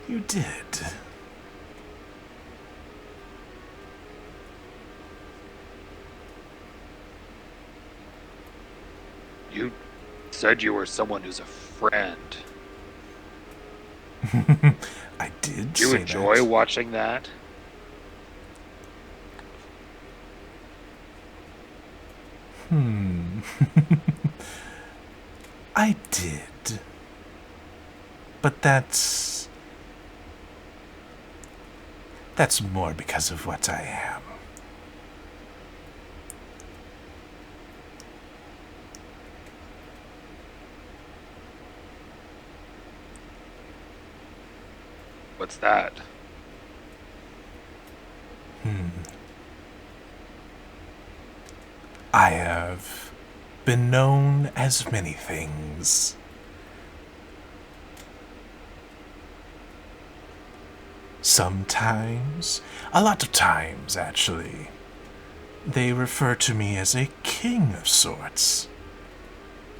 You did. You said you were someone who's a friend. I did Do you say enjoy that. watching that? I did. But that's more because of what I am. What's that? I have been known as many things. Sometimes, a lot of times actually, they refer to me as a king of sorts.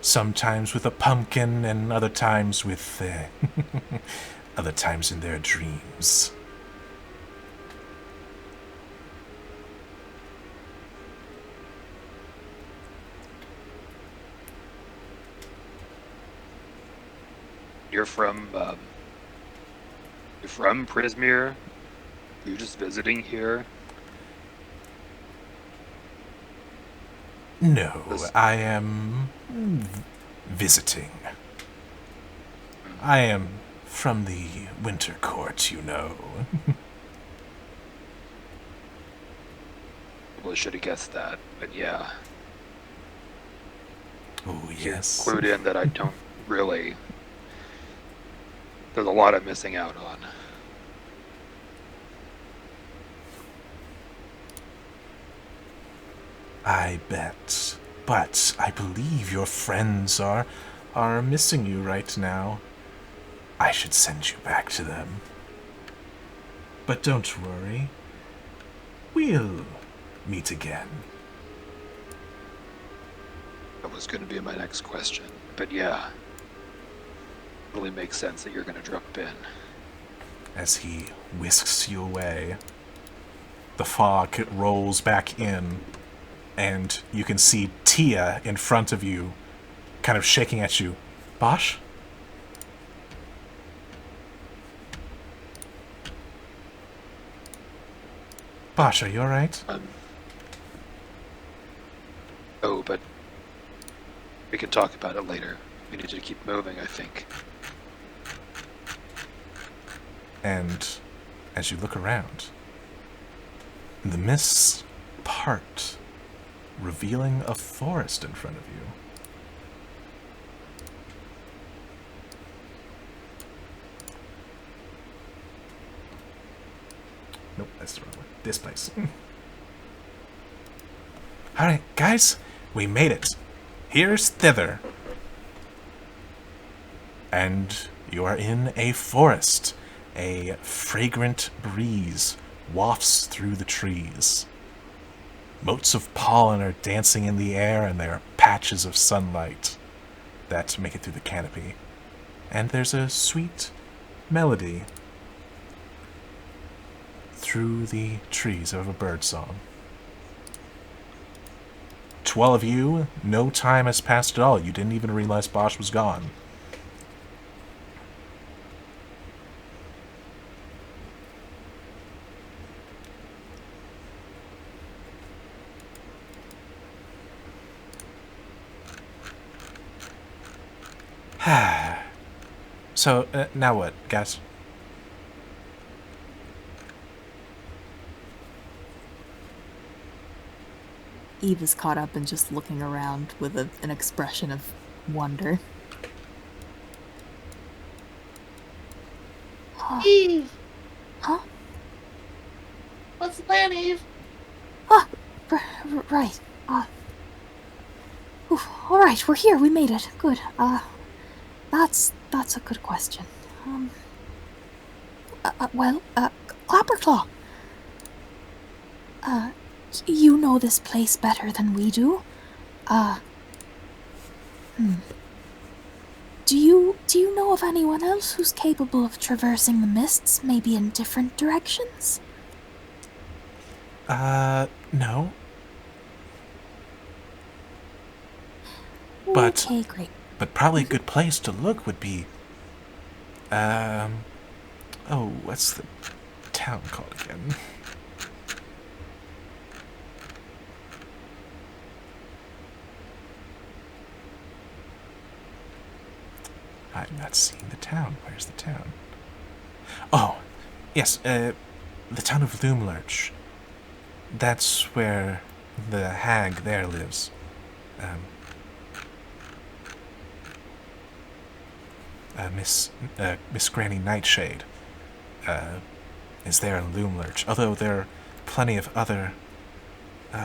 Sometimes with a pumpkin and other times with other times in their dreams. You're from Prismere? You're just visiting here? No, This- I am visiting. I am from the Winter Court, you know. Probably should have guessed that, but yeah. Oh, yes. Clued in that I don't really. There's a lot I'm missing out on. I bet. But I believe your friends are missing you right now. I should send you back to them. But don't worry. We'll meet again. That was going to be my next question, but yeah. Really makes sense that you're going to drop in. As he whisks you away, the fog rolls back in, and you can see Tia in front of you, kind of shaking at you. Bosch? Bosch, are you alright? Oh, but we can talk about it later. We need to keep moving, I think. And as you look around, the mists part, revealing a forest in front of you. Nope, that's the wrong one. This place. Alright, guys, we made it. Here's thither. And you are in a forest. a fragrant breeze wafts through the trees. Motes of pollen are dancing in the air, and there are patches of sunlight that make it through the canopy. And there's a sweet melody through the trees of a bird song. To all of you, no time has passed at all. You didn't even realize Bosch was gone. So, now what, guys? Eve is caught up and just looking around with an expression of wonder. Eve! Huh? What's the plan, Eve? Right. All right, we're here. We made it. Good. That's a good question. Clapperclaw. You know this place better than we do. Do you know of anyone else who's capable of traversing the mists, maybe in different directions? No. But, okay, great. But probably a good place to look would be, what's the town called again? I'm not seeing the town. Where's the town? Oh, yes, the town of Loomlurch. That's where the hag there lives. Miss Granny Nightshade is there in Loomlurch. Although there are plenty of other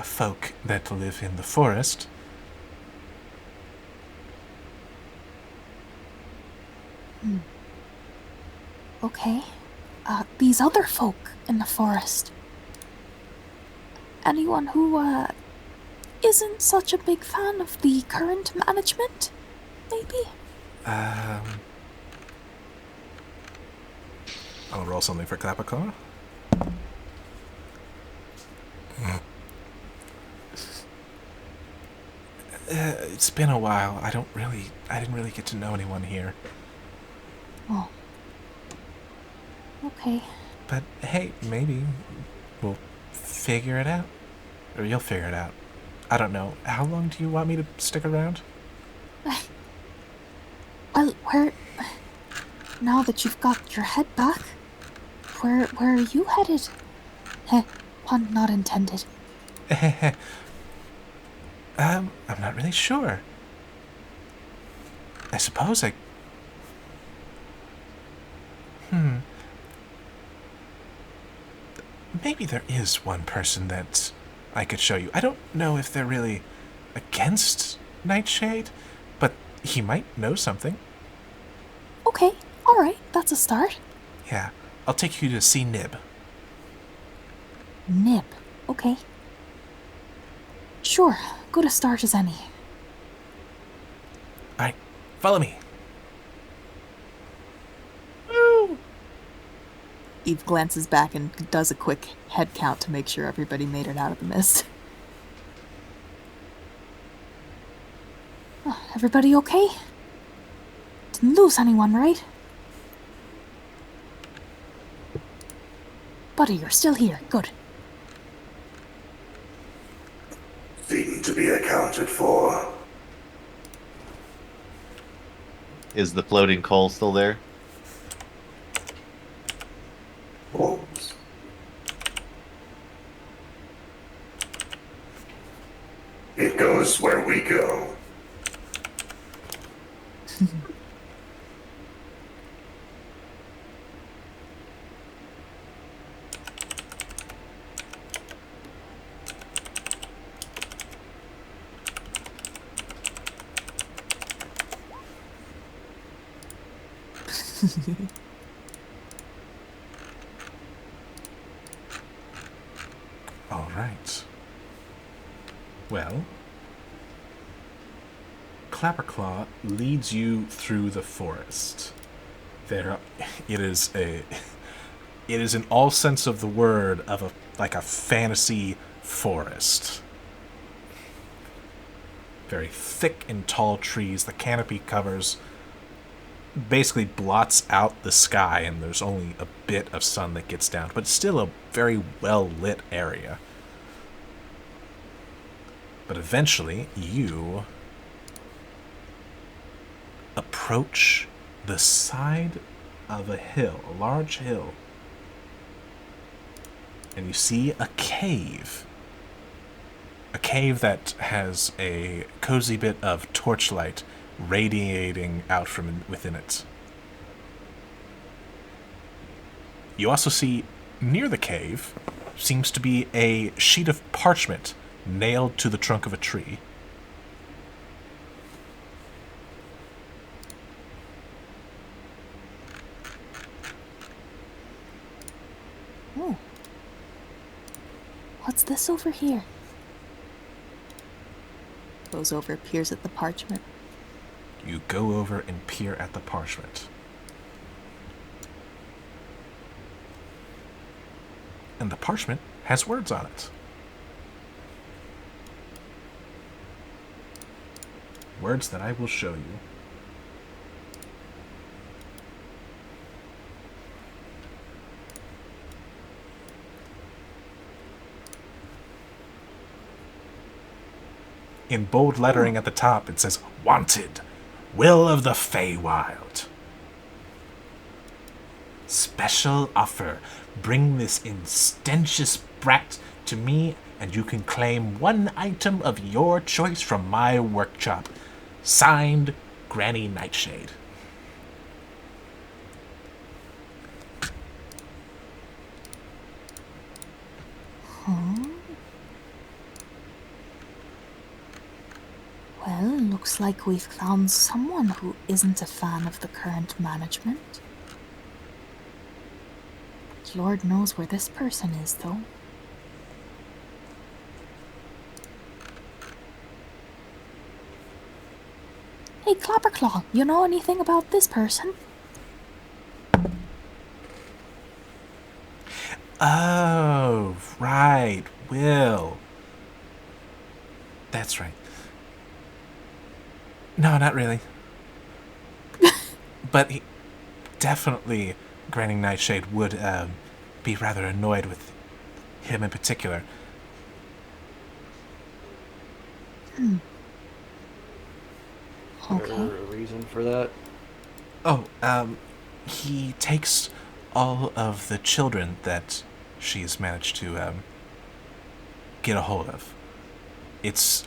folk that live in the forest. Okay. These other folk in the forest. Anyone who, isn't such a big fan of the current management? Maybe? I'll roll something for Clapperclaw. It's been a while. I didn't really get to know anyone here. Oh. Okay. But hey, maybe we'll figure it out. Or you'll figure it out. I don't know. How long do you want me to stick around? Well, now that you've got your head back, where are you headed? Pun not intended. I'm not really sure. I suppose maybe there is one person that I could show you. I don't know if they're really against Nightshade, but he might know something. Okay, alright, that's a start. Yeah, I'll take you to see Nib. Nib, okay. Sure, good a start as any. Alright, follow me. Eve glances back and does a quick head count to make sure everybody made it out of the mist. Oh, everybody okay? Didn't lose anyone, right? Buddy, you're still here. Good. Seem to be accounted for. Is the floating coal still there? Oops. It goes where we go. Well, Clapperclaw leads you through the forest. It is in all sense of the word like a fantasy forest. Very thick and tall trees. The canopy basically blots out the sky, and there's only a bit of sun that gets down, but it's still a very well lit area. But eventually, you approach the side of a hill, a large hill, and you see a cave. A cave that has a cozy bit of torchlight radiating out from within it. You also see near the cave seems to be a sheet of parchment nailed to the trunk of a tree. Oh. What's this over here? Goes over, peers at the parchment. You go over and peer at the parchment. And the parchment has words on it. Words that I will show you. In bold lettering at the top, it says, "Wanted, Will of the Feywild. Special offer. Bring this instentious brat to me, and you can claim one item of your choice from my workshop. Signed, Granny Nightshade." Well, looks like we've found someone who isn't a fan of the current management. Lord knows where this person is, though. Hey, Clapperclaw, you know anything about this person? Oh, right, Will. That's right. No, not really. But definitely Granny Nightshade would be rather annoyed with him in particular. Is Okay. there a reason for that? Oh, he takes all of the children that she's managed to get a hold of. It's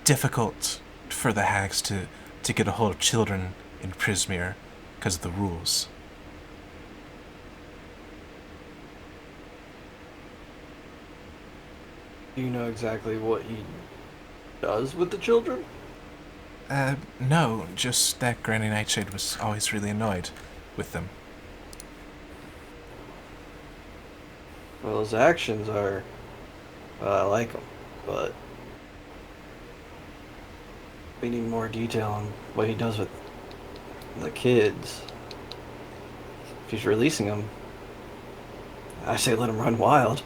difficult for the hags to get a hold of children in Prismere because of the rules. Do you know exactly what he does with the children? No, just that Granny Nightshade was always really annoyed with them. Well, his actions are... I like them, but... we need more detail on what he does with the kids. If he's releasing them, I say let him run wild.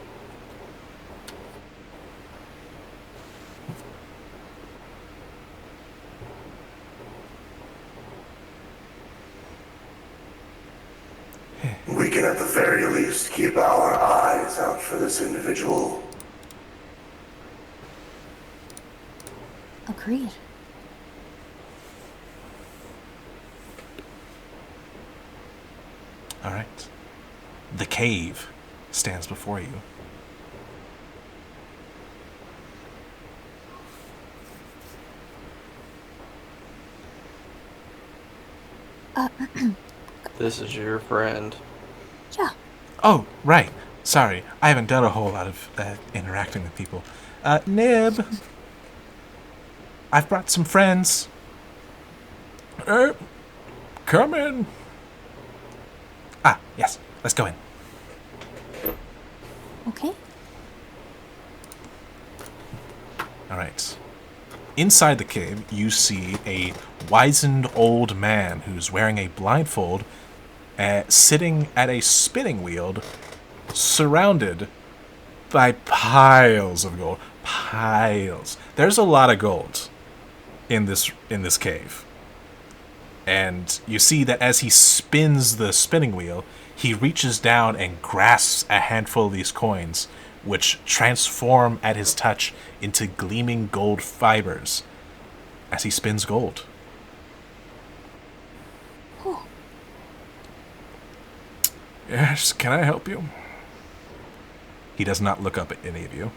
We can at the very least keep our eyes out for this individual. Agreed. All right. The cave stands before you. This is your friend. Yeah. Oh, right. Sorry, I haven't done a whole lot of interacting with people. Nib, I've brought some friends. Come in. Ah, yes. Let's go in. All right. Inside the cave, you see a wizened old man who's wearing a blindfold, sitting at a spinning wheel, surrounded by piles of gold. Piles. There's a lot of gold in this cave. And you see that as he spins the spinning wheel, he reaches down and grasps a handful of these coins, which transform at his touch into gleaming gold fibers as he spins gold. Oh, Yes, can I help you? He does not look up at any of you.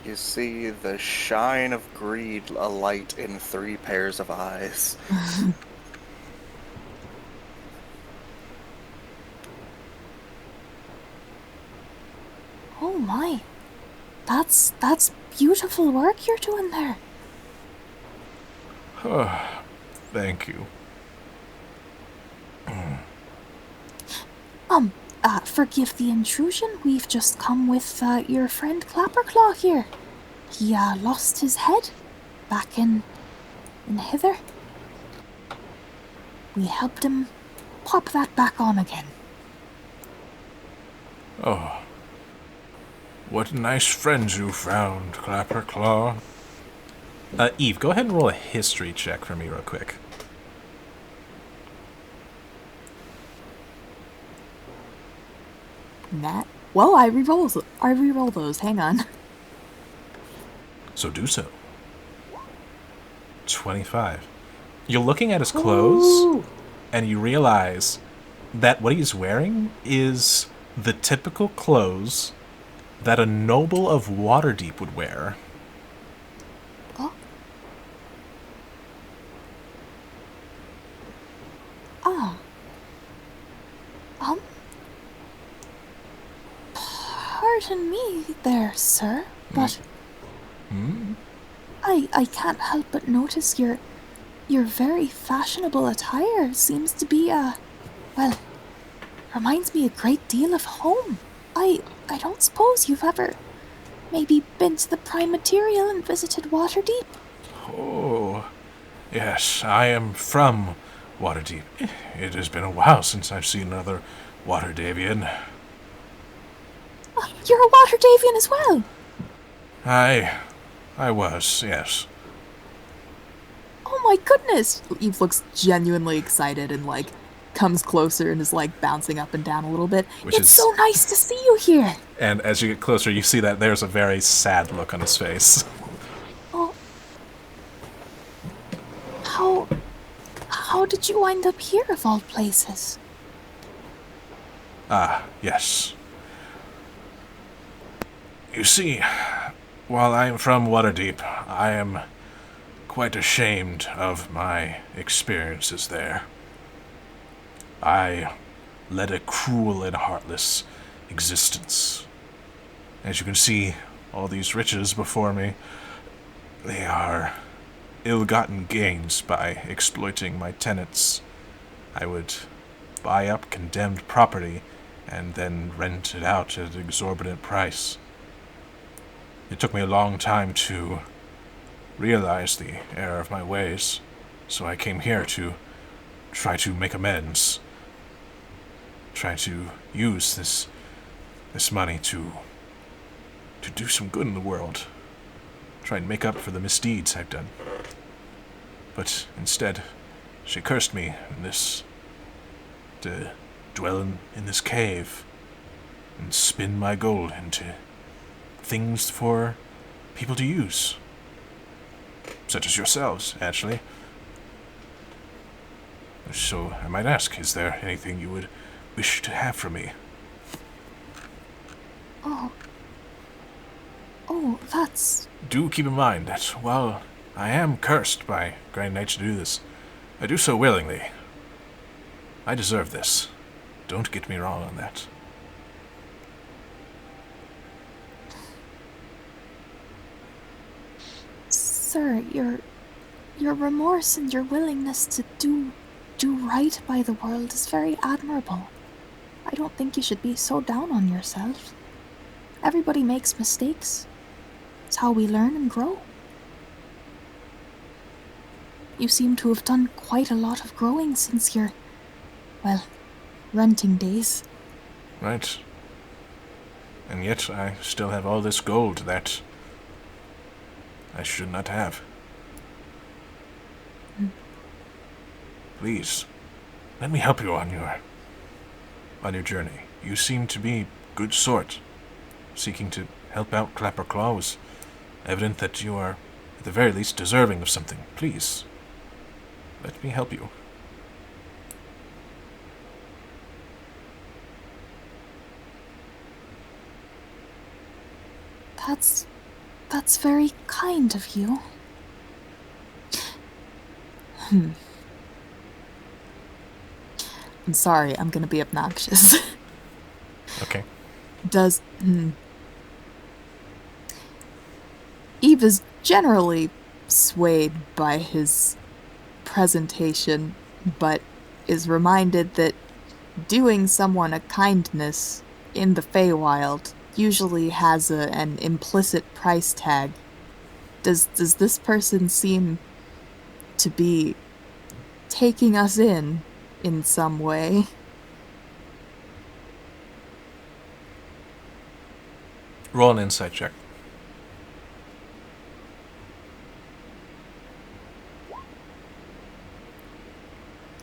You see the shine of greed alight in 3 pairs of eyes. oh my. That's beautiful work you're doing there. Thank you. Forgive the intrusion. We've just come with your friend Clapperclaw here. He lost his head back in hither. We helped him pop that back on again. Oh, what nice friends you found, Clapperclaw. Eve, go ahead and roll a history check for me real quick. That. Well, I reroll those. Hang on. So do so. 25. You're looking at his clothes, Ooh. and you realize that what he's wearing is the typical clothes that a noble of Waterdeep would wear. Oh. Pardon me there, sir, but I can't help but notice your very fashionable attire seems to be well, reminds me a great deal of home. I don't suppose you've ever maybe been to the Prime Material and visited Waterdeep? Oh, yes, I am from Waterdeep. It has been a while since I've seen another Waterdavian. Oh, you're a Waterdavian as well. I was, yes. Oh my goodness! Eve looks genuinely excited and comes closer and is bouncing up and down a little bit. It's so nice to see you here. And as you get closer, you see that there's a very sad look on his face. Oh. How did you wind up here of all places? Yes. You see, while I am from Waterdeep, I am quite ashamed of my experiences there. I led a cruel and heartless existence. As you can see, all these riches before me, they are ill-gotten gains by exploiting my tenants. I would buy up condemned property and then rent it out at an exorbitant price. It took me a long time to realize the error of my ways, so I came here to try to make amends. Try to use this money to do some good in the world. Try and make up for the misdeeds I've done. But instead, she cursed me to dwell in this cave and spin my gold into things for people to use. Such as yourselves, actually. So, I might ask, is there anything you would wish to have from me? Oh, that's... Do keep in mind that while I am cursed by Grand Knight to do this, I do so willingly. I deserve this. Don't get me wrong on that. Sir, your remorse and your willingness to do right by the world is very admirable. I don't think you should be so down on yourself. Everybody makes mistakes. It's how we learn and grow. You seem to have done quite a lot of growing since your, well, renting days. Right. And yet I still have all this gold that I should not have. Please, let me help you on your journey. You seem to be good sort, seeking to help out Clapper Claws. Evident that you are, at the very least, deserving of something. Please, let me help you. That's very kind of you. I'm sorry, I'm gonna be obnoxious. Okay. Eve is generally swayed by his presentation, but is reminded that doing someone a kindness in the Feywild usually has an implicit price tag. Does this person seem to be taking us in some way? Roll an insight check.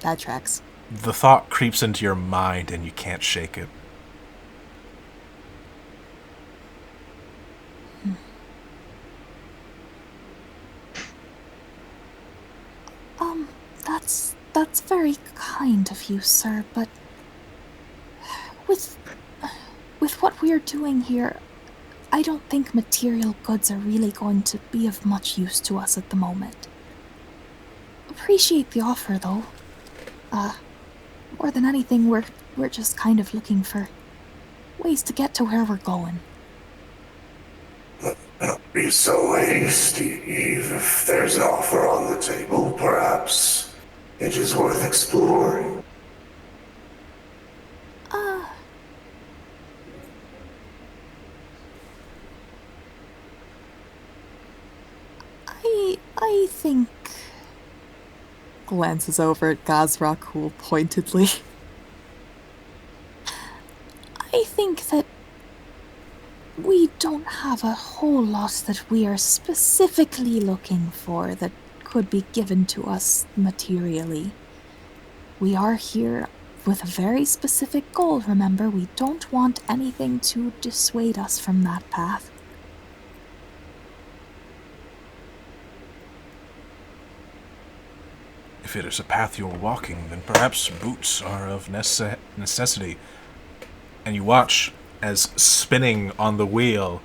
That tracks. The thought creeps into your mind and you can't shake it. That's very kind of you, sir, but with what we're doing here, I don't think material goods are really going to be of much use to us at the moment. Appreciate the offer, though. More than anything, we're just kind of looking for ways to get to where we're going. Don't be so hasty, Eve. If there's an offer on the table, perhaps it is worth exploring. I think... Glances over at Gazrakul pointedly. I think that we don't have a whole lot that we are specifically looking for that could be given to us materially. We are here with a very specific goal, remember? We don't want anything to dissuade us from that path. If it is a path you're walking, then perhaps boots are of necessity. And you watch as spinning on the wheel,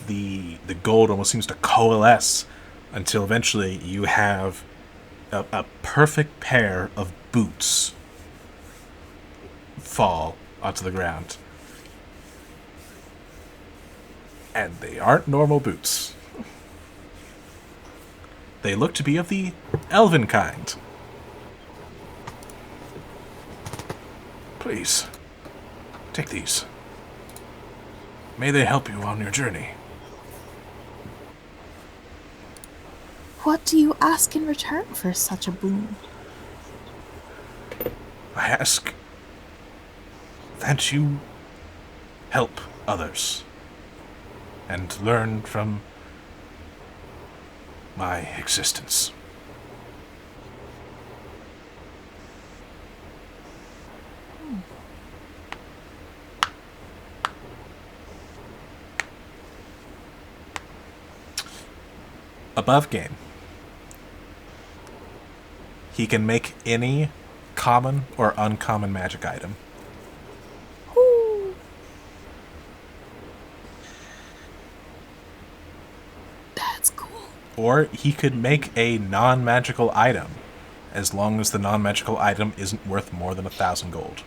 the gold almost seems to coalesce until eventually you have a perfect pair of boots fall onto the ground. And they aren't normal boots. They look to be of the elven kind. Please, take these. May they help you on your journey. What do you ask in return for such a boon? I ask that you help others and learn from my existence. Above game, he can make any common or uncommon magic item. Ooh. That's cool. Or he could make a non-magical item, as long as the non-magical item isn't worth more than 1,000 gold.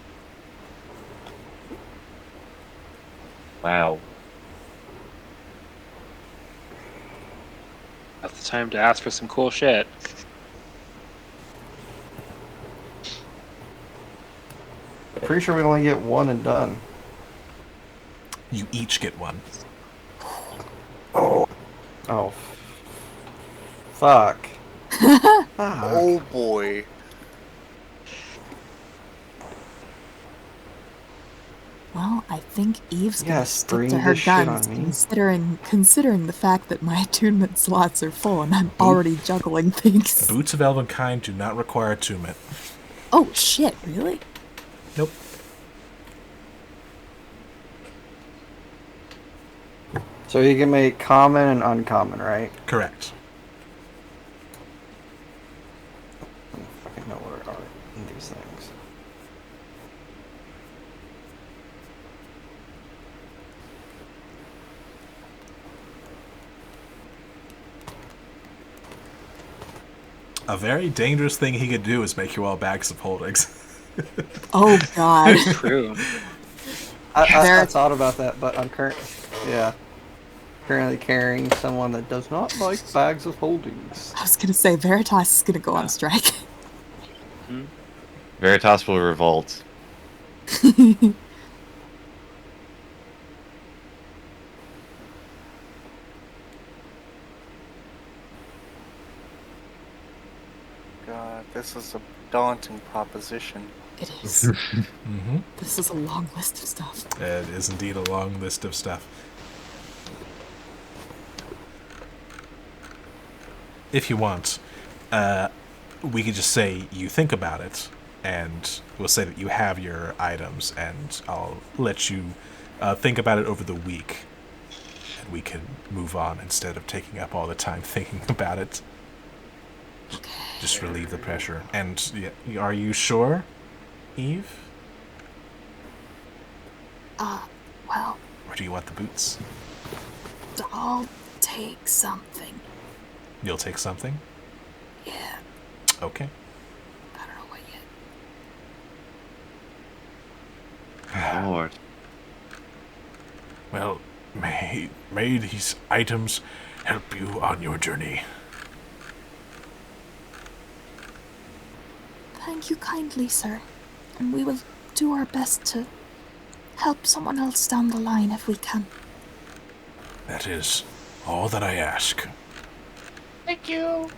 Wow. That's the time to ask for some cool shit. Pretty sure we only get one and done. You each get one. Oh, Oh. Fuck. Fuck. Oh boy. Well, I think Eve's gonna Yeah, stick spring to her this shit guns, on me. considering the fact that my attunement slots are full and I'm Boot. already juggling things. Boots of Elvenkind do not require attunement. Oh shit! Really? Nope. So you can make common and uncommon, right? Correct. I don't fucking know where are these things. A very dangerous thing he could do is make you all bags of holdings. Oh god. True. I thought about that, but I'm currently carrying someone that does not like bags of holdings. I was gonna say Veritas is gonna go on strike. Veritas will revolt. God, this is a daunting proposition. It is. Mm-hmm. This is a long list of stuff. It is indeed a long list of stuff. If you want, we could just say you think about it, and we'll say that you have your items, and I'll let you think about it over the week, and we can move on instead of taking up all the time thinking about it. Just relieve the pressure. And yeah, are you sure, Eve? Well, Or do you want the boots? I'll take something. You'll take something? Yeah, Okay. I don't know what yet. Lord. Well, may these items help you on your journey. Thank you kindly, sir. And we will do our best to help someone else down the line if we can. That is all that I ask. Thank you.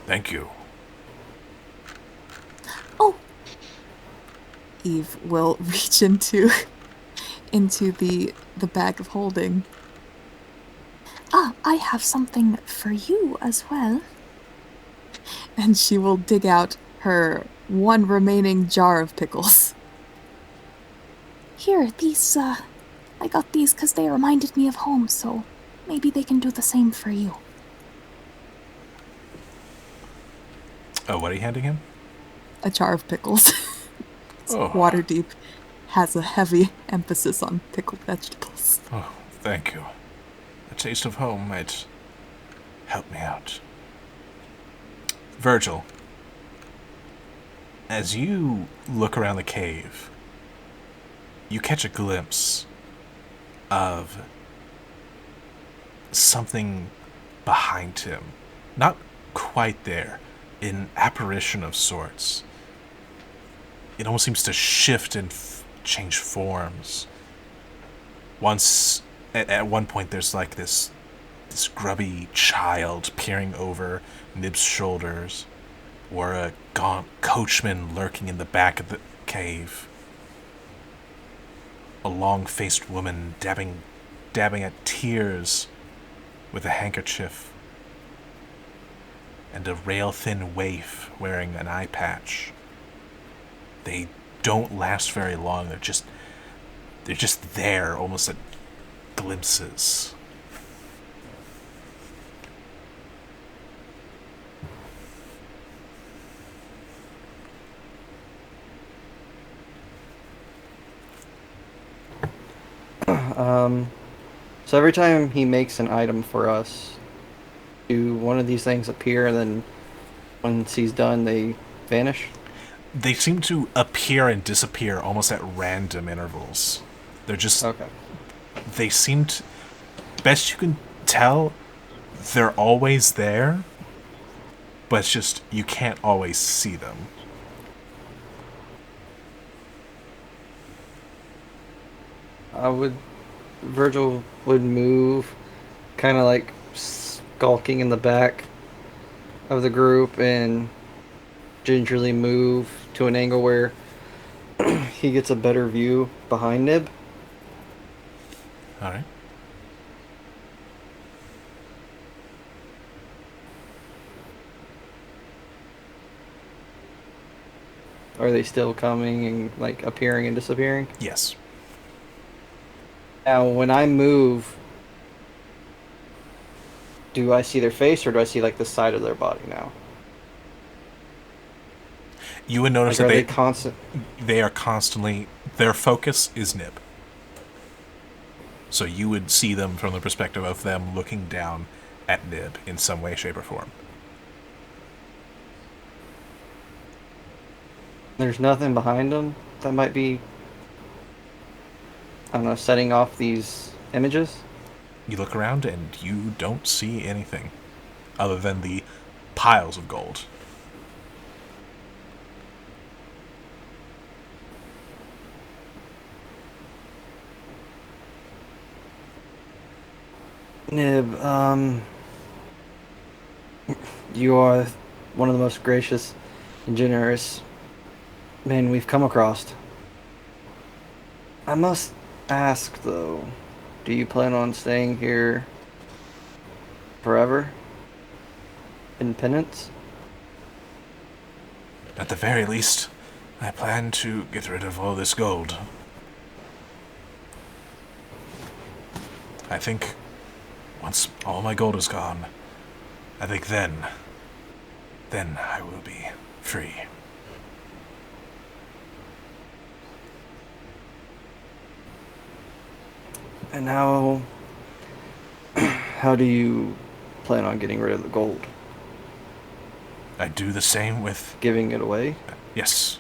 Thank you. Oh! Eve will reach into the bag of holding. I have something for you as well. And she will dig out her one remaining jar of pickles. Here, these, I got these because they reminded me of home, so maybe they can do the same for you. Oh, what are you handing him? A jar of pickles. It's Oh. water deep. Has a heavy emphasis on pickled vegetables. Oh, thank you. The taste of home might help me out. Virgil, as you look around the cave, you catch a glimpse of something behind him. Not quite there. An apparition of sorts. It almost seems to shift and change forms. At one point, there's like this grubby child peering over Nib's shoulders, or a gaunt coachman lurking in the back of the cave. A long-faced woman dabbing at tears with a handkerchief, and a rail-thin waif wearing an eye patch. They don't last very long. They're just there, almost at glimpses. So every time he makes an item for us, do one of these things appear and then once he's done, they vanish? They seem to appear and disappear almost at random intervals. They're just... Okay. They seem to... Best you can tell, they're always there, but it's just you can't always see them. I would Virgil would move, kind of like skulking in the back of the group, and gingerly move to an angle where he gets a better view behind Nib. All right. Are they still coming and like appearing and disappearing? Yes. Now, when I move, do I see their face or do I see like the side of their body now? You would notice Like, are that they constant? they are constantly, their focus is Nib. So you would see them from the perspective of them looking down at Nib in some way, shape, or form. There's nothing behind them that might be, I don't know, setting off these images. You look around and you don't see anything other than the piles of gold. Nib, you are one of the most gracious and generous men we've come across. I must ask, though, do you plan on staying here forever? In penance? At the very least, I plan to get rid of all this gold. I think once all my gold is gone, I think then I will be free. And how do you plan on getting rid of the gold? I do the same with, Giving it away? yes,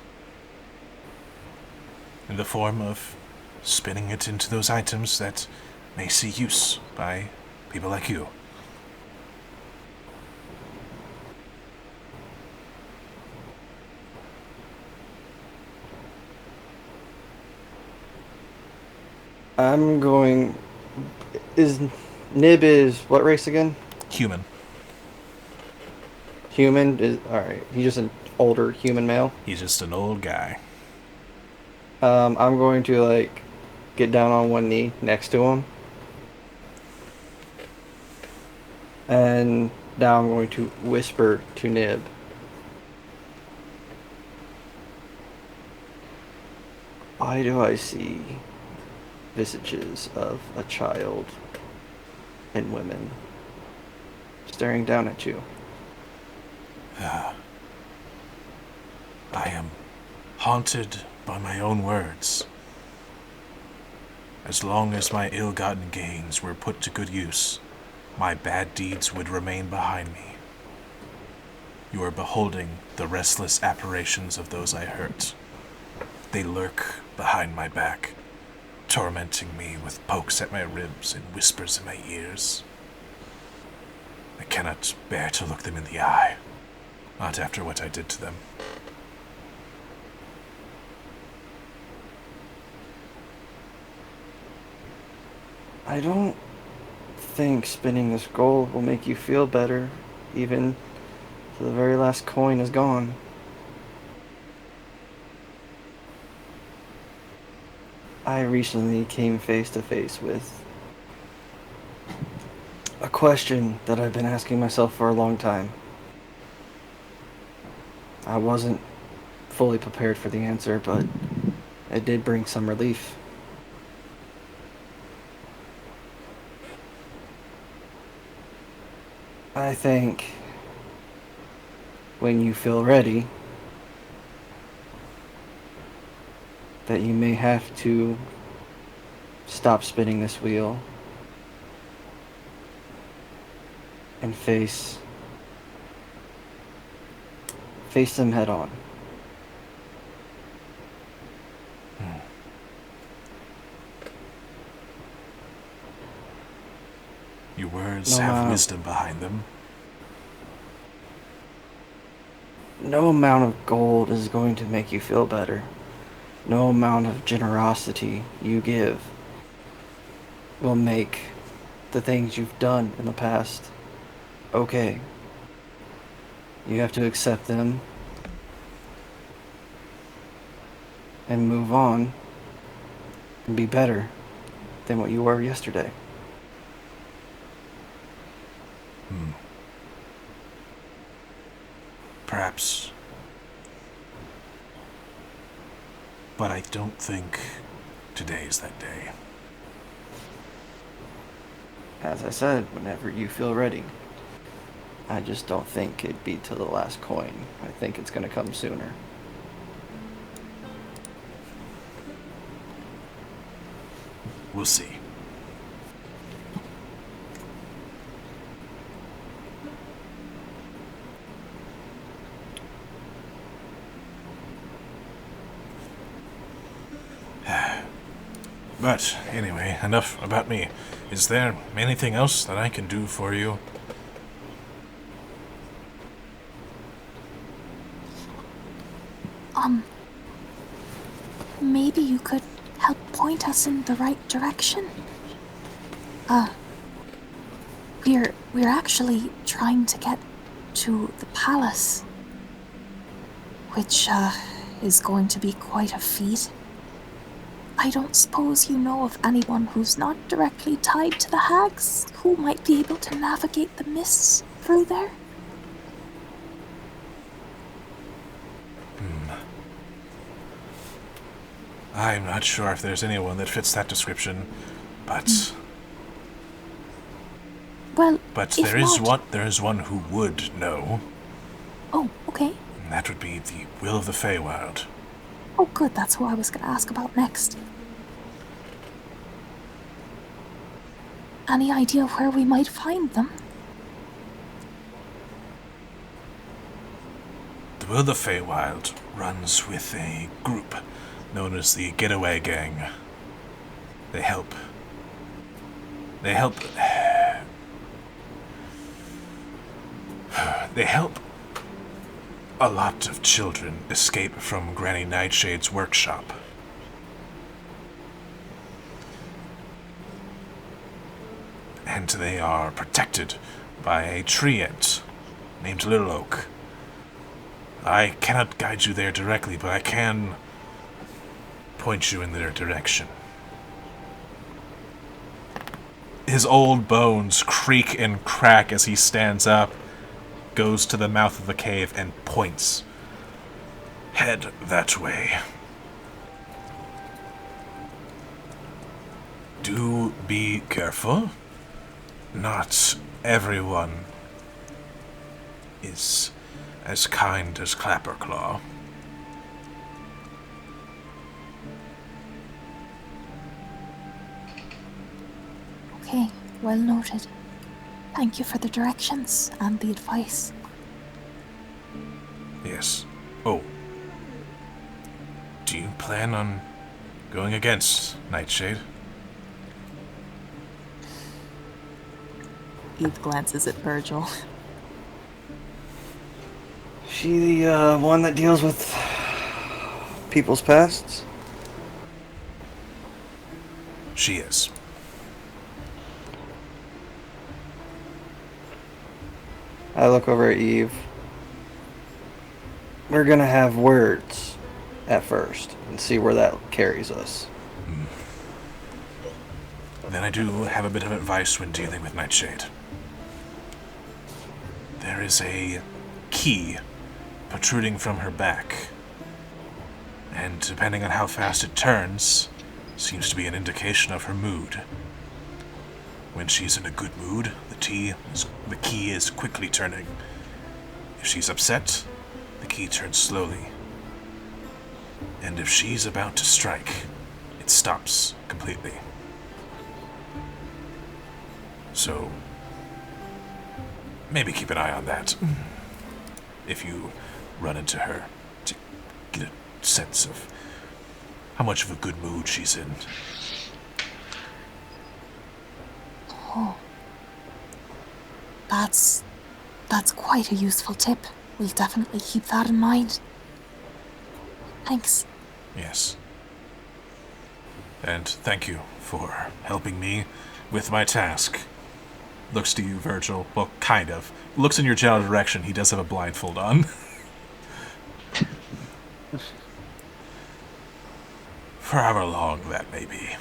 in the form of spinning it into those items that may see use by people like you. I'm going. Nib is what race again? Human. Human is alright. He's just an older human male. He's just an old guy. I'm going to like get down on one knee next to him, and now I'm going to whisper to Nib. Why do I see visages of a child and women staring down at you? I am haunted by my own words. As long as my ill-gotten gains were put to good use, my bad deeds would remain behind me. You are beholding the restless apparitions of those I hurt. They lurk behind my back, tormenting me with pokes at my ribs and whispers in my ears. I cannot bear to look them in the eye, not after what I did to them. I don't think spinning this gold will make you feel better, even till the very last coin is gone. I recently came face to face with a question that I've been asking myself for a long time. I wasn't fully prepared for the answer, but it did bring some relief. I think when you feel ready, that you may have to stop spinning this wheel and face them head on. Your words No, have wisdom behind them. No amount of gold is going to make you feel better. No amount of generosity you give will make the things you've done in the past okay. You have to accept them and move on and be better than what you were yesterday. Perhaps. But I don't think today's that day. As I said, whenever you feel ready. I just don't think it'd be till the last coin. I think it's gonna come sooner. We'll see. But anyway, enough about me. Is there anything else that I can do for you? Maybe you could help point us in the right direction. We're actually trying to get to the palace, which, is going to be quite a feat. I don't suppose you know of anyone who's not directly tied to the hags who might be able to navigate the mists through there? I'm not sure if there's anyone that fits that description, but Well, but if there is not- one who would know. Oh, okay. And that would be the Will of the Feywild. Oh, good. That's who I was going to ask about next. Any idea where we might find them? The Will of the Feywild runs with a group known as the Getaway Gang. They help They help a lot of children escape from Granny Nightshade's workshop. And they are protected by a treant named Little Oak. I cannot guide you there directly, but I can point you in their direction. His old bones creak and crack as he stands up, goes to the mouth of the cave, and points. Head that way. Do be careful. Not everyone is as kind as Clapperclaw. Okay, well noted. Thank you for the directions and the advice. Yes. Oh. Do you plan on going against Nightshade? Eve glances at Virgil. She the one that deals with people's pasts? She is. I look over at Eve. We're gonna have words at first and see where that carries us. Then I do have a bit of advice when dealing with Nightshade. There is a key protruding from her back, and depending on how fast it turns, seems to be an indication of her mood. When she's in a good mood, the key is quickly turning. If she's upset, the key turns slowly. And if she's about to strike, it stops completely. So, maybe keep an eye on that. If you run into her, to get a sense of how much of a good mood she's in. Oh. That's quite a useful tip. We'll definitely keep that in mind. Thanks. Yes. And thank you for helping me with my task. Looks to you, Virgil. Well, kind of. Looks in your general direction. He does have a blindfold on. For however long that may be.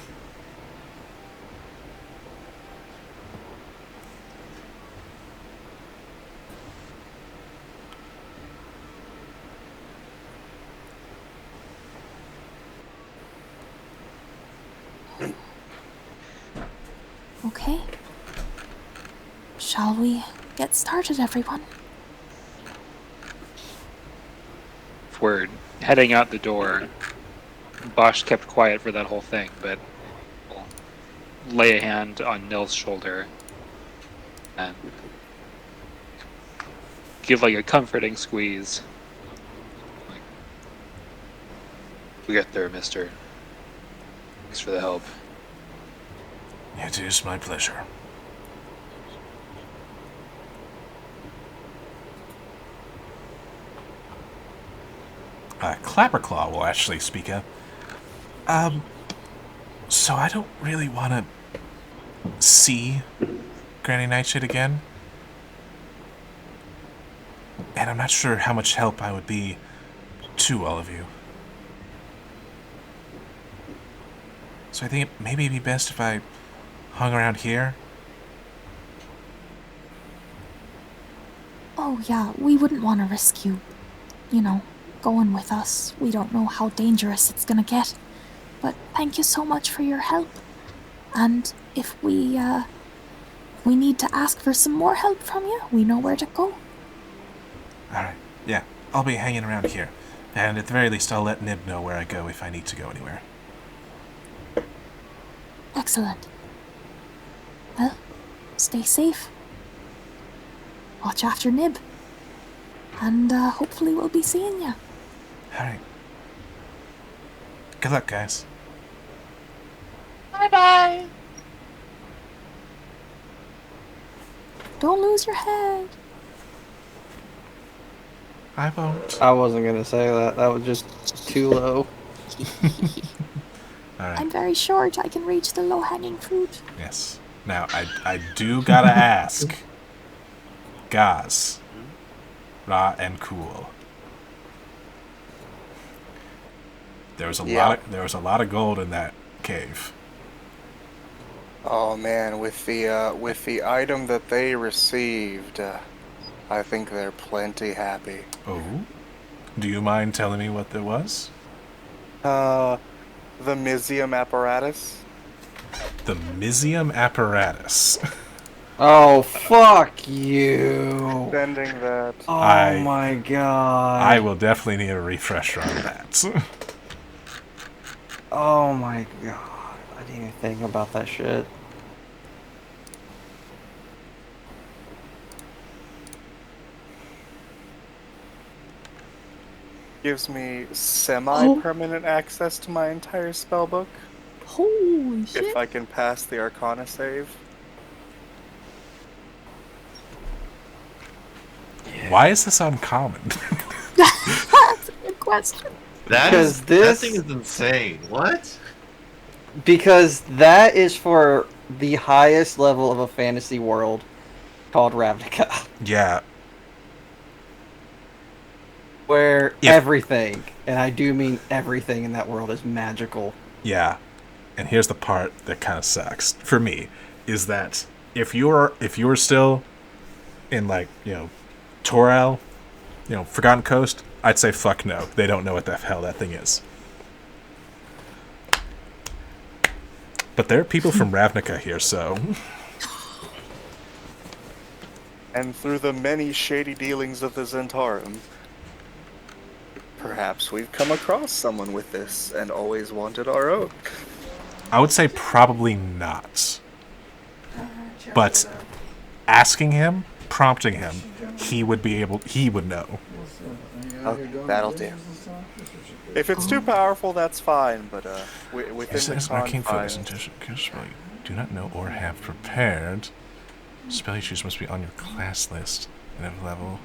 Okay. Shall we get started, everyone? If we're heading out the door, Bosch kept quiet for that whole thing, but will lay a hand on Nils' shoulder and give like a comforting squeeze. Like, we get there, mister. Thanks for the help. It is my pleasure. Clapperclaw will actually speak up. So I don't really want to see Granny Nightshade again. And I'm not sure how much help I would be to all of you. So I think maybe it'd be best if I hung around here. Oh, yeah, we wouldn't want to risk you, going with us. We don't know how dangerous it's gonna get. But thank you so much for your help. And if we need to ask for some more help from you, we know where to go. Alright, yeah, I'll be hanging around here. And at the very least, I'll let Nib know where I go if I need to go anywhere. Excellent. Well, stay safe. Watch after Nib. And hopefully we'll be seeing you. Alright. Good luck, guys. Bye-bye. Don't lose your head. I won't. I wasn't gonna say that. That was just too low. Alright. I'm very short. I can reach the low-hanging fruit. Yes. Now, I do gotta ask. Gaz. Ra and Cool. There was a lot of gold in that cave. Oh man, with the item that they received, I think they're plenty happy. Oh? Do you mind telling me what there was? The Mizium apparatus. The Mizium apparatus. Oh, fuck you. Sending that. Oh my god. I will definitely need a refresher on that. Oh my god. I didn't even think about that shit. Gives me semi-permanent access to my entire spellbook. Holy shit. If I can pass the Arcana save. Why is this uncommon? That's a good question. That thing is insane. What? Because that is for the highest level of a fantasy world called Ravnica. Yeah. Where everything, and I do mean everything in that world, is magical. Yeah. And here's the part that kind of sucks for me, is that if you're still in, like, Torel, Forgotten Coast, I'd say fuck no. They don't know what the hell that thing is. But there are people from Ravnica here, so... And through the many shady dealings of the Zentarum, perhaps we've come across someone with this and always wanted our own. I would say probably not. But asking him, prompting him, he would know. Okay, that'll do. If it's too powerful, that's fine, but within the arcane focus confines... and spell you do not know or have prepared. Spell you choose must be on your class list and of level.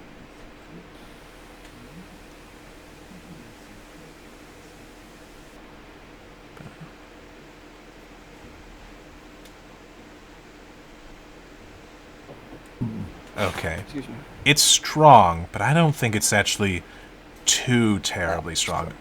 Okay. Excuse me. It's strong, but I don't think it's actually too terribly strong.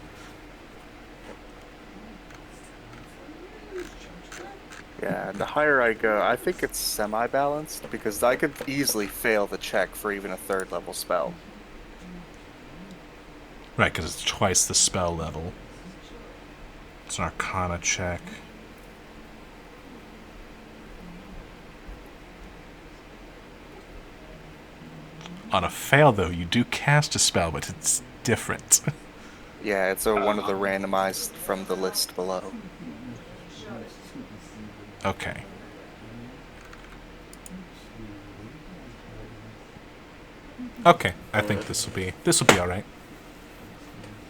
Yeah, and the higher I go, I think it's semi-balanced, because I could easily fail the check for even a 3rd level spell. Right, because it's twice the spell level. It's an Arcana check. On a fail, though, you do cast a spell, but it's different. Yeah, it's one of the randomized from the list below. Okay. Okay, I think this will be all right.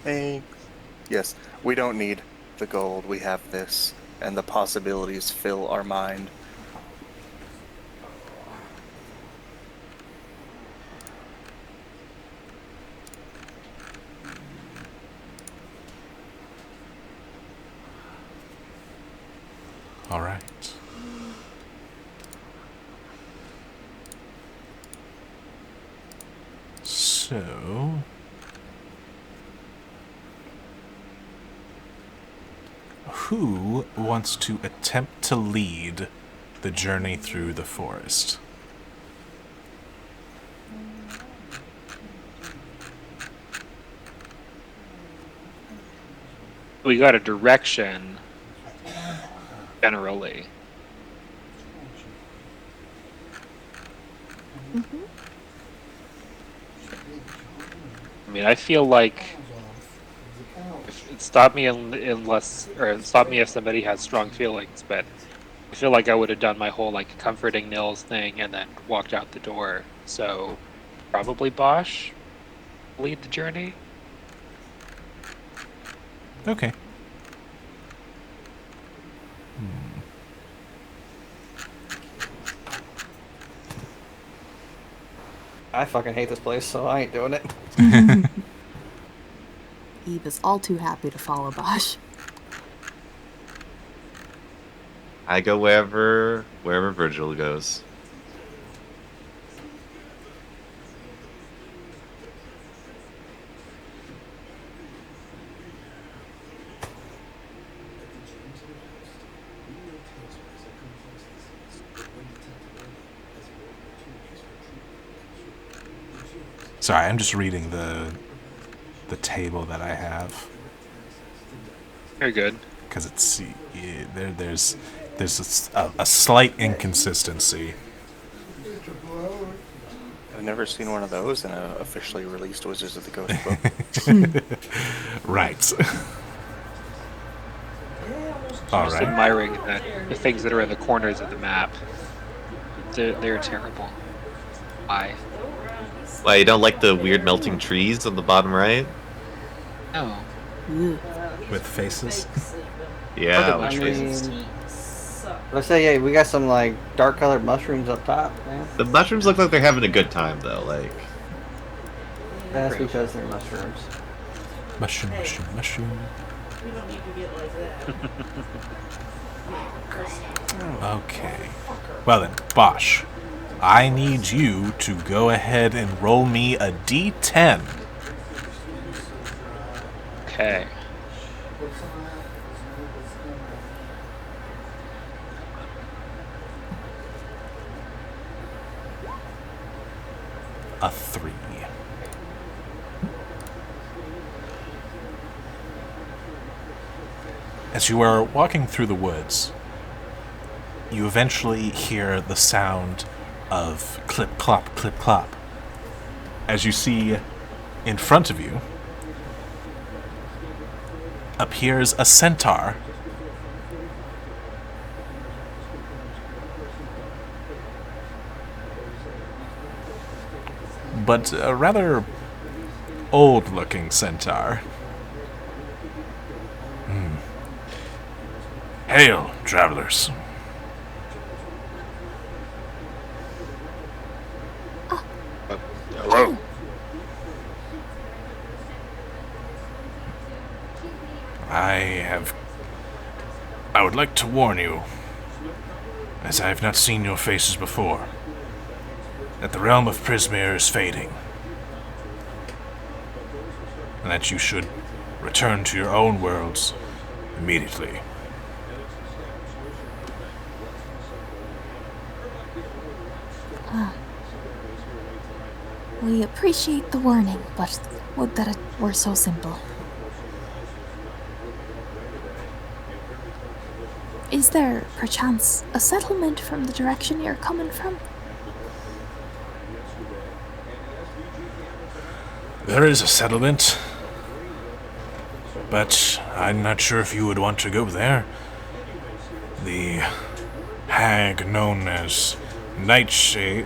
Thanks. Yes, we don't need the gold. We have this, and the possibilities fill our mind. All right. So, who wants to attempt to lead the journey through the forest? We got a direction, generally. I mean, I feel like stop me stop me if somebody has strong feelings, but I feel like I would have done my whole like comforting Nils thing and then walked out the door. So probably Bosch lead the journey. Okay. I fucking hate this place, so I ain't doing it. Eve is all too happy to follow Bosch. I go wherever Virgil goes. Sorry, I'm just reading the table that I have Very good. because there's a slight inconsistency. I've never seen one of those in a officially released Wizards of the Coast book. Right. All Just right. admiring that the things that are in the corners of the map. They're terrible. Why? Why, you don't like the weird melting trees on the bottom right? No. Ugh. With faces. Yeah, I which mean- faces. Let's say, yeah, we got some like dark colored mushrooms up top, man. The mushrooms look like they're having a good time though. Like, That's because they're mushrooms. Mushroom, mushroom, mushroom. Okay. Well then, Bosch, I need you to go ahead and roll me a d10. Okay. A 3. As you are walking through the woods, you eventually hear the sound of clip clop, clip clop. As you see in front of you appears a centaur. But a rather old-looking centaur. Hail, travelers. Hello. I would like to warn you, as I have not seen your faces before. that the realm of Prismere is fading, and that you should return to your own worlds immediately. We appreciate the warning, but would that it were so simple. Is there, perchance, a settlement from the direction you're coming from? There is a settlement, but I'm not sure if you would want to go there. The hag known as Nightshade.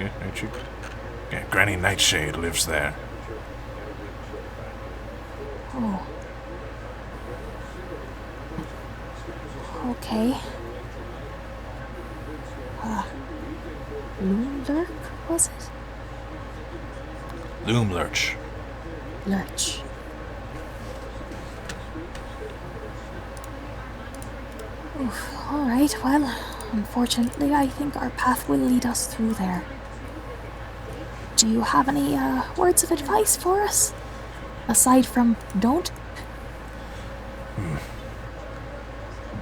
Yeah, Nightshade? Yeah, Granny Nightshade lives there. Oh. Okay. Loomlurk, was it? Loomlurch. Lurch. Oof, alright, well, unfortunately, I think our path will lead us through there. Do you have any words of advice for us? Aside from don't?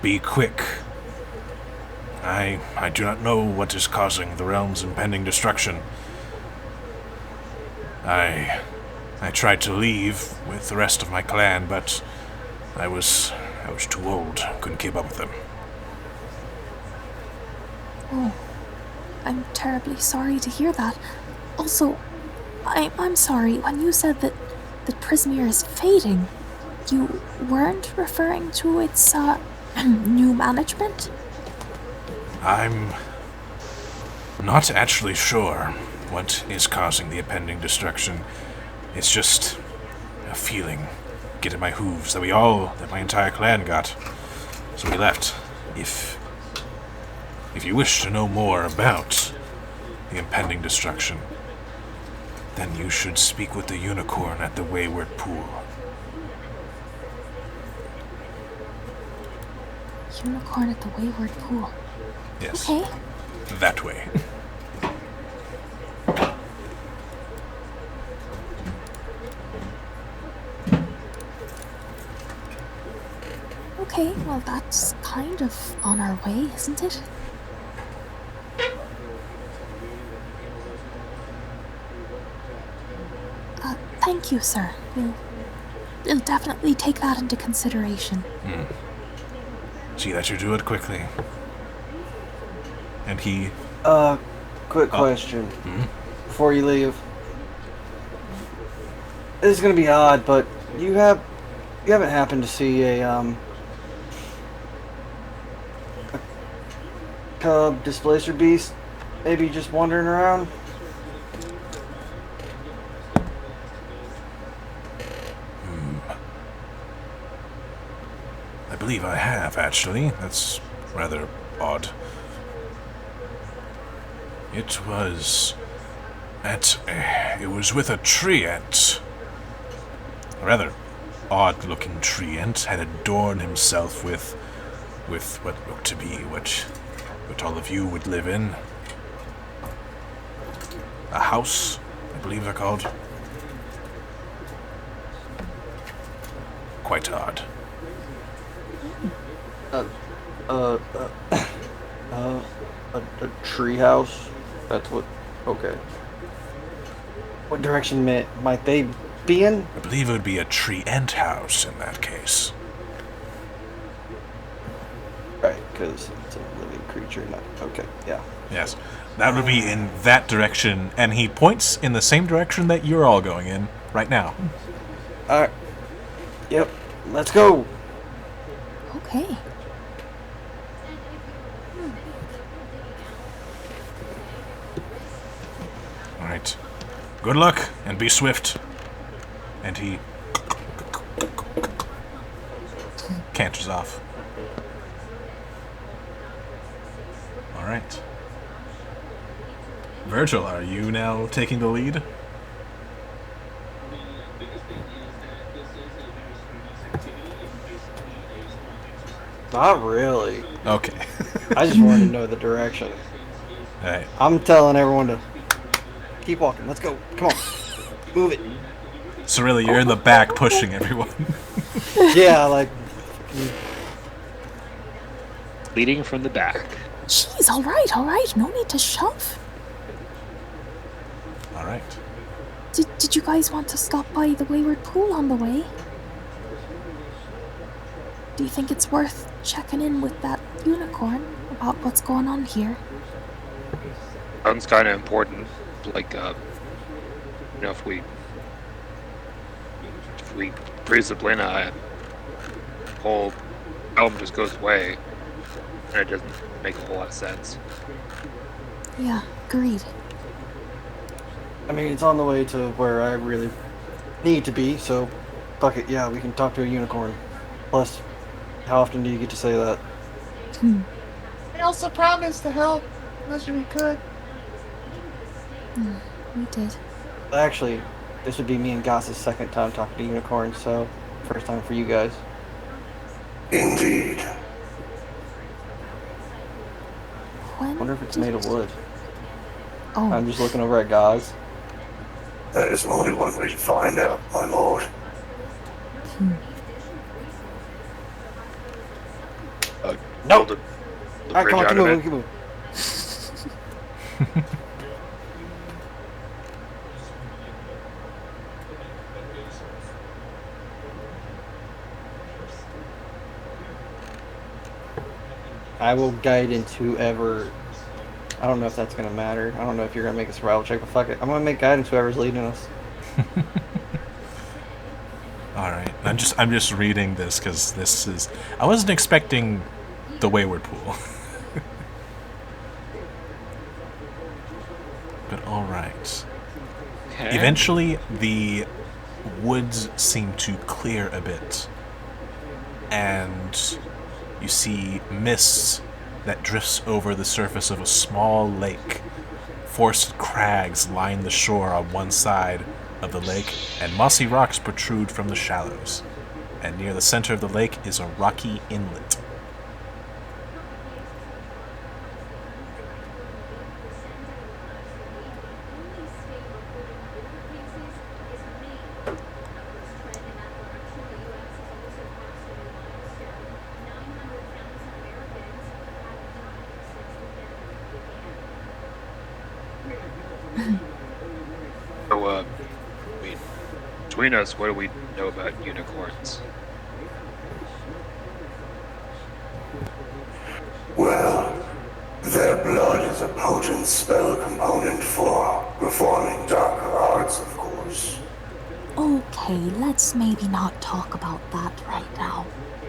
Be quick. I do not know what is causing the realm's impending destruction. I tried to leave with the rest of my clan, but I was too old. Couldn't keep up with them. Oh, I'm terribly sorry to hear that. Also, I'm sorry, when you said that Prismere is fading, you weren't referring to its, new management? I'm not actually sure what is causing the impending destruction. It's just a feeling get in my hooves that my entire clan got. So we left. If you wish to know more about the impending destruction, then you should speak with the unicorn at the Wayward Pool. Unicorn at the Wayward Pool. Yes. Okay. That way. Okay, well that's kind of on our way, isn't it? Thank you, sir. We'll definitely take that into consideration. See that you do it quickly. And he... Quick question. Before you leave. This is gonna be odd, but you haven't happened to see a cub displacer beast maybe just wandering around? I believe I have, actually. That's rather odd. It was with a treant. A rather odd-looking treant had adorned himself with what looked to be what all of you would live in. A house, I believe they're called. Quite odd. A tree house? That's what... Okay. What direction might they be in? I believe it would be a treant house in that case. Right, because it's a living creature, not... Okay, yeah. Yes. That would be in that direction, and he points in the same direction that you're all going in right now. Alright. Yep, let's go! Okay. Alright. Good luck, and be swift. And he canters off. Alright. Virgil, are you now taking the lead? Not really. Okay. I just wanted to know the direction. Alright. I'm telling everyone to Keep walking. Let's go. Come on. Move it. So really, you're in the back pushing everyone. Yeah, like. Leading from the back. Jeez, all right. No need to shove. All right. Did you guys want to stop by the Wayward Pool on the way? Do you think it's worth checking in with that unicorn about what's going on here? Sounds kind of important. Like, if we freeze Sabrina, the whole realm just goes away, and it doesn't make a whole lot of sense. Yeah, agreed. I mean, it's on the way to where I really need to be, so fuck it. Yeah, we can talk to a unicorn. Plus, how often do you get to say that? I also promised to help, as we could. We did. Actually, this would be me and Goss's second time talking to unicorns, so first time for you guys. Indeed. When? Wonder if it's made of wood. Oh, I'm just looking over at Goz. That is only one way to find out, my lord. No! The Alright, bridge come on, out keep of moving, it. keep moving. I will guide into whoever. I don't know if that's gonna matter. I don't know if you're gonna make a survival check, but fuck it. I'm gonna make guidance whoever's leading us. All right. I'm just reading this because this is. I wasn't expecting the Wayward Pool. But all right. Okay. Eventually, the woods seem to clear a bit, and you see mists that drifts over the surface of a small lake. Forest crags line the shore on one side of the lake, and mossy rocks protrude from the shallows. And near the center of the lake is a rocky inlet. So, between us, what do we know about unicorns? Well, their blood is a potent spell component for performing darker arts, of course. okay, let's maybe not talk about that right now.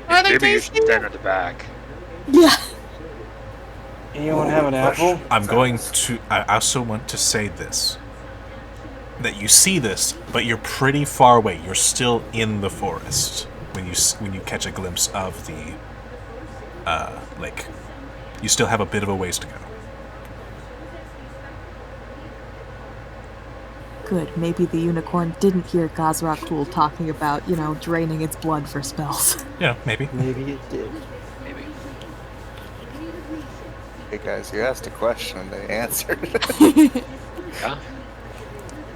Are they Maybe you should tasty? stand at the back. Yeah. Anyone have an apple? I'm going to. I also want to say this. That you see this, but you're pretty far away. You're still in the forest when you catch a glimpse of the lake. You still have a bit of a ways to go. Good. Maybe the unicorn didn't hear Gazrakul talking about, draining its blood for spells. Yeah, maybe. Maybe it did. Maybe. Hey guys, you asked a question and they answered. Yeah.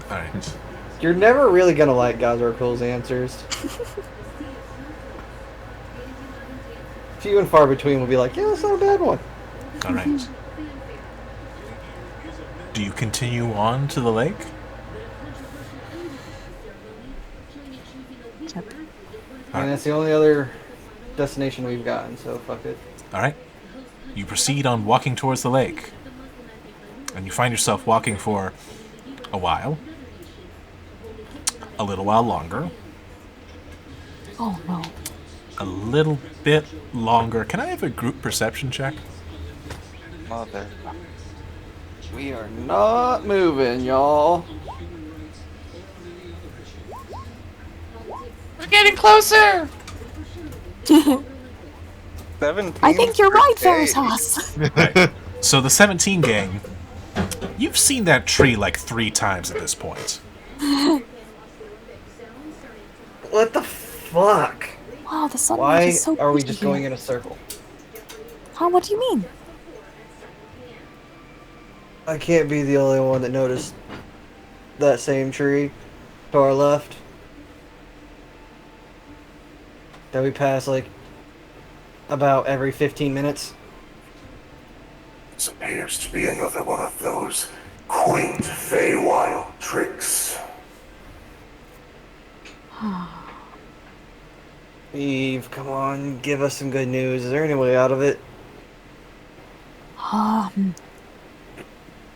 All right. You're never really gonna like Gazrakul's answers. Few and far between will be like, yeah, that's not a bad one. All right. Do you continue on to the lake? And that's the only other destination we've gotten, so fuck it. All right. You proceed on walking towards the lake, and you find yourself walking for a while, a little while longer, Oh no. a little bit longer. Can I have a group perception check? Mother. We are not moving, y'all. We're getting closer! 17. I think you're right, Hey. Veritas. Right. So the 17 gang, you've seen that tree like 3 times at this point. What the fuck? Wow, the sunlight Why is so are we pretty just here. going in a circle? Huh, what do you mean? I can't be the only one that noticed that same tree to our left that we pass like about every 15 minutes. This appears to be another one of those quaint Feywild tricks. Eve, come on, give us some good news. Is there any way out of it?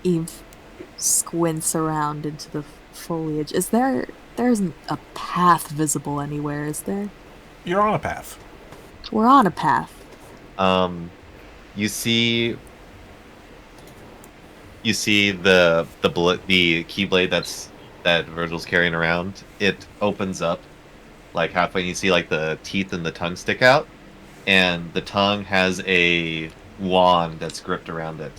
Eve squints around into the foliage. There isn't a path visible anywhere, is there? You're on a path. We're on a path. You see the keyblade that Virgil's carrying around. It opens up like halfway, and you see like the teeth and the tongue stick out, and the tongue has a wand that's gripped around it.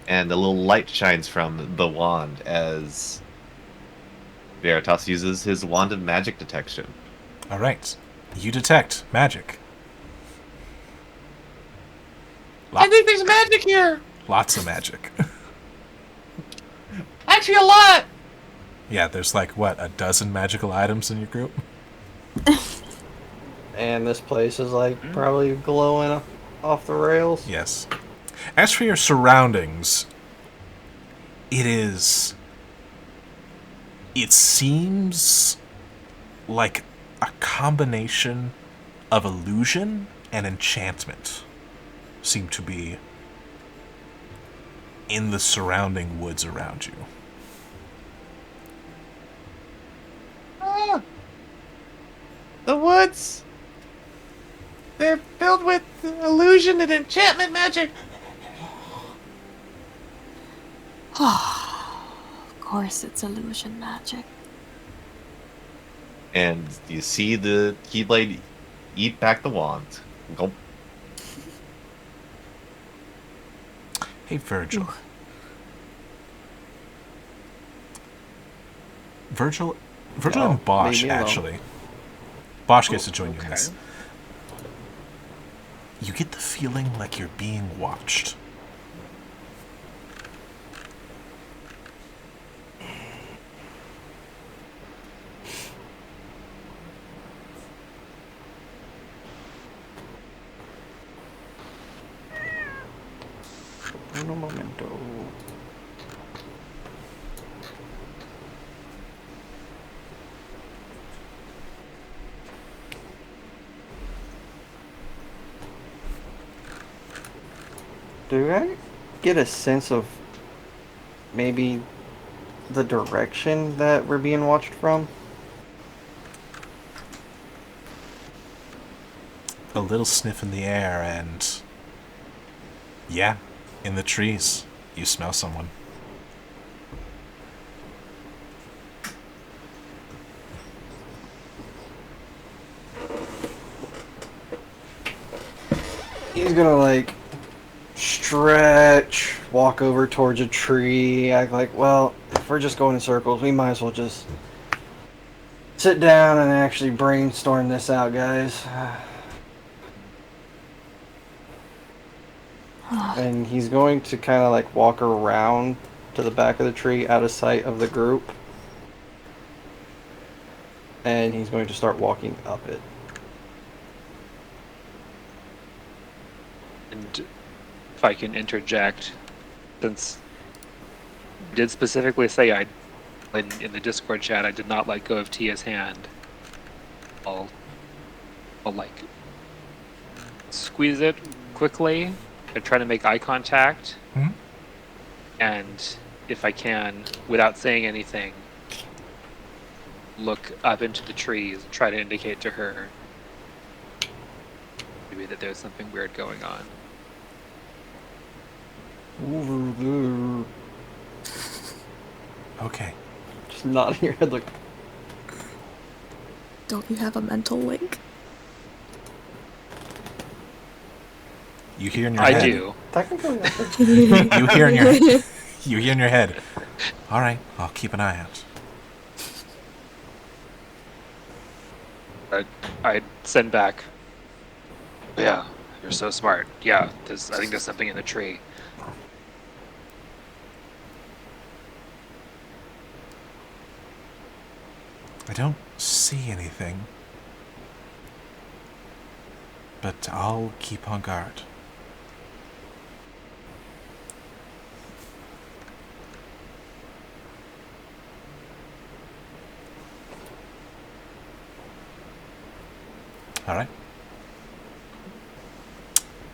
And a little light shines from the wand as Veritas uses his wand of magic detection. All right. You detect magic. I think there's magic here. Lots of magic. Actually, a lot. Yeah, there's like, what, a dozen magical items in your group? And this place is like probably glowing off the rails. Yes. As for your surroundings, it seems like a combination of illusion and enchantment seem to be in the surrounding woods around you. The woods. They're filled with illusion and enchantment magic. Of course, it's illusion magic. And you see the Keyblade eat back the wand. Gulp. Hey, Virgil. Virgil and Bosch, leave me alone. actually. Bosch gets to join you in this. You get the feeling like you're being watched. Un momento. Do I get a sense of maybe the direction that we're being watched from? A little sniff in the air and... yeah, in the trees, you smell someone. He's gonna like stretch, walk over towards a tree, act like, well, if we're just going in circles, we might as well just sit down and actually brainstorm this out, guys. And he's going to kind of like walk around to the back of the tree out of sight of the group. And he's going to start walking up it. And if I can interject, since I did specifically say in the Discord chat I did not let go of Tia's hand, I'll like squeeze it quickly and try to make eye contact. Mhm. And if I can, without saying anything, look up into the trees and try to indicate to her maybe that there's something weird going on. Over there. Okay. Just nodding your head like, Don't you have a mental link? You hear in your I head. do. technically, I think You hear in your you hear in your head. All right, I'll keep an eye out. I'd send back. Yeah, you're so smart. Yeah, I think there's something in the tree. I don't see anything. But I'll keep on guard. All right.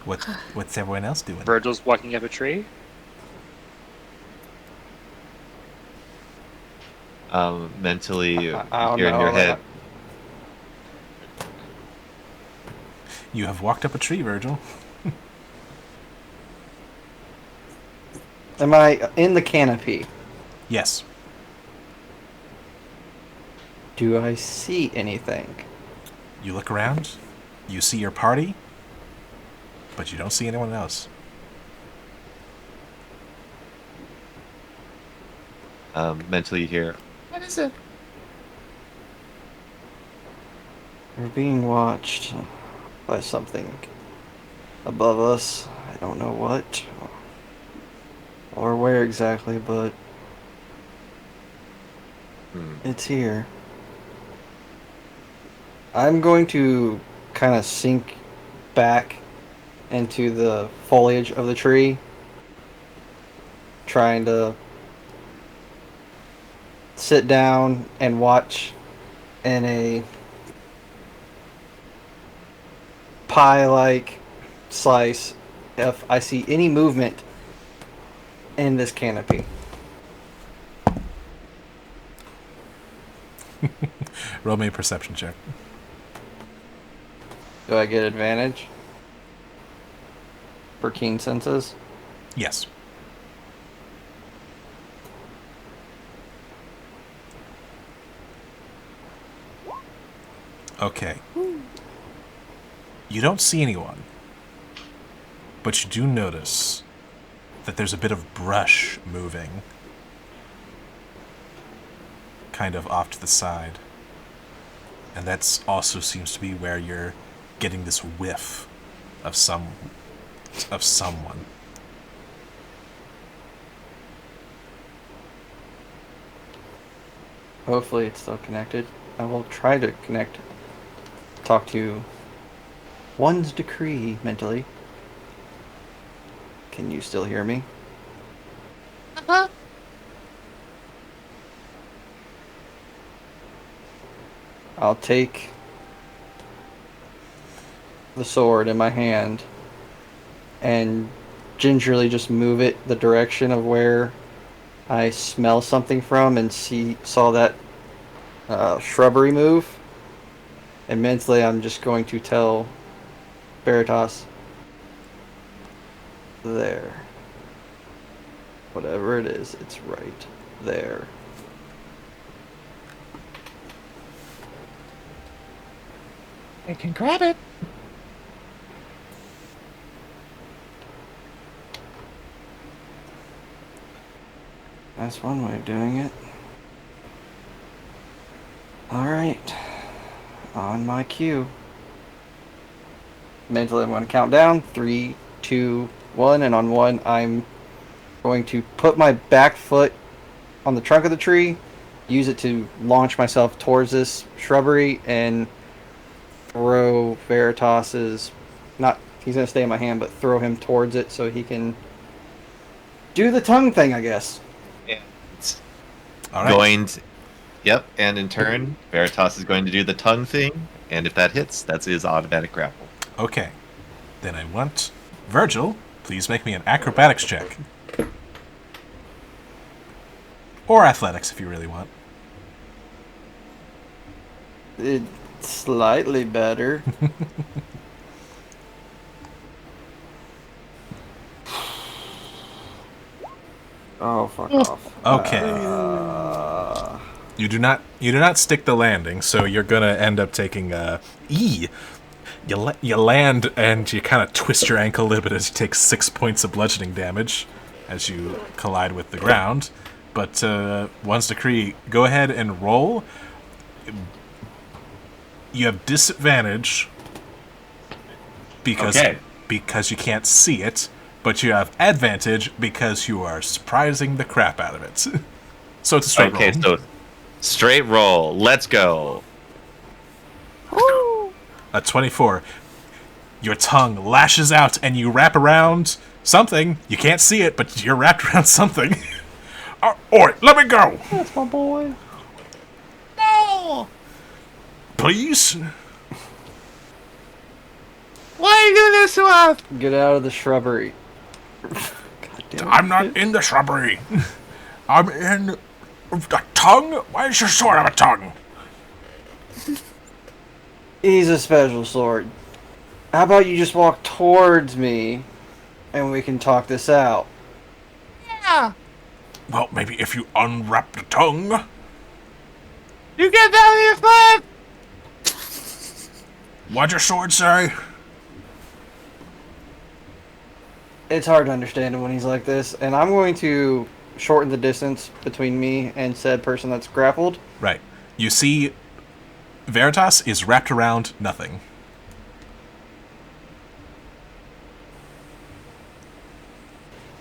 What's everyone else doing? Virgil's walking up a tree. Mentally, I don't here in know, your head. You have walked up a tree, Virgil. Am I in the canopy? Yes. Do I see anything? You look around, you see your party, but you don't see anyone else. Mentally, you hear. What is it? We're being watched by something above us. I don't know what or where exactly, but it's here. I'm going to kind of sink back into the foliage of the tree, trying to sit down and watch in a pie-like slice if I see any movement in this canopy. Roll me a perception check. Do I get advantage for keen senses? Yes. Okay. You don't see anyone, but you do notice that there's a bit of brush moving kind of off to the side. And that's also seems to be where you're getting this whiff of someone. Hopefully it's still connected. I will try to connect. Talk to one's decree mentally. Can you still hear me? Uh-huh. I'll take the sword in my hand and gingerly just move it the direction of where I smell something from and saw that shrubbery move. And mentally I'm just going to tell Veritas, there. Whatever it is, it's right there. I can grab it. That's one way of doing it. Alright. On my cue. Mentally, I'm going to count down. 3, 2, 1. And on 1, I'm going to put my back foot on the trunk of the tree, use it to launch myself towards this shrubbery, and throw Veritas's... Not, he's going to stay in my hand, but throw him towards it so he can do the tongue thing, I guess. And All right. going to, yep, and in turn, Veritas is going to do the tongue thing, and if that hits, that's his automatic grapple. Okay. Then I want Virgil, please make me an acrobatics check. Or athletics if you really want. It's slightly better. Oh, fuck off. Okay. You do not stick the landing, so you're gonna end up taking E. You land and you kind of twist your ankle a little bit as you take 6 points of bludgeoning damage as you collide with the ground. But one's decree, go ahead and roll. You have disadvantage because you can't see it, but you have advantage because you are surprising the crap out of it. So it's a straight roll. Straight roll. Let's go. Ooh. A 24. Your tongue lashes out and you wrap around something. You can't see it, but you're wrapped around something. Oi, let me go! That's my boy. No! Please? Why are you doing this to us? Get out of the shrubbery. God damn it. I'm not in the shrubbery. I'm in the tongue? Why is your sword have a tongue? He's a special sword. How about you just walk towards me and we can talk this out? Yeah. Well, maybe if you unwrap the tongue. You get that with your foot! What'd your sword say? It's hard to understand him when he's like this, and I'm going to shorten the distance between me and said person that's grappled. Right. You see, Veritas is wrapped around nothing.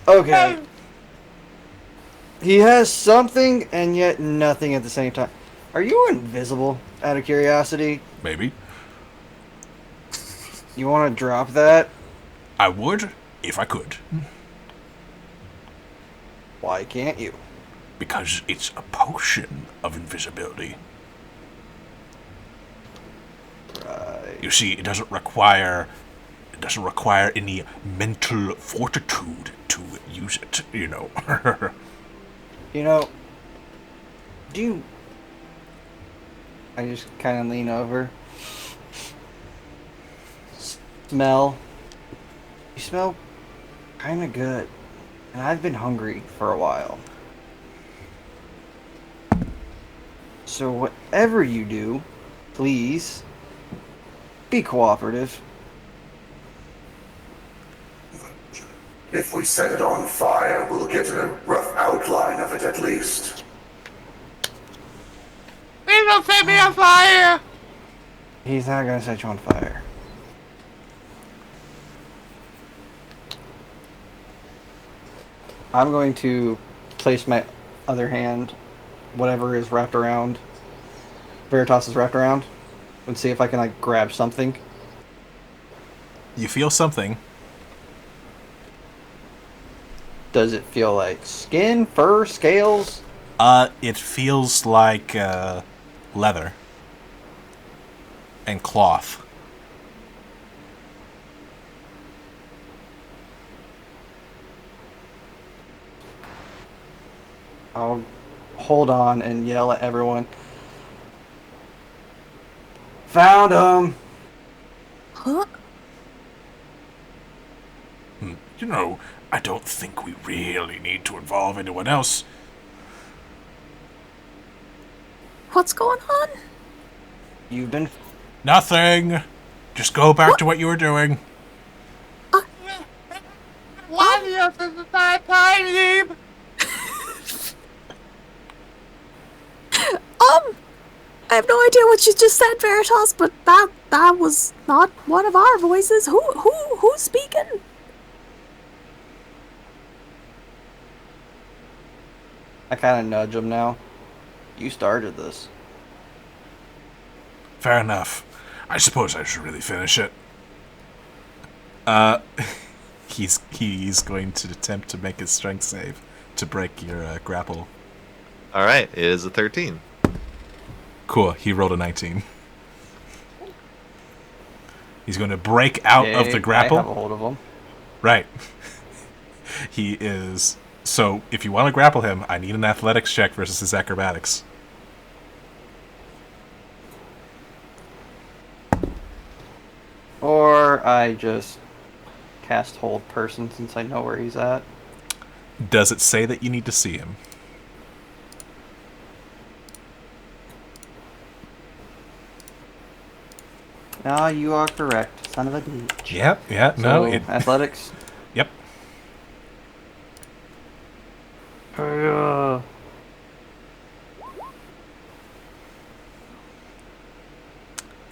Okay. He has something and yet nothing at the same time. Are you invisible, out of curiosity? Maybe. You want to drop that? I would, if I could. Why can't you? Because it's a potion of invisibility. Right. You see, it doesn't require any mental fortitude to use it, you know. You know, do you... I just kind of lean over. Smell. You smell kind of good. And I've been hungry for a while. So whatever you do, please be cooperative. If we set it on fire, we'll get a rough outline of it at least. Please don't set me on fire! He's not gonna set you on fire. I'm going to place my other hand, whatever is wrapped around, Veritas is wrapped around, and see if I can like grab something. You feel something. Does it feel like skin, fur, scales? It feels like leather and cloth. I'll hold on and yell at everyone. Found him! Huh? You know, I don't think we really need to involve anyone else. What's going on? You've been... Nothing. Just go back to what you were doing. Why do you have to decide time? I have no idea what you just said, Veritas, but that was not one of our voices. Who's speaking? I kind of nudge him now. You started this. Fair enough. I suppose I should really finish it. He's going to attempt to make his strength save to break your grapple. All right, it is a 13. Cool. He rolled a 19. He's going to break out of the grapple. I have a hold of him. Right. He is. So, if you want to grapple him, I need an athletics check versus his acrobatics. Or I just cast hold person since I know where he's at. Does it say that you need to see him? No, you are correct. Son of a bitch. Yep, yeah, no. So, athletics? Yep.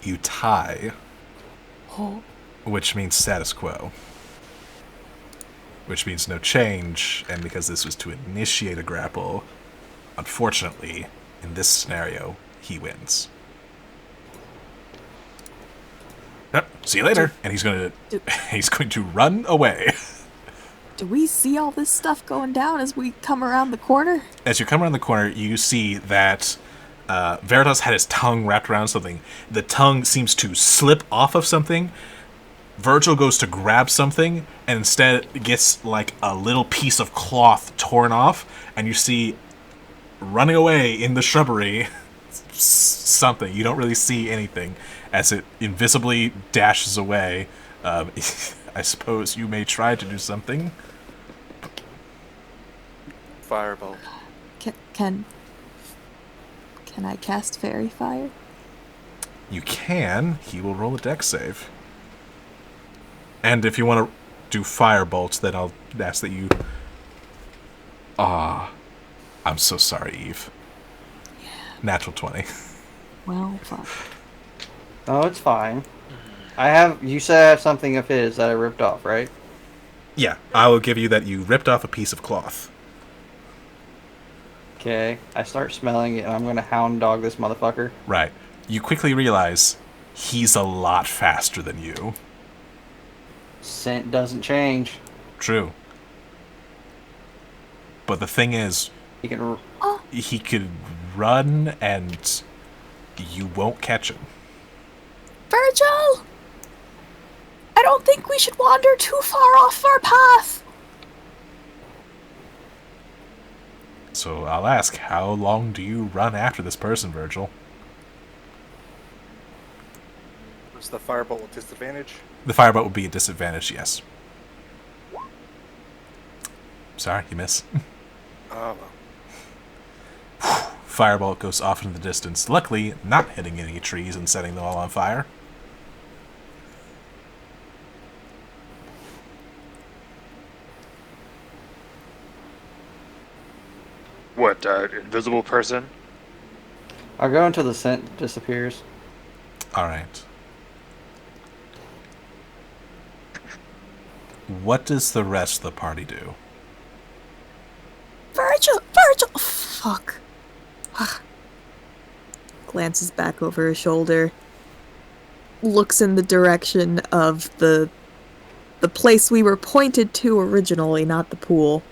You tie, which means status quo. Which means no change, and because this was to initiate a grapple, unfortunately, in this scenario, he wins. Yep, see you later. And he's going to run away. Do we see all this stuff going down as we come around the corner? As you come around the corner, you see that Veritas had his tongue wrapped around something. The tongue seems to slip off of something. Virgil goes to grab something and instead gets like a little piece of cloth torn off, and you see running away in the shrubbery something. You don't really see anything as it invisibly dashes away. I suppose you may try to do something. Firebolt. Can I cast Fairy Fire? You can. He will roll a dex save. And if you want to do Firebolts, then I'll ask that you... I'm so sorry, Eve. Yeah. Natural 20. Well, fuck. Oh, it's fine. You said I have something of his that I ripped off, right? Yeah, I will give you that you ripped off a piece of cloth. Okay, I start smelling it, and I'm going to hound dog this motherfucker. Right. You quickly realize he's a lot faster than you. Scent doesn't change. True. But the thing is, He can... he could run and you won't catch him. Virgil! I don't think we should wander too far off our path. So I'll ask, how long do you run after this person, Virgil? Was the firebolt with disadvantage? The firebolt would be a disadvantage, yes. Sorry, you miss. Oh, Firebolt goes off into the distance, luckily not hitting any trees and setting them all on fire. What, invisible person? I'll go until the scent disappears. Alright. What does the rest of the party do? Virgil! Fuck. Glances back over her shoulder. Looks in the direction of the place we were pointed to originally, not the pool.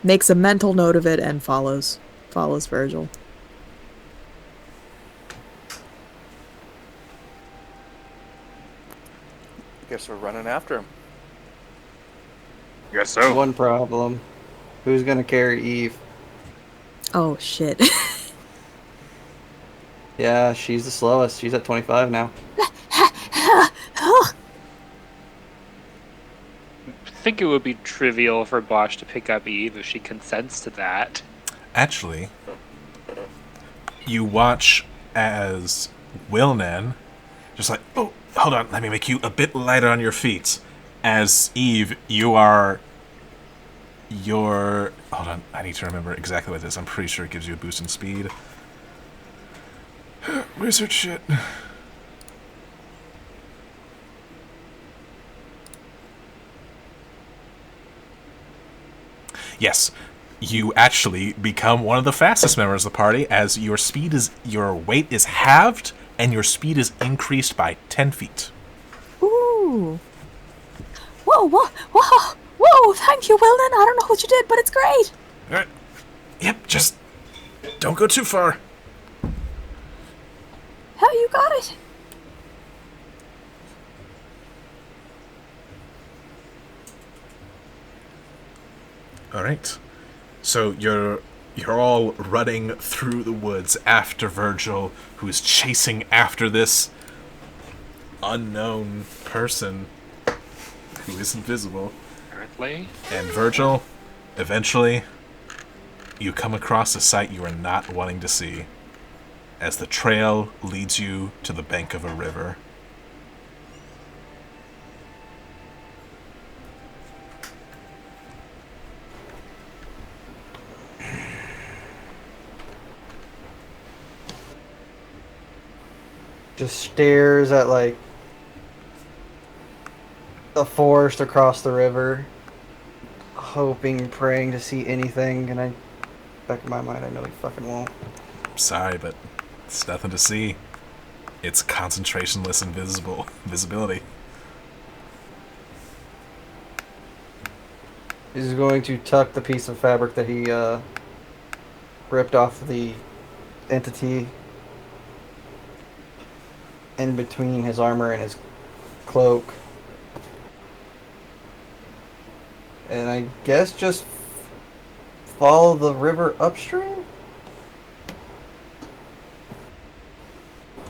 Makes a mental note of it and follows Virgil. guess we're running after him. Guess so. One problem. Who's gonna carry Eve? Oh shit. Yeah, she's the slowest. She's at 25 now. I think it would be trivial for Bosch to pick up Eve if she consents to that. Actually, you watch as Wilnan, just like, oh, hold on, let me make you a bit lighter on your feet. As Eve, you're... Hold on, I need to remember exactly what it is. I'm pretty sure it gives you a boost in speed. Wizard shit. Yes, you actually become one of the fastest members of the party as your weight is halved and your speed is increased by 10 feet. Ooh. Whoa, thank you, Wilden. I don't know what you did, but it's great. All right. Yep, just don't go too far. How you got it? All right. So you're all running through the woods after Virgil, who is chasing after this unknown person who is invisible. Apparently. And Virgil, eventually, you come across a sight you are not wanting to see, as the trail leads you to the bank of a river. Just stares at, like, the forest across the river, hoping, praying to see anything, and back in my mind, I know he fucking won't. Sorry, but it's nothing to see. It's concentrationless visibility. He's going to tuck the piece of fabric that he ripped off the entity in between his armor and his cloak. And I guess just follow the river upstream?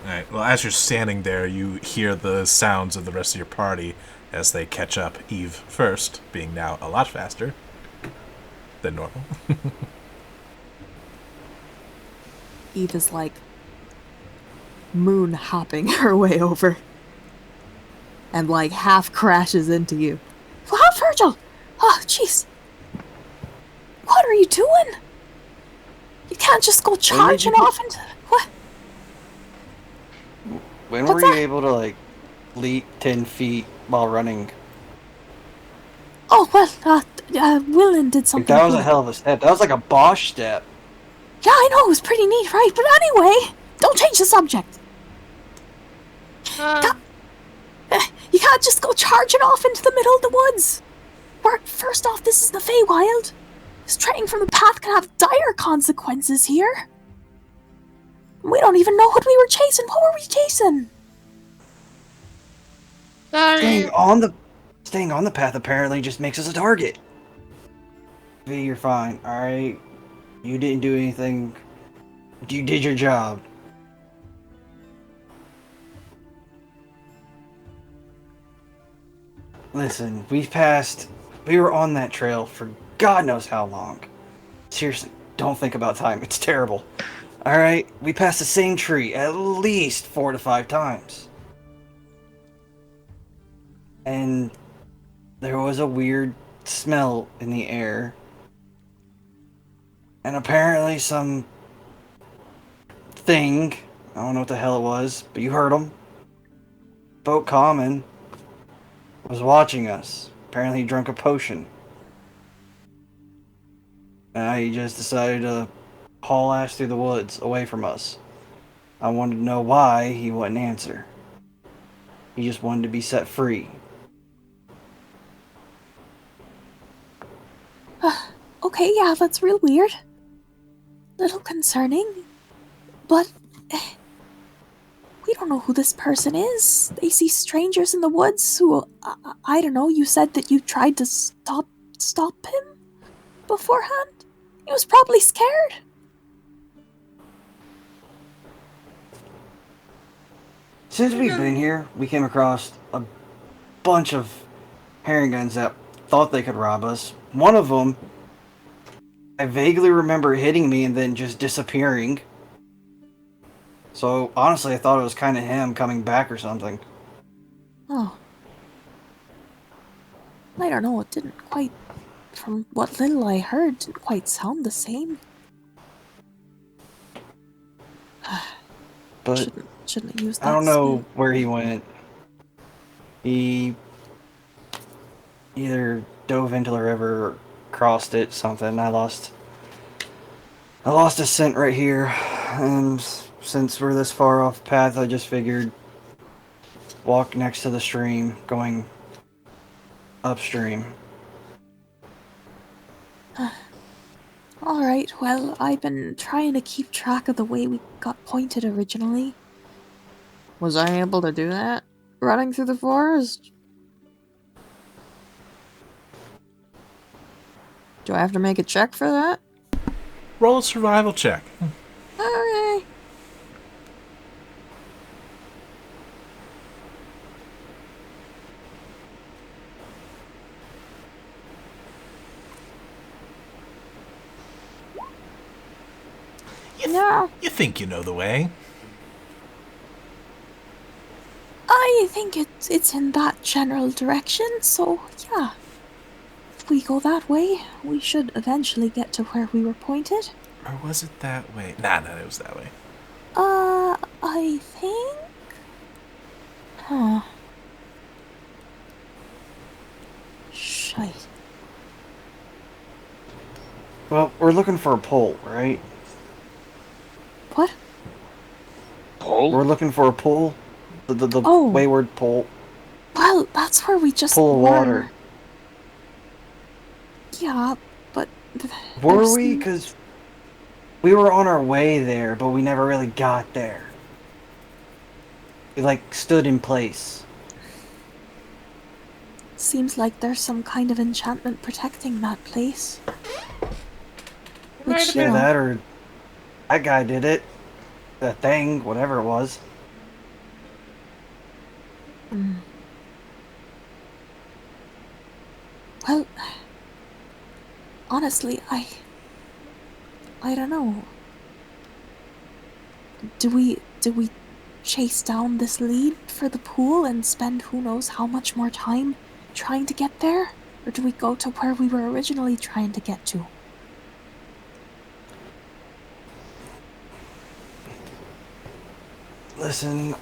Alright, well, as you're standing there, you hear the sounds of the rest of your party as they catch up. Eve first, being now a lot faster than normal. Eve is like moon hopping her way over and like half crashes into you. Wow, Virgil! Oh, jeez. What are you doing? You can't just go charging off into... What? When What's were you that? able to, like, leap 10 feet while running? Oh, well, Willen did something. Like, that was a cool. hell of a step. That was like a Bosch step. Yeah, I know, it was pretty neat, right? But anyway, don't change the subject. You can't just go charging off into the middle of the woods. First off, this is the Feywild. Straying from the path can have dire consequences here. We don't even know what we were chasing. What were we chasing? Staying on the path apparently just makes us a target. V, you're fine, alright? You didn't do anything. You did your job. Listen, we were on that trail for God knows how long. Seriously, don't think about time. It's terrible. Alright, we passed the same tree at least 4 to 5 times. And there was a weird smell in the air. And apparently some thing, I don't know what the hell it was, but you heard him. Spoke common. Was watching us. Apparently he drank a potion. And he just decided to haul ass through the woods away from us. I wanted to know why he wouldn't answer. He just wanted to be set free. Okay, yeah, that's real weird. Little concerning. But we don't know who this person is. They see strangers in the woods who, I don't know, you said that you tried to stop him beforehand? He was probably scared. Since we've been here, we came across a bunch of herring guns that thought they could rob us. One of them, I vaguely remember hitting me and then just disappearing. So, honestly, I thought it was kind of him coming back or something. Oh. I don't know, it didn't quite, from what little I heard, didn't quite sound the same. But Shouldn't have used that. I don't know speed. where he went. He either dove into the river or crossed it, something. I lost a scent right here, and since we're this far off path, I just figured walk next to the stream, going upstream. Alright, well, I've been trying to keep track of the way we got pointed originally. Was I able to do that? Running through the forest? Do I have to make a check for that? Roll a survival check. Okay. You think you know the way. I think it's in that general direction, so yeah. If we go that way, we should eventually get to where we were pointed. Or was it that way? Nah, it was that way. I think? Huh. Shite. Well, we're looking for a pole, right? What? Pool? We're looking for a pool. The Oh. wayward pool. Well, that's where we just Pool of were. water. Yeah, but Were there's we? Because we were on our way there, but we never really got there. We, like, stood in place. seems like there's some kind of enchantment protecting that place. Which, you Yeah, know, that or that guy did it. That thing, whatever it was. well, honestly, I don't know. Do we chase down this lead for the pool and spend who knows how much more time trying to get there? Or do we go to where we were originally trying to get to? Listen,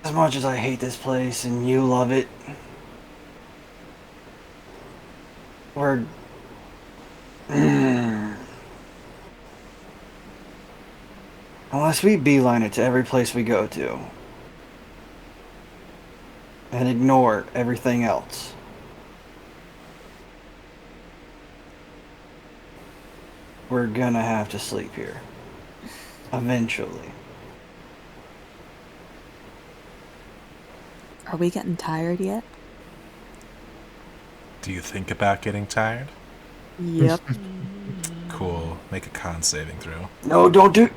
as much as I hate this place and you love it, we're... Unless we beeline it to every place we go to and ignore everything else, we're gonna have to sleep here. Eventually. Are we getting tired yet? Do you think about getting tired? Yep. Cool. Make a con saving throw. No, don't do...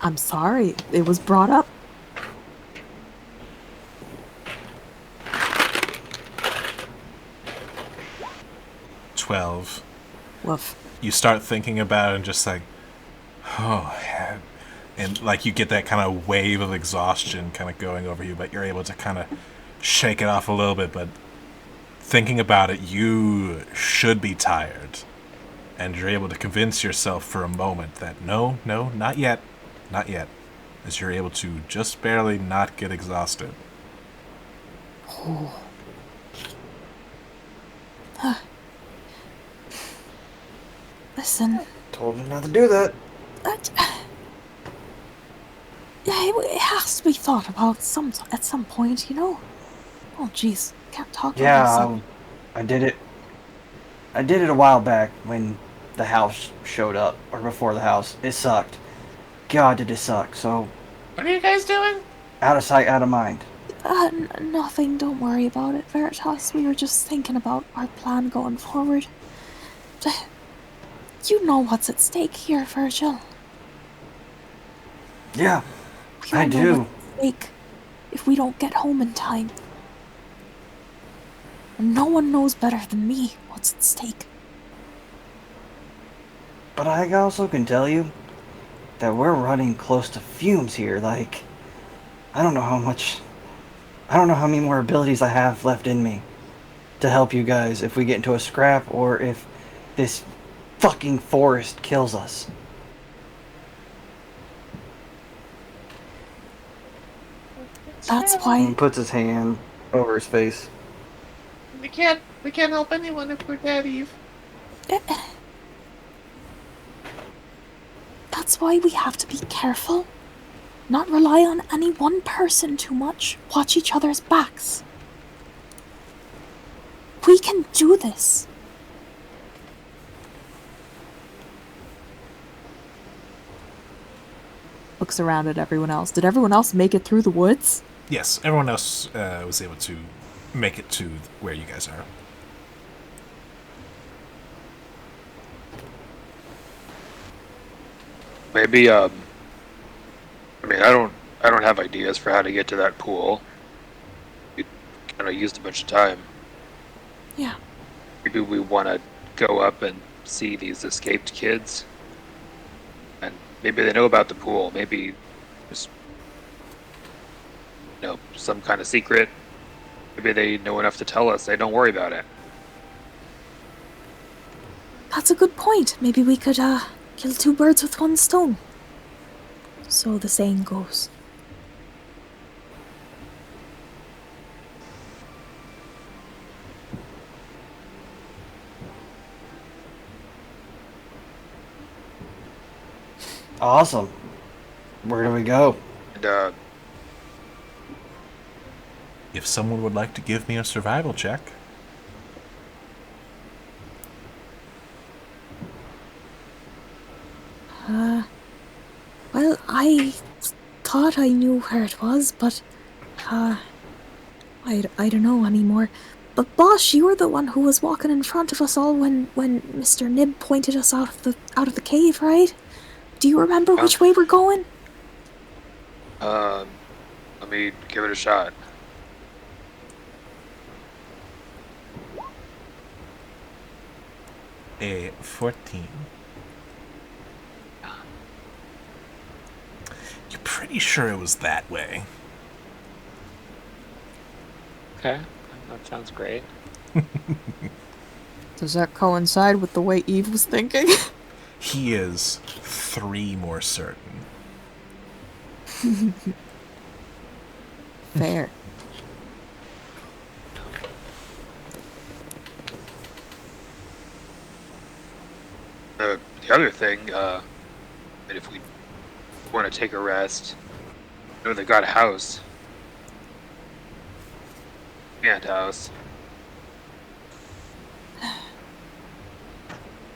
I'm sorry. It was brought up. $12. Woof. You start thinking about it and just like, oh, man. And like you get that kind of wave of exhaustion kind of going over you, but you're able to kind of shake it off a little bit. But thinking about it, you should be tired. And you're able to convince yourself for a moment that no, not yet. Not yet. As you're able to just barely not get exhausted. Listen, Told him not to do that. it has to be thought about at some point, you know? Oh, jeez, can't talk about Yeah, this. I did it. I did it a while back when the house showed up, or before the house. It sucked. God, did it suck. So, What are you guys doing? out of sight, out of mind. Nothing, don't worry about it, Veritas. We were just thinking about our plan going forward. You know what's at stake here, Virgil. Yeah, We all I know do. what's at stake if we don't get home in time. And no one knows better than me what's at stake. But I also can tell you that we're running close to fumes here. Like, I don't know how many more abilities I have left in me to help you guys if we get into a scrap or if this fucking forest kills us. That's He why puts his hand over his face. We can't help anyone if we're dead, Eve. That's why we have to be careful. Not rely on any one person too much. Watch each other's backs. We can do this. Looks around at everyone else. Did everyone else make it through the woods? Yes, everyone else was able to make it to where you guys are. Maybe, I mean, I don't have ideas for how to get to that pool. We kind of used a bunch of time. Yeah. Maybe we want to go up and see these escaped kids. And maybe they know about the pool. Maybe just, some kind of secret. Maybe they know enough to tell us. They don't worry about it. That's a good point. Maybe we could, kill two birds with one stone. So the saying goes. Awesome. Where do we go? And If someone would like to give me a survival check. Well, I thought I knew where it was, but, I don't know anymore. But boss, you were the one who was walking in front of us all when Mr. Nib pointed us out of the cave, right? Do you remember which way we're going? let me give it a shot. A 14. You're pretty sure it was that way. Okay, that sounds great. Does that coincide with the way Eve was thinking? He is 3 more certain. Fair. The other thing, that if we want to take a rest, you know they got a house. Ant house.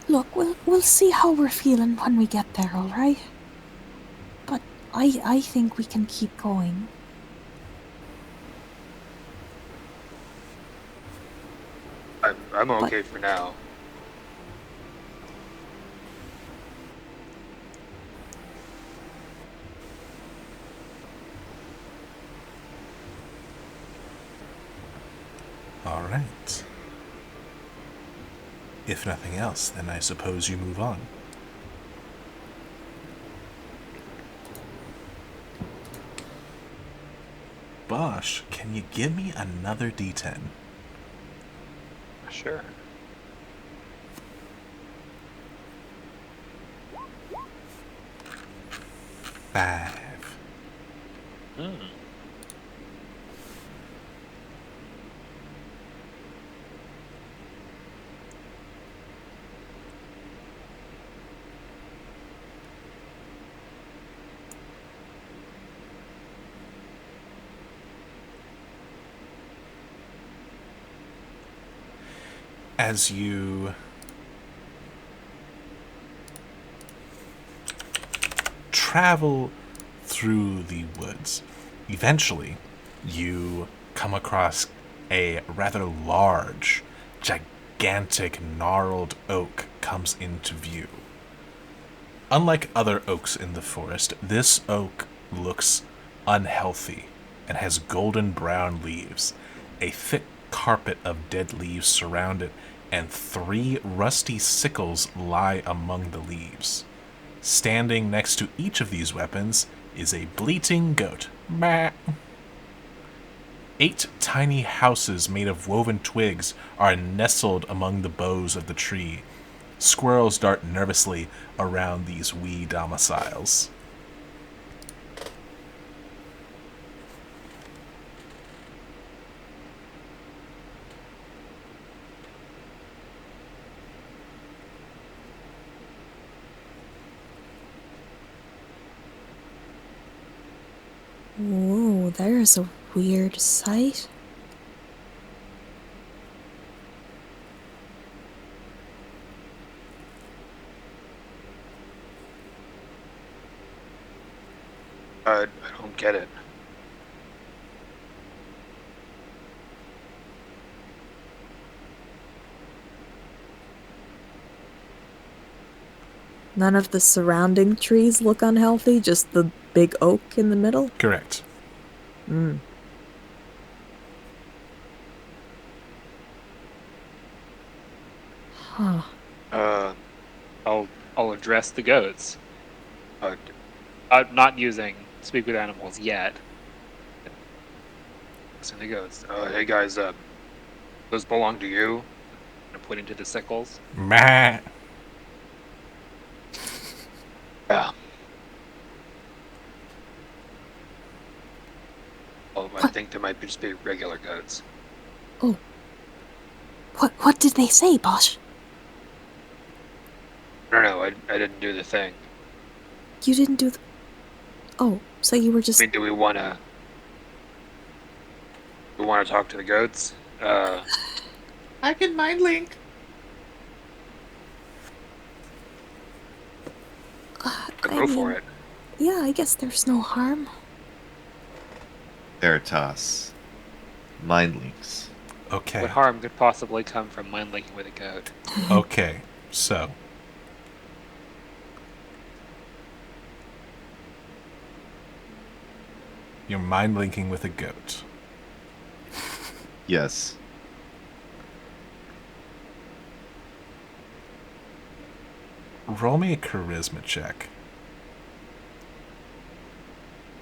Look, we'll see how we're feeling when we get there, all right? But I think we can keep going. I'm okay for now. All right. If nothing else, then I suppose you move on. Bosch, can you give me another D10? Sure. Five. As you travel through the woods, eventually you come across a rather large, gigantic, gnarled oak comes into view. Unlike other oaks in the forest, this oak looks unhealthy and has golden brown leaves. A thick carpet of dead leaves surround it, and 3 rusty sickles lie among the leaves. Standing next to each of these weapons is a bleating goat. Bah. 8 tiny houses made of woven twigs are nestled among the boughs of the tree. Squirrels dart nervously around these wee domiciles. Whoa, there's a weird sight. I don't get it. None of the surrounding trees look unhealthy, just the big oak in the middle? Correct. Huh. I'll address the goats. I'm not using speak with animals yet. So the goats. Hey guys, those belong to you. I'm pointing to the sickles. Meh. Yeah. Well, I think they might just be regular goats. Oh. What did they say, Bosch? I don't know. I didn't do the thing. You didn't do the... Oh, so you were just... I mean, do we want to talk to the goats? I can mind link. Go for it. Yeah, I guess there's no harm. Veritas. Mind links. Okay. What harm could possibly come from mind linking with a goat? Okay. So. You're mind linking with a goat. Yes. Roll me a charisma check.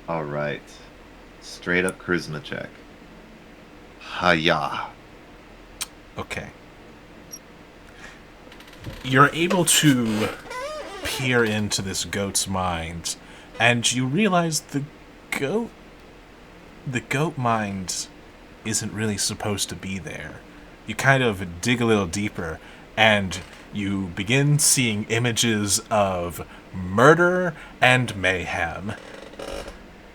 Alright. Straight up charisma check. Hiya. Okay. You're able to peer into this goat's mind, and you realize the goat mind isn't really supposed to be there. You kind of dig a little deeper, and you begin seeing images of murder and mayhem.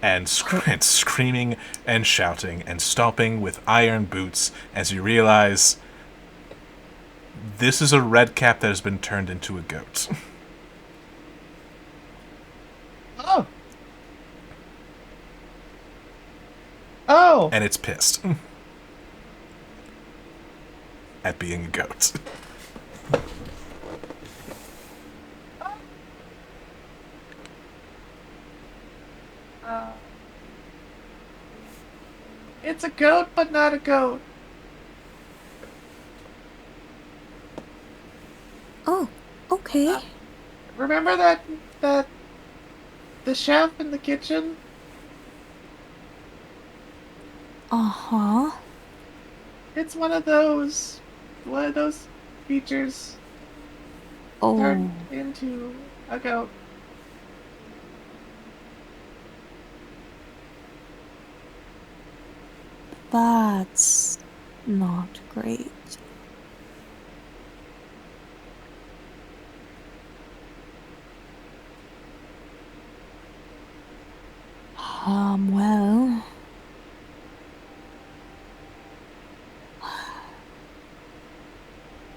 And screaming and shouting and stomping with iron boots as you realize this is a red cap that has been turned into a goat. Oh. Oh. And it's pissed at being a goat. It's a goat, but not a goat. Oh, okay. Remember that the chef in the kitchen? Uh-huh. It's one of those creatures Oh, turned into a goat. that's not great. Well...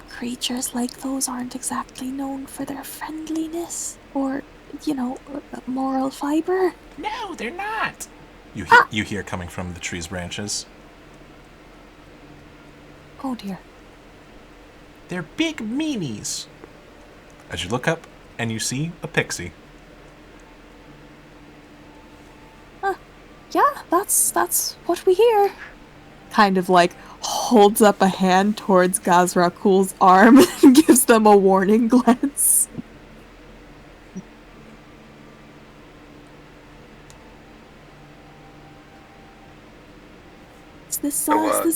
Creatures like those aren't exactly known for their friendliness or, moral fiber. No, they're not. You hear coming from the tree's branches. Oh dear. They're big meanies. As you look up and you see a pixie. Yeah, that's what we hear. Kind of like holds up a hand towards Gazrakul's arm and gives them a warning glance. Is this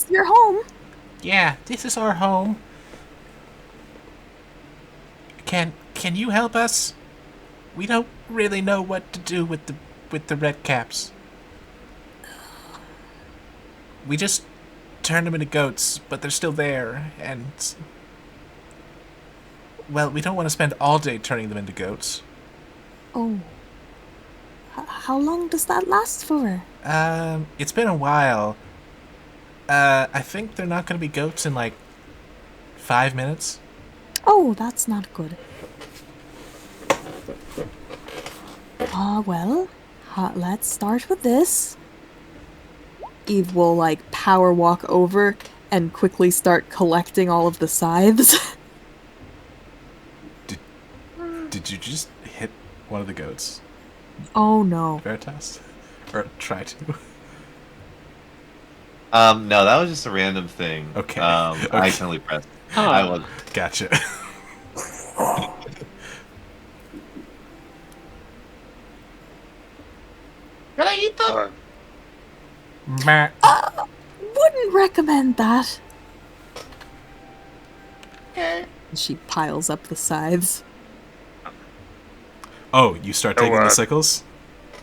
your home? Yeah, this is our home. Can you help us? We don't really know what to do with the red caps. We just turned them into goats, but they're still there, and well, we don't want to spend all day turning them into goats. Oh. How long does that last for? It's been a while. I think they're not going to be goats in like 5 minutes. Oh, that's not good. Well, let's start with this. Eve will like power walk over and quickly start collecting all of the scythes. Did you just hit one of the goats, Oh no. Veritas? Or try to? No, that was just a random thing. Okay. I Okay. accidentally pressed. I was. Gotcha. Can I eat them? Meh. Wouldn't recommend that. Okay. She piles up the scythes. Oh, you start taking the sickles?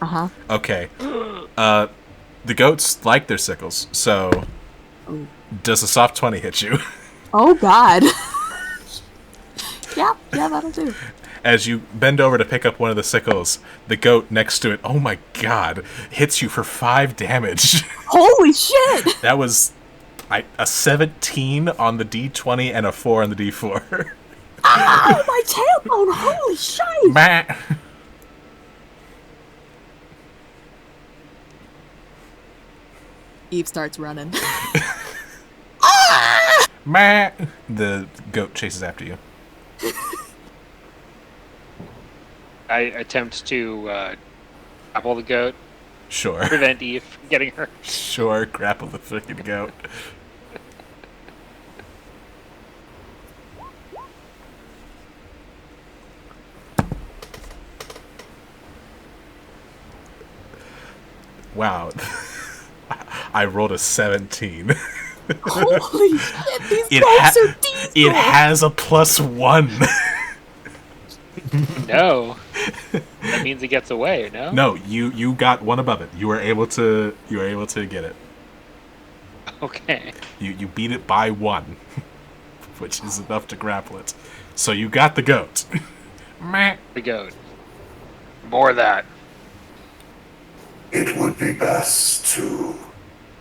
Uh-huh. Okay. The goats like their sickles, so does a soft 20 hit you? Oh god. Yeah, that'll do. As you bend over to pick up one of the sickles, the goat next to it, oh my god, hits you for 5 damage. Holy shit! That was a 17 on the D20 and a 4 on the D4. Ow, my tailbone! Holy shit! Meh. Eve starts running. Meh. The goat chases after you. I attempt to grapple the goat, Sure. prevent Eve from getting hurt. Sure, grapple the freaking goat. Wow. I rolled a 17. Holy shit, these goats are diesel! It has a +1. No. That means he gets away, no? No, you got one above it. You were able to get it. Okay. You beat it by 1, which is enough to grapple it. So you got the goat. Meh. The goat. More of that. It would be best to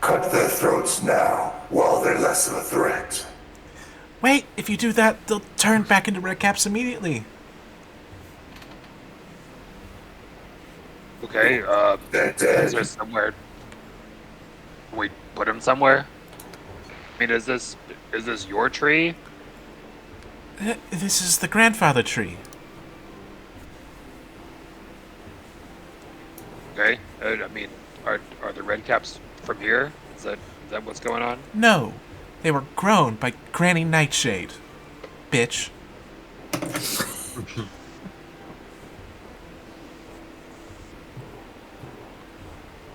cut their throats now while they're less of a threat. Wait, if you do that, they'll turn back into red caps immediately. Okay, They're is dead. there somewhere? Can we put him somewhere? I mean, is this your tree? This is the grandfather tree. Okay. I mean, are the red caps from here? Is that what's going on? No, they were grown by Granny Nightshade. Bitch.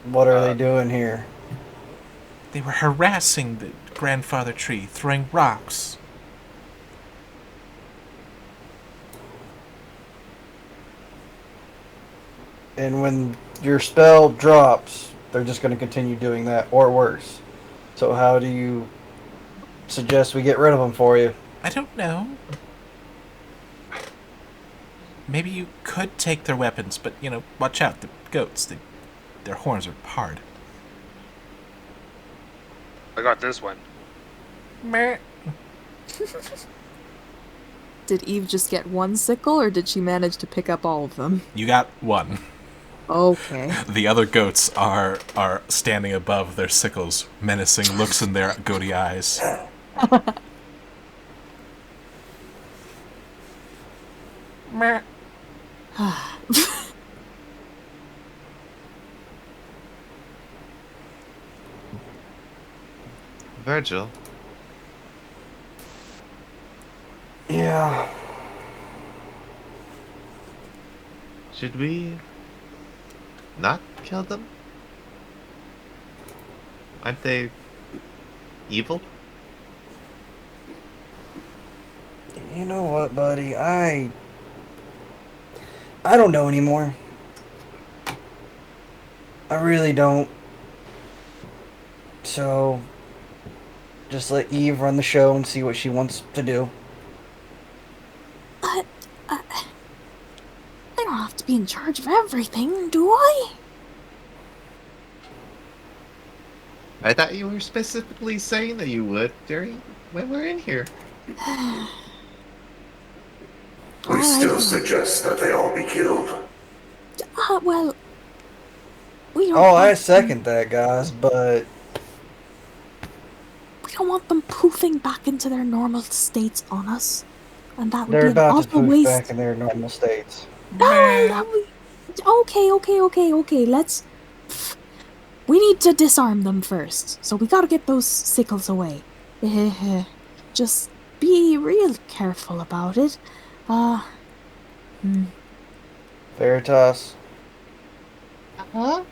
What are they doing here? They were harassing the grandfather tree, throwing rocks. And when your spell drops, they're just going to continue doing that, or worse. So how do you suggest we get rid of them for you? I don't know. Maybe you could take their weapons, but, watch out. The goats, their horns are hard. I got this one. Meh. Did Eve just get one sickle, or did she manage to pick up all of them? You got 1. Okay. The other goats are standing above their sickles, menacing looks in their goaty eyes. Meh. Virgil, Yeah. should we not kill them? Aren't they evil? You know what, buddy? I don't know anymore. I really don't. So, just let Eve run the show and see what she wants to do. But, I don't have to be in charge of everything, do I? I thought you were specifically saying that you would during when we're in here. We still suggest that they all be killed. Well, we don't Oh, I want second that, guys, but we don't want them poofing back into their normal states on us. And that would they're be an about to awful poof waste. back in their normal states. Okay, let's... We need to disarm them first, so we gotta get those sickles away. Just be real careful about it. Veritas, Huh?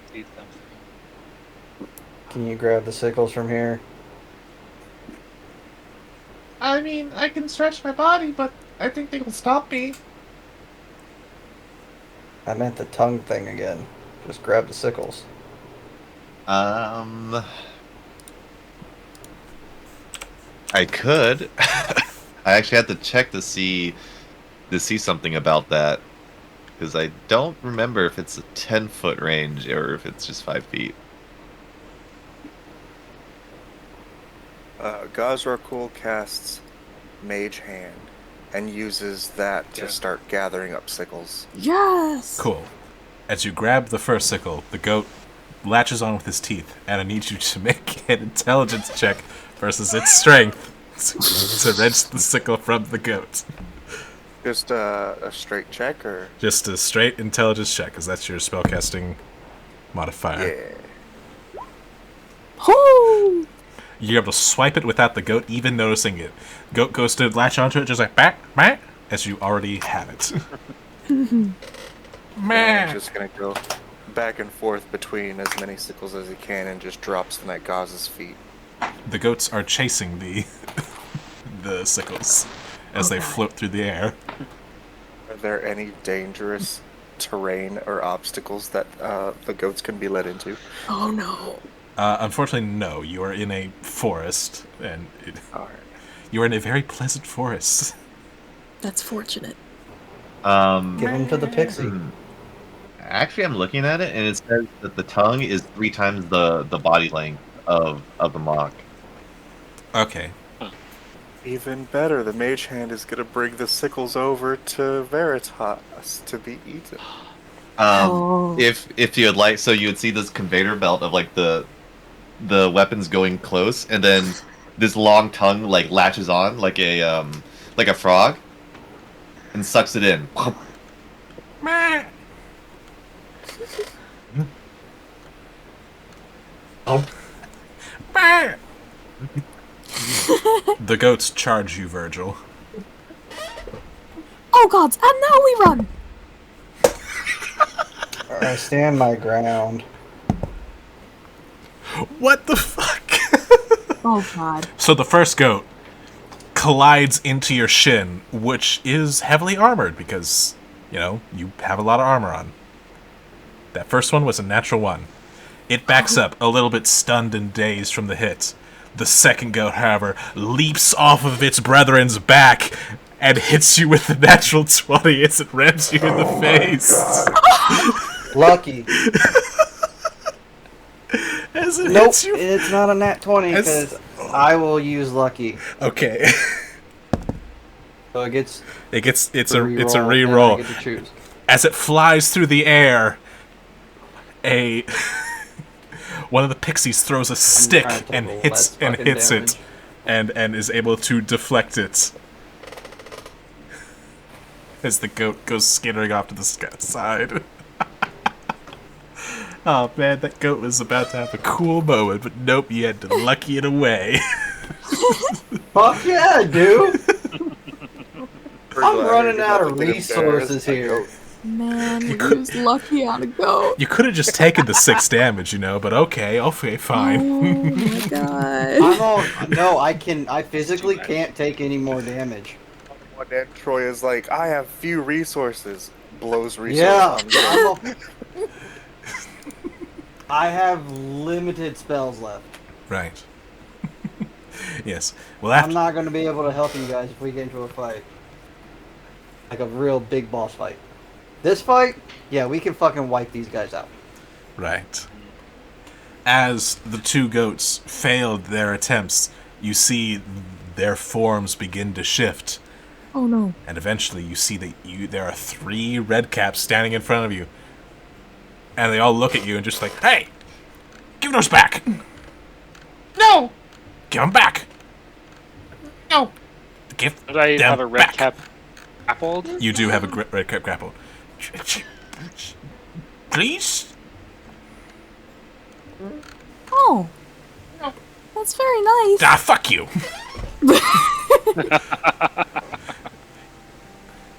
can you grab the sickles from here? I mean, I can stretch my body, but I think they will stop me. I meant the tongue thing again. Just grab the sickles. I could. I actually had to check to see see something about that, because I don't remember if it's a 10-foot range or if it's just 5 feet. Gazrakul casts Mage Hand and uses that to start gathering up sickles. Yes! Cool. As you grab the first sickle, the goat latches on with his teeth, and I need you to make an intelligence check versus its strength to wrench the sickle from the goat. Just a straight check, or? Just a straight intelligence check, because that's your spellcasting modifier. Yeah. Ho! You're able to swipe it without the goat even noticing it. Goat goes to latch onto it, just like, back, back, as you already have it. I'm just gonna go back and forth between as many sickles as he can and just drops them at Gaz's feet. The goats are chasing the sickles as they float through the air. Are there any dangerous terrain or obstacles that the goats can be led into? Oh no. Unfortunately, no. You are in a forest, and you are in a very pleasant forest. That's fortunate. Give them to the pixie. Actually, I'm looking at it, and it says that the tongue is 3 times the body length of the mock. Okay. Even better, the Mage Hand is gonna bring the sickles over to Veritas to be eaten. If you would like, so you would see this conveyor belt of like the weapons going close, and then this long tongue like latches on like a frog and sucks it in. The goats charge you, Virgil. Oh gods, and now we run! I stand my ground. What the fuck? Oh god. So the first goat collides into your shin, which is heavily armored because, you know, you have a lot of armor on. That first one was a natural 1. It backs up, a little bit stunned and dazed from the hit. The second goat, however, leaps off of its brethren's back and hits you with the natural 20 as it rams you in the face. Lucky. As it Nope, hits you. it's not a nat 20 because I will use lucky. Okay. So it gets. It's a reroll. I get to choose. As it flies through the air, one of the pixies throws a stick and hits it, and is able to deflect it. As the goat goes skittering off to the side. Oh man, that goat was about to have a cool moment, but nope, you had to lucky it away. Fuck yeah, dude! I'm running out of resources here. Man, we used lucky on a goat. You could have just taken the 6 damage, you know, but okay, fine. Oh my god. No, I physically can't take any more damage. One day Troy is like, I have few resources. Blows resources. Yeah, I have limited spells left. Right. Yes. Well, I'm not going to be able to help you guys if we get into a fight. Like a real big boss fight. This fight, yeah, we can fucking wipe these guys out. Right. As the 2 goats failed their attempts, you see their forms begin to shift. Oh no. And eventually you see that there are 3 red caps standing in front of you. And they all look at you and just like, hey! Give those back! No! Give them back! No! Give Did I them have a red back. cap grappled? You do have a red cap grappled. Please? Oh. That's very nice. Ah, fuck you!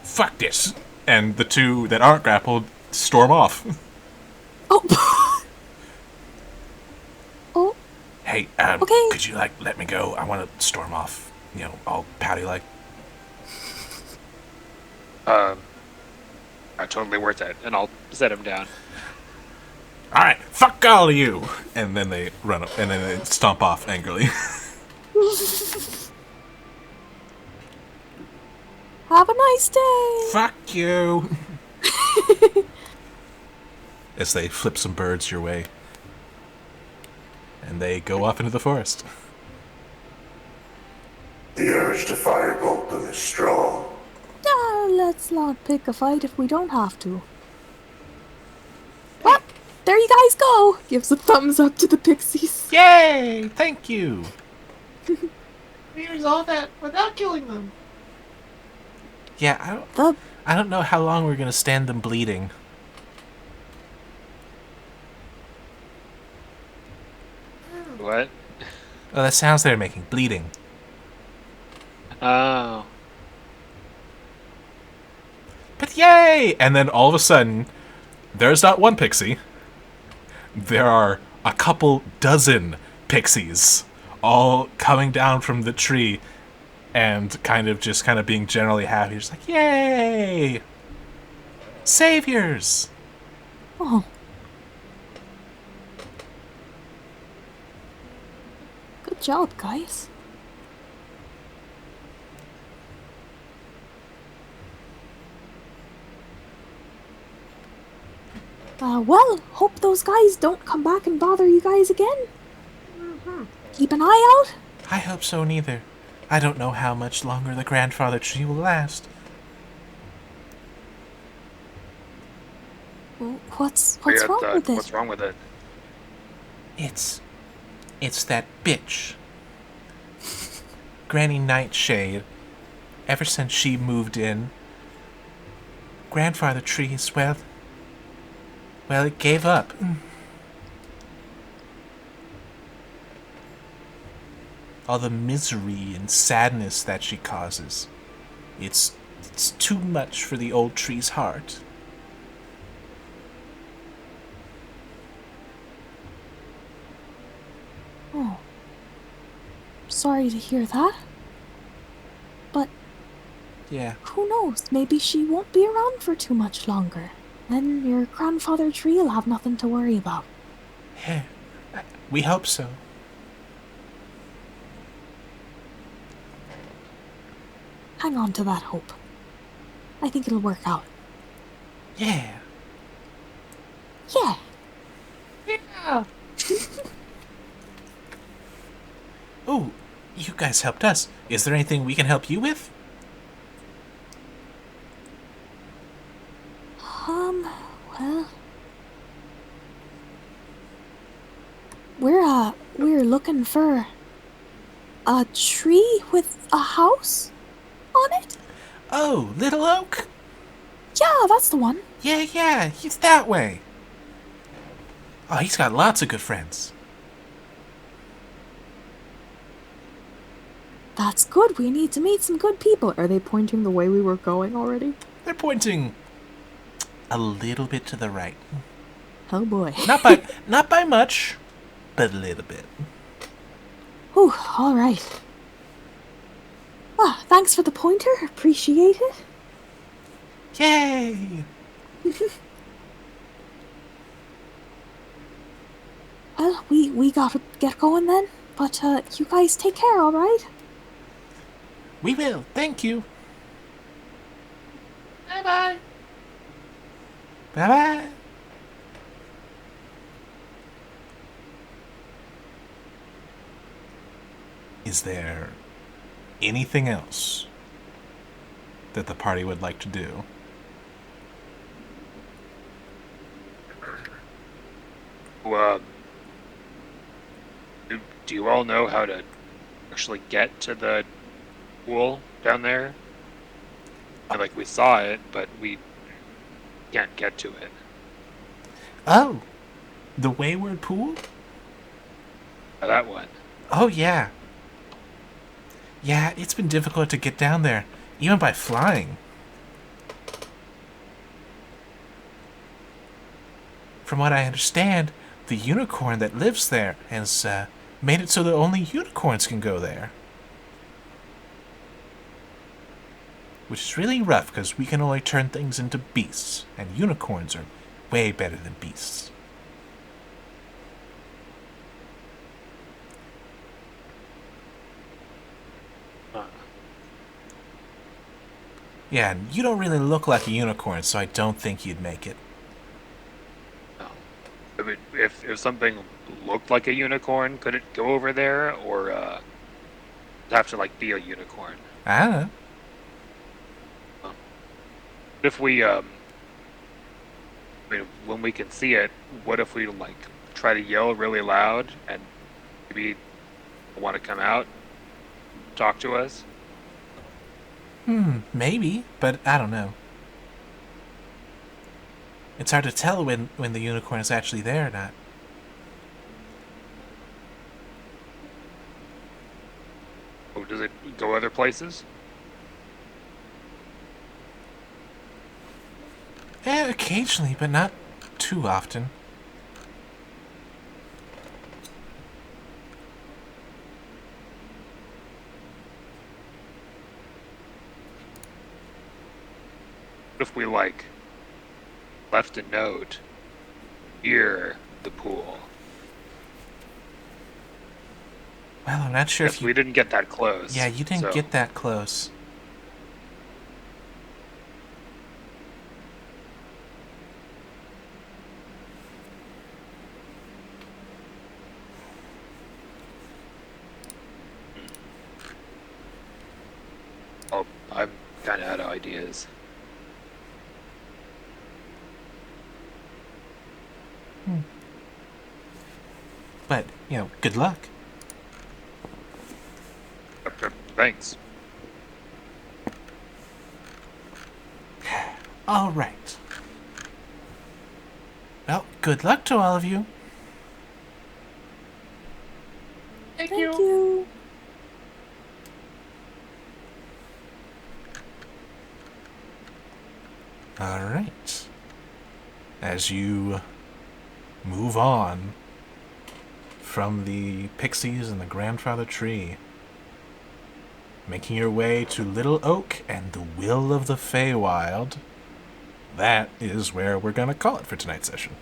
Fuck this! And the 2 that aren't grappled storm off. Oh. Oh. Hey, Okay. could you, let me go? I want to storm off, all pouty-like. Totally worth it, and I'll set him down. Alright, fuck all of you! And then they run up, and then they stomp off angrily. Have a nice day. Fuck you. As they flip some birds your way. And they go off into the forest. The urge to firebolt them is strong. Let's not pick a fight if we don't have to. Well, there you guys go. Gives a thumbs up to the pixies. Yay! Thank you. We resolved that without killing them. Yeah, I don't know how long we're gonna stand them bleeding. What? Oh, that sounds they're making. Bleeding. Oh. But yay! And then all of a sudden, there's not one pixie. There are a couple dozen pixies all coming down from the tree and kind of being generally happy. Just like, yay! Saviors! Oh. Good job, guys. Well, hope those guys don't come back and bother you guys again. Keep an eye out. I hope so, neither. I don't know how much longer the grandfather tree will last. What's wrong with it? What's wrong with it? It's that bitch. Granny Nightshade. Ever since she moved in, grandfather trees, well, it gave up. All the misery and sadness that she causes. It's too much for the old tree's heart. Oh. Sorry to hear that. But Yeah. who knows? Maybe she won't be around for too much longer. Then your grandfather tree will have nothing to worry about. Yeah. We hope so. Hang on to that hope. I think it'll work out. Yeah. Yeah. Yeah. Oh, you guys helped us. Is there anything we can help you with? Well, we're looking for a tree with a house on it? Oh, Little Oak? Yeah, that's the one. Yeah, he's that way. Oh, he's got lots of good friends. That's good. We need to meet some good people. Are they pointing the way we were going already? They're pointing a little bit to the right. Oh boy. Not by much, but a little bit. Whew, all right. Ah, thanks for the pointer. Appreciate it. Yay! Well, we gotta get going then. But you guys take care, all right? We will. Thank you. Bye-bye. Bye-bye. Is there anything else that the party would like to do? Well, do you all know how to actually get to the pool down there? Like, we saw it, but we can't get to it. Oh, the Wayward Pool? That one. Oh, yeah. Yeah, it's been difficult to get down there, even by flying. From what I understand, the unicorn that lives there has made it so that only unicorns can go there. Which is really rough, because we can only turn things into beasts, and unicorns are way better than beasts. Yeah, and you don't really look like a unicorn, so I don't think you'd make it. No. I mean, if something looked like a unicorn, could it go over there, or have to like be a unicorn? I don't know. If we I mean, when we can see it, what if we like try to yell really loud and maybe want to come out, talk to us? Maybe, but I don't know. It's hard to tell when the unicorn is actually there or not. Or does it go other places? Yeah, occasionally, but not too often. What if we like left a note near the pool? Well, I'm not sure Yes, if you... we didn't get that close. Yeah, you didn't so- get that close. Oh, I'm kind of out of ideas. But, good luck. Thanks. All right. Well, good luck to all of you. Thank you. All right. As you move on from the pixies and the grandfather tree, making your way to Little Oak and the Will of the Feywild, that is where we're going to call it for tonight's session.